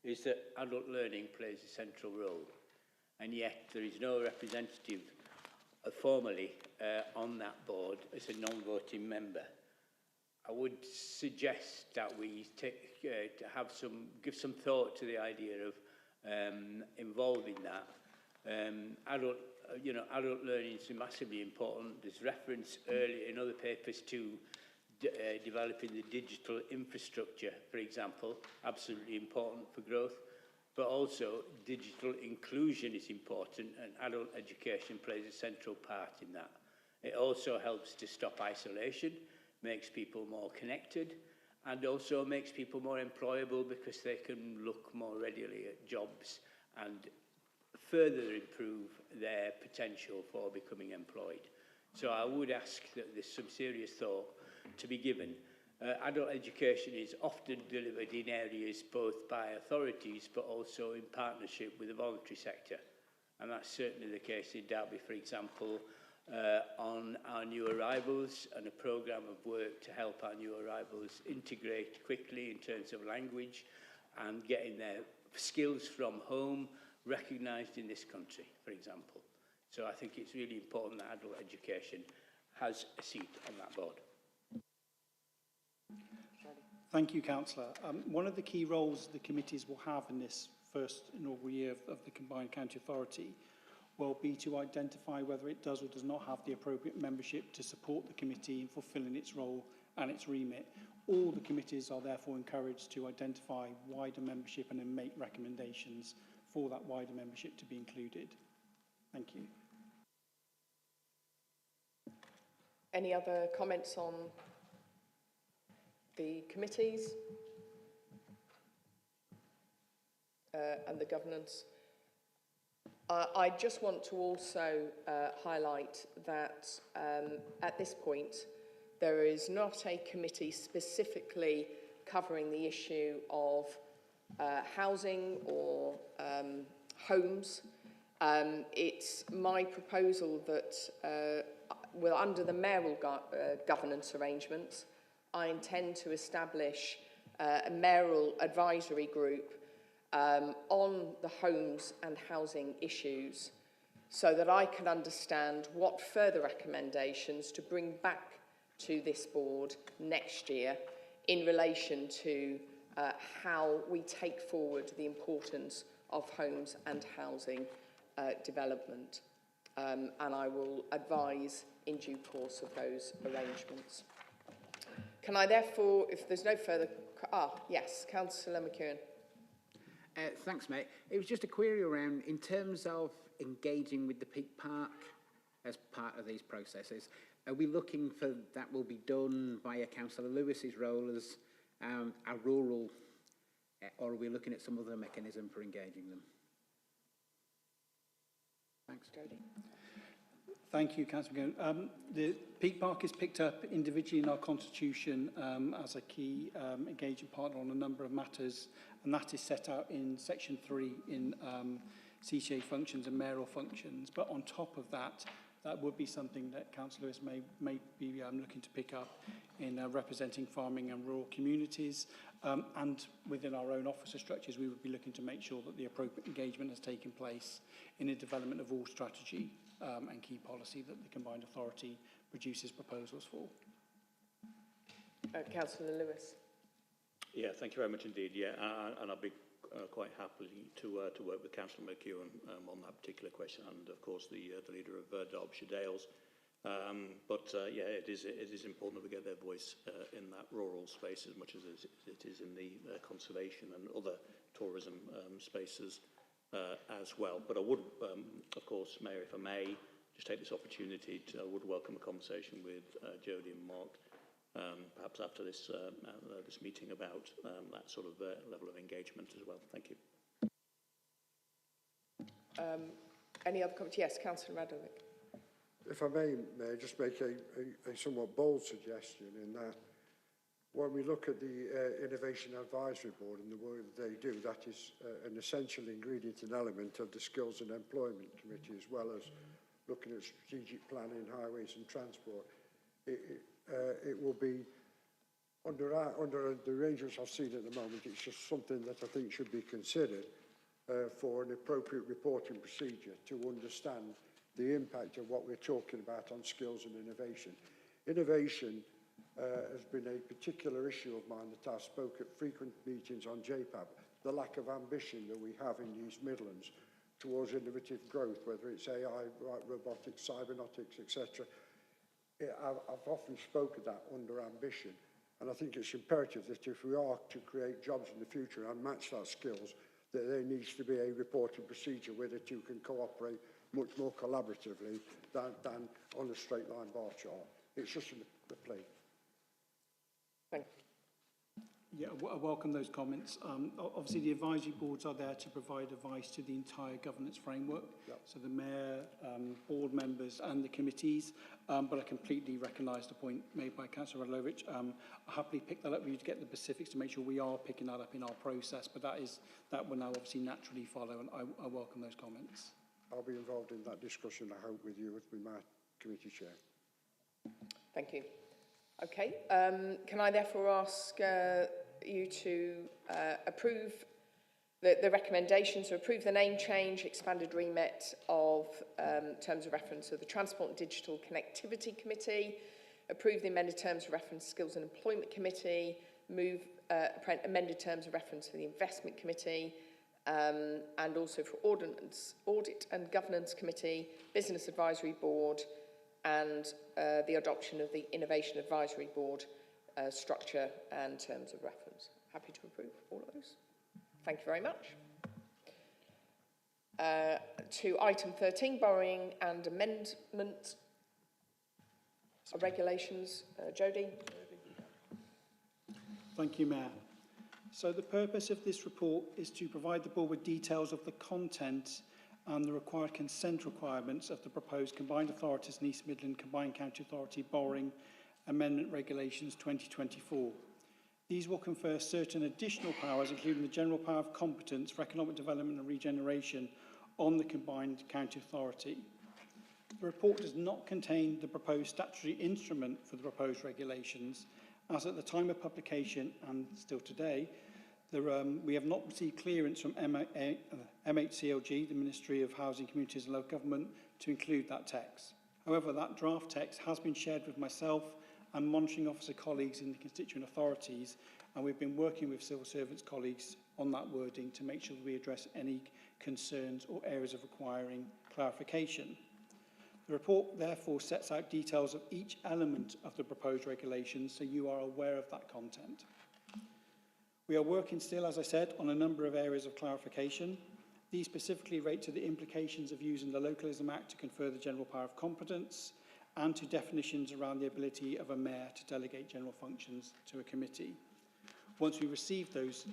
is that adult learning plays a central role. And yet there is no representative formally on that board as a non-voting member. I would suggest that we take, give some thought to the idea of involving that. Adult learning is massively important. There's reference earlier in other papers to developing the digital infrastructure, for example, absolutely important for growth. But also digital inclusion is important, and adult education plays a central part in that. It also helps to stop isolation, makes people more connected, and also makes people more employable because they can look more readily at jobs and further improve their potential for becoming employed. So I would ask that there's some serious thought to be given. Adult education is often delivered in areas both by authorities but also in partnership with the voluntary sector. And that's certainly the case in Derby, for example, on our new arrivals and a programme of work to help our new arrivals integrate quickly in terms of language and getting their skills from home recognised in this country, for example. So I think it's really important that adult education has a seat on that board. Thank you, Councillor. One of the key roles the committees will have in this first inaugural year of the Combined County Authority will be to identify whether it does or does not have the appropriate membership to support the committee in fulfilling its role and its remit. All the committees are therefore encouraged to identify wider membership and then make recommendations for that wider membership to be included. Thank you. Any other comments on the committees and the governance? I just want to also highlight that at this point there is not a committee specifically covering the issue of housing or homes. It's my proposal that well, under the mayoral governance arrangements, I intend to establish a mayoral advisory group on the homes and housing issues so that I can understand what further recommendations to bring back to this board next year in relation to how we take forward the importance of homes and housing development. And I will advise in due course of those arrangements. Can I therefore, if there's no further... yes, Councillor McEwen. Thanks, mate. It was just a query around, in terms of engaging with the Peak Park as part of these processes, are we looking for that will be done via Councillor Lewis's role as a rural, or are we looking at some other mechanism for engaging them? Thanks. Jody. Thank you, Councillor McGowan. The Peak Park is picked up individually in our constitution as a key engaging partner on a number of matters, and that is set out in section 3 in CCA functions and mayoral functions. But on top of that, that would be something that Councillor Lewis may be looking to pick up in representing farming and rural communities. And within our own officer structures, we would be looking to make sure that the appropriate engagement has taken place in the development of all strategy and key policy that the Combined Authority produces proposals for. Councillor Lewis. Yeah, thank you very much indeed. Yeah, and I'll be quite happy to work with Councillor McEwen on that particular question, and of course the leader of Derbyshire Dales Yeah, it is important that we get their voice in that rural space as much as it is in the conservation and other tourism spaces as well. But I would, of course, Mayor, if I may, just take this opportunity to, I would welcome a conversation with Jodie and Mark, perhaps after this this meeting, about that sort of level of engagement as well. Thank you. Any other comments? Yes, Councillor Radovic. If I may just make a somewhat bold suggestion in that when we look at the Innovation Advisory Board and the work that they do, that is an essential ingredient and element of the Skills and Employment Committee, as well as looking at strategic planning, highways and transport. It will be, under the arrangements I've seen at the moment, it's just something that I think should be considered for an appropriate reporting procedure to understand the impact of what we're talking about on skills and innovation. Innovation has been a particular issue of mine that I spoke at frequent meetings on JPAB, the lack of ambition that we have in the East Midlands towards innovative growth, whether it's AI, robotics, cybernautics, etc. I've often spoken that under ambition, and I think it's imperative that if we are to create jobs in the future and match those skills, that there needs to be a reporting procedure where the two can cooperate much more collaboratively than on a straight line bar chart. It's just a plea. Thank you. Yeah, I welcome those comments. Obviously, the advisory boards are there to provide advice to the entire governance framework, so the Mayor, board members and the committees, but I completely recognise the point made by Councillor Radlovic. I'll happily pick that up for you to get the specifics to make sure we are picking that up in our process, but that will now obviously naturally follow, and I welcome those comments. I'll be involved in that discussion, I hope, with you as my committee chair. Thank you. Okay, can I therefore ask you to approve the recommendations to approve the name change, expanded remit of terms of reference of the Transport and Digital Connectivity Committee, approve the amended terms of reference Skills and Employment Committee, move amended terms of reference for the Investment Committee, and also for Audit and Governance Committee, Business Advisory Board, and the adoption of the Innovation Advisory Board structure and terms of reference. Happy to approve all of those. Thank you very much. To item 13, borrowing and amendment of regulations. Jodie. Thank you, Mayor. So the purpose of this report is to provide the board with details of the content and the required consent requirements of the proposed Combined Authorities and East Midland Combined County Authority Borrowing Amendment Regulations 2024. These will confer certain additional powers, including the general power of competence for economic development and regeneration, on the Combined County Authority. The report does not contain the proposed statutory instrument for the proposed regulations, as at the time of publication, and still today, we have not received clearance from MHCLG, the Ministry of Housing, Communities and Local Government, to include that text. However, that draft text has been shared with myself and monitoring officer colleagues in the constituent authorities, and we've been working with civil servants colleagues on that wording to make sure that we address any concerns or areas of requiring clarification. The report therefore sets out details of each element of the proposed regulations, so you are aware of that content. We are working still, as I said, on a number of areas of clarification. These specifically relate to the implications of using the Localism Act to confer the general power of competence, and to definitions around the ability of a mayor to delegate general functions to a committee. Once we receive those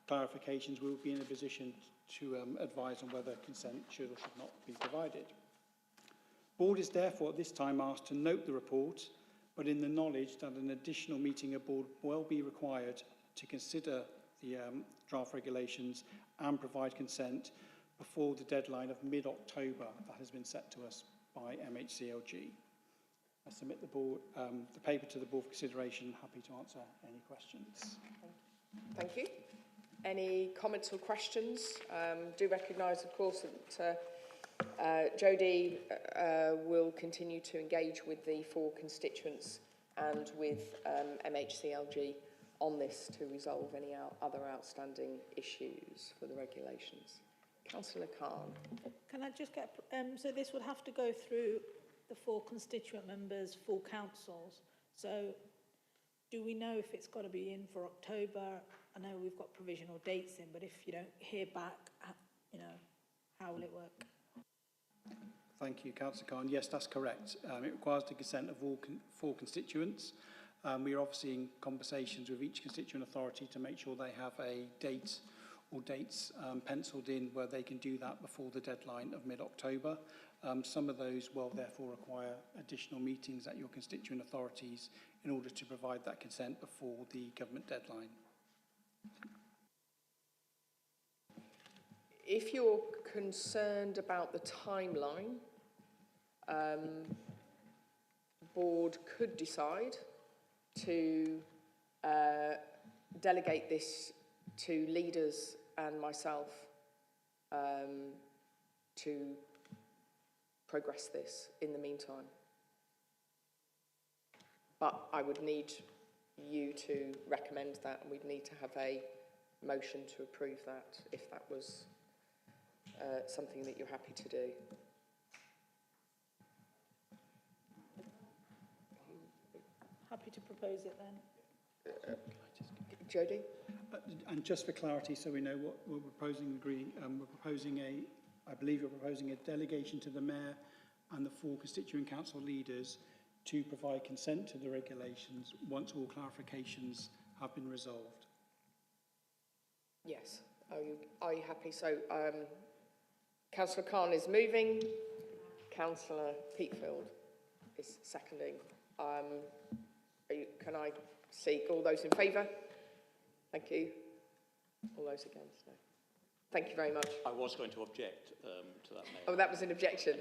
clarifications, we will be in a position to advise on whether consent should or should not be provided. Board is therefore at this time asked to note the report, but in the knowledge that an additional meeting of board will be required to consider the draft regulations and provide consent before the deadline of mid-October that has been set to us by MHCLG. I submit the paper to the board for consideration. Happy to answer any questions. Thank you. Any comments or questions? Do recognise, of course, that Jodie will continue to engage with the four constituents and with MHCLG on this to resolve any other outstanding issues for the regulations. Councillor Khan. Can I just get, so this would have to go through the 4 constituent members, full councils. So do we know if it's got to be in for October? I know we've got provisional dates in, but if you don't hear back, you know, how will it work? Thank you, Councillor Khan. Yes, that's correct. It requires the consent of all 4 constituents. We are obviously in conversations with each constituent authority to make sure they have a date or dates penciled in where they can do that before the deadline of mid-October. Some of those will therefore require additional meetings at your constituent authorities in order to provide that consent before the government deadline. If you're concerned about the timeline, the board could decide to delegate this to leaders and myself to progress this in the meantime. But I would need you to recommend that, and we'd need to have a motion to approve that if that was something that you're happy to do. Happy to propose it then. Jodie? And just for clarity, so we know what we're proposing, we're proposing I believe you're proposing a delegation to the Mayor and the 4 constituent council leaders to provide consent to the regulations once all clarifications have been resolved. Yes. Are you happy? So, Councillor Khan is moving. Councillor Peatfield is seconding. Can I seek all those in favour? Thank you. All those against? No. Thank you very much. I was going to object to that, Mayor. Oh, that was an objection.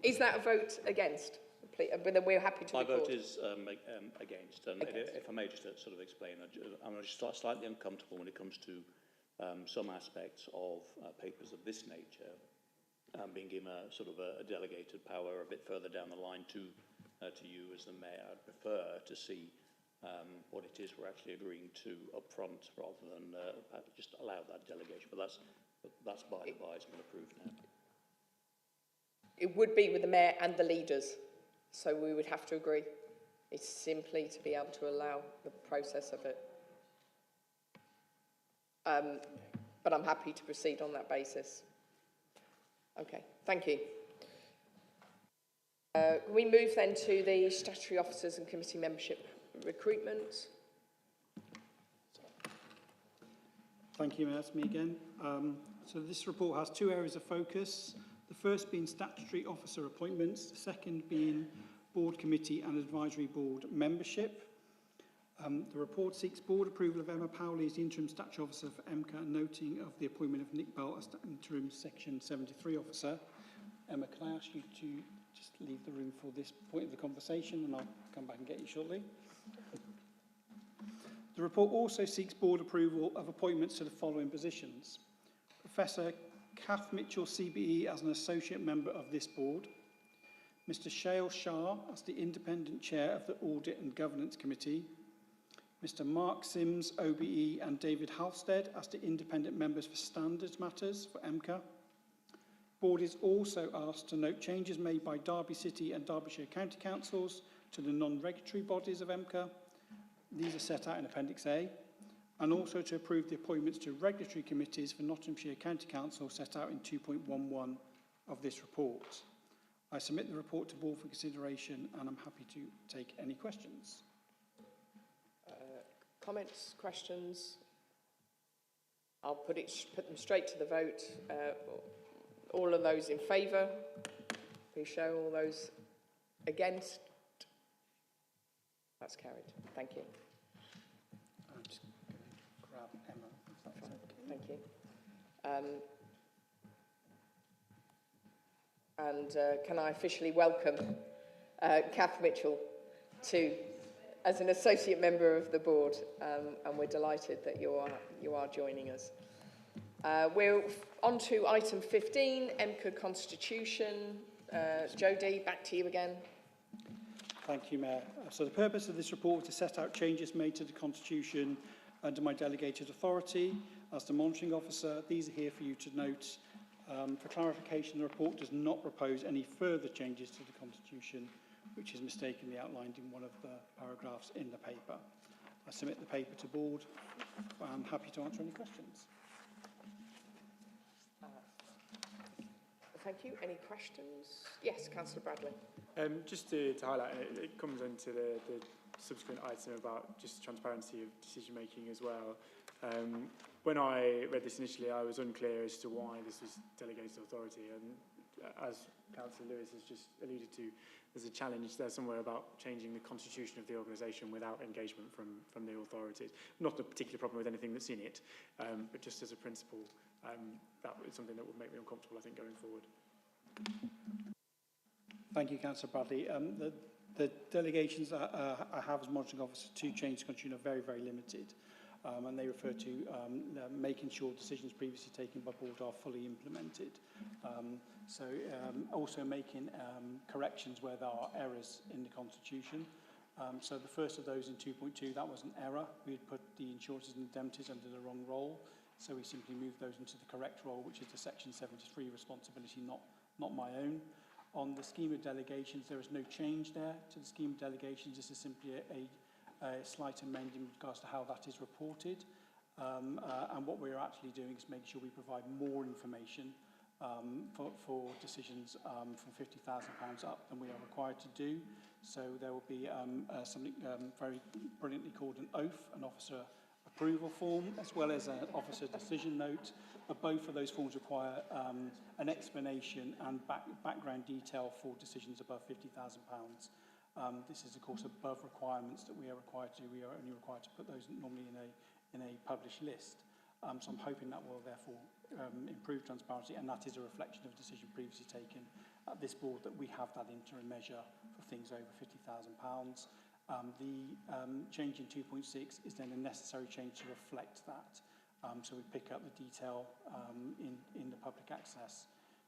Is that a vote against? But then we're happy to My record. vote is against. And if I may just sort of explain, I'm just slightly uncomfortable when it comes to some aspects of papers of this nature being given a sort of a delegated power a bit further down the line to you as the Mayor. I'd prefer to see what it is we're actually agreeing to up front rather than just allow that delegation. But that's by the by, it's been approved now. It would be with the Mayor and the leaders, so we would have to agree. It's simply to be able to allow the process of it. But I'm happy to proceed on that basis. Okay, thank you. We move then to the statutory officers and committee membership recruitment. Thank you, Mayor. That's me again. So this report has 2 areas of focus. The first being statutory officer appointments, the second being board, committee and advisory board membership. The report seeks board approval of Emma Powley as the interim statutory officer for EMCA, noting of the appointment of Nick Bell as interim section 73 officer. Emma, can I ask you to just leave the room for this point of the conversation, and I'll come back and get you shortly. The report also seeks board approval of appointments to the following positions. Professor Kath Mitchell, CBE, as an associate member of this board. Mr. Shail Shah as the independent chair of the Audit and Governance Committee. Mr. Mark Sims, OBE, and David Halstead as the independent members for standards matters for EMCA. Board is also asked to note changes made by Derby City and Derbyshire County Councils to the non-regulatory bodies of EMCA. These are set out in Appendix A. And also to approve the appointments to regulatory committees for Nottinghamshire County Council set out in 2.11 of this report. I submit the report to board for consideration, and I'm happy to take any questions. Comments, questions? I'll put them straight to the vote. All of those in favour, please show. All those against. That's carried. Thank you. I'm just going to grab Emma. Thank you. And can I officially welcome Kath Mitchell as an associate member of the board, and we're delighted that you are joining us. We're on to item 15, EMCA Constitution. Jodie, back to you again. Thank you, Mayor. So the purpose of this report is to set out changes made to the Constitution under my delegated authority as the monitoring officer. These are here for you to note For clarification, the report does not propose any further changes to the Constitution, which is mistakenly outlined in one of the paragraphs in the paper. I submit the paper to board. I'm happy to answer any questions. Thank you. Any questions? Yes, Councillor Bradley. Just to highlight, and it comes into the subsequent item about just transparency of decision making as well. When I read this initially, I was unclear as to why this was delegated authority, and as Councillor Lewis has just alluded to, there's a challenge there somewhere about changing the constitution of the organisation without engagement from the authorities. Not a particular problem with anything that's in it, but just as a principle, that is something that would make me uncomfortable, I think, going forward. Thank you, Councillor Bradley. The delegations I have as monitoring officer to change the constitution are very, very limited. And they refer to making sure decisions previously taken by board are fully implemented. Also making corrections where there are errors in the Constitution. So the first of those in 2.2, that was an error. We had put the insurances and indemnities under the wrong role. So we simply moved those into the correct role, which is the Section 73 responsibility, not my own. On the scheme of delegations, there is no change there to the scheme of delegations. This is simply a slight amendment in regards to how that is reported. And what we're actually doing is making sure we provide more information for decisions from £50,000 up than we are required to do. So there will be something very brilliantly called an oath, an officer approval form, as well as an officer decision note. But both of those forms require an explanation and background detail for decisions above £50,000. This is, of course, above requirements that we are required to do. We are only required to put those normally in a published list. So I'm hoping that will therefore improve transparency, and that is a reflection of a decision previously taken at this board that we have that interim measure for things over £50,000. The change in 2.6 is then a necessary change to reflect that. So we pick up the detail in the public access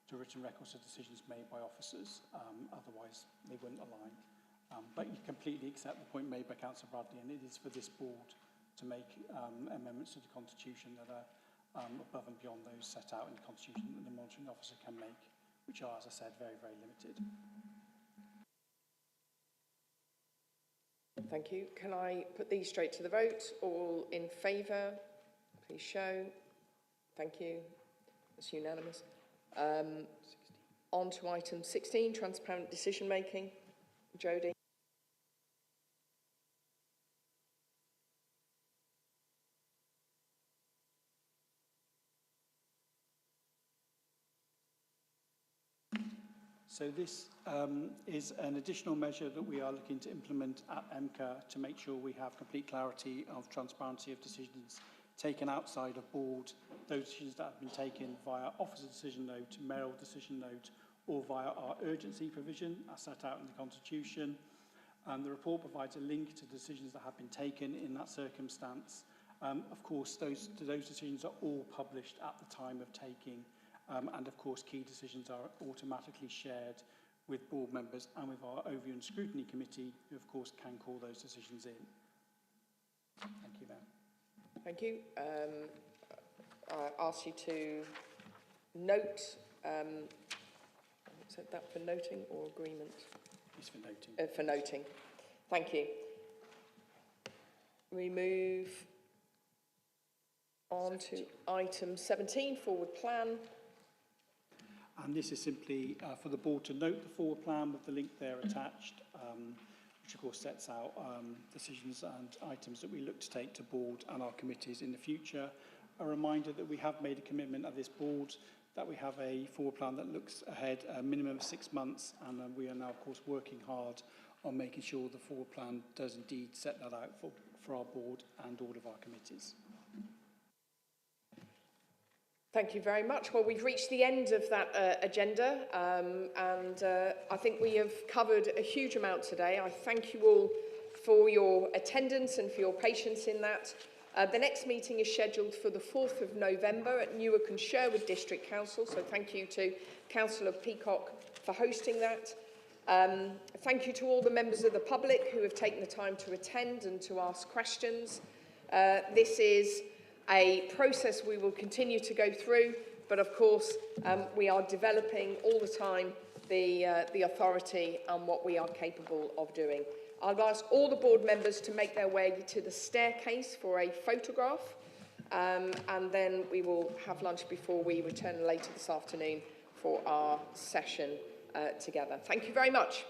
to written records of decisions made by officers. Otherwise, they wouldn't align. But you completely accept the point made by Councillor Bradley, and it is for this board to make amendments to the Constitution that are above and beyond those set out in the Constitution that the monitoring officer can make, which are, as I said, very, very limited. Thank you. Can I put these straight to the vote? All in favour, please show. Thank you. It's unanimous. On to item 16, transparent decision making. Jodie. So this is an additional measure that we are looking to implement at MCA to make sure we have complete clarity of transparency of decisions taken outside of board, those decisions that have been taken via officer decision note, mayoral decision note, or via our urgency provision as set out in the Constitution. The report provides a link to decisions that have been taken in that circumstance. Of course, those decisions are all published at the time of taking. And of course, key decisions are automatically shared with board members and with our Overview and Scrutiny Committee, who of course can call those decisions in. Thank you, Mayor. Thank you. I ask you to note, is that for noting or agreement? It's for noting. For noting. Thank you. We move on to item 17, forward plan. And this is simply for the board to note the forward plan with the link there attached, which of course sets out decisions and items that we look to take to board and our committees in the future. A reminder that we have made a commitment at this board that we have a forward plan that looks ahead a minimum of 6 months, and we are now of course working hard on making sure the forward plan does indeed set that out for our board and all of our committees. Thank you very much. Well, we've reached the end of that agenda, and I think we have covered a huge amount today. I thank you all for your attendance and for your patience in that. The next meeting is scheduled for the 4th of November at Newark and Sherwood District Council, so thank you to Councillor Peacock for hosting that. Thank you to all the members of the public who have taken the time to attend and to ask questions. This is a process we will continue to go through, but of course we are developing all the time the authority and what we are capable of doing. I'll ask all the board members to make their way to the staircase for a photograph, and then we will have lunch before we return later this afternoon for our session together. Thank you very much.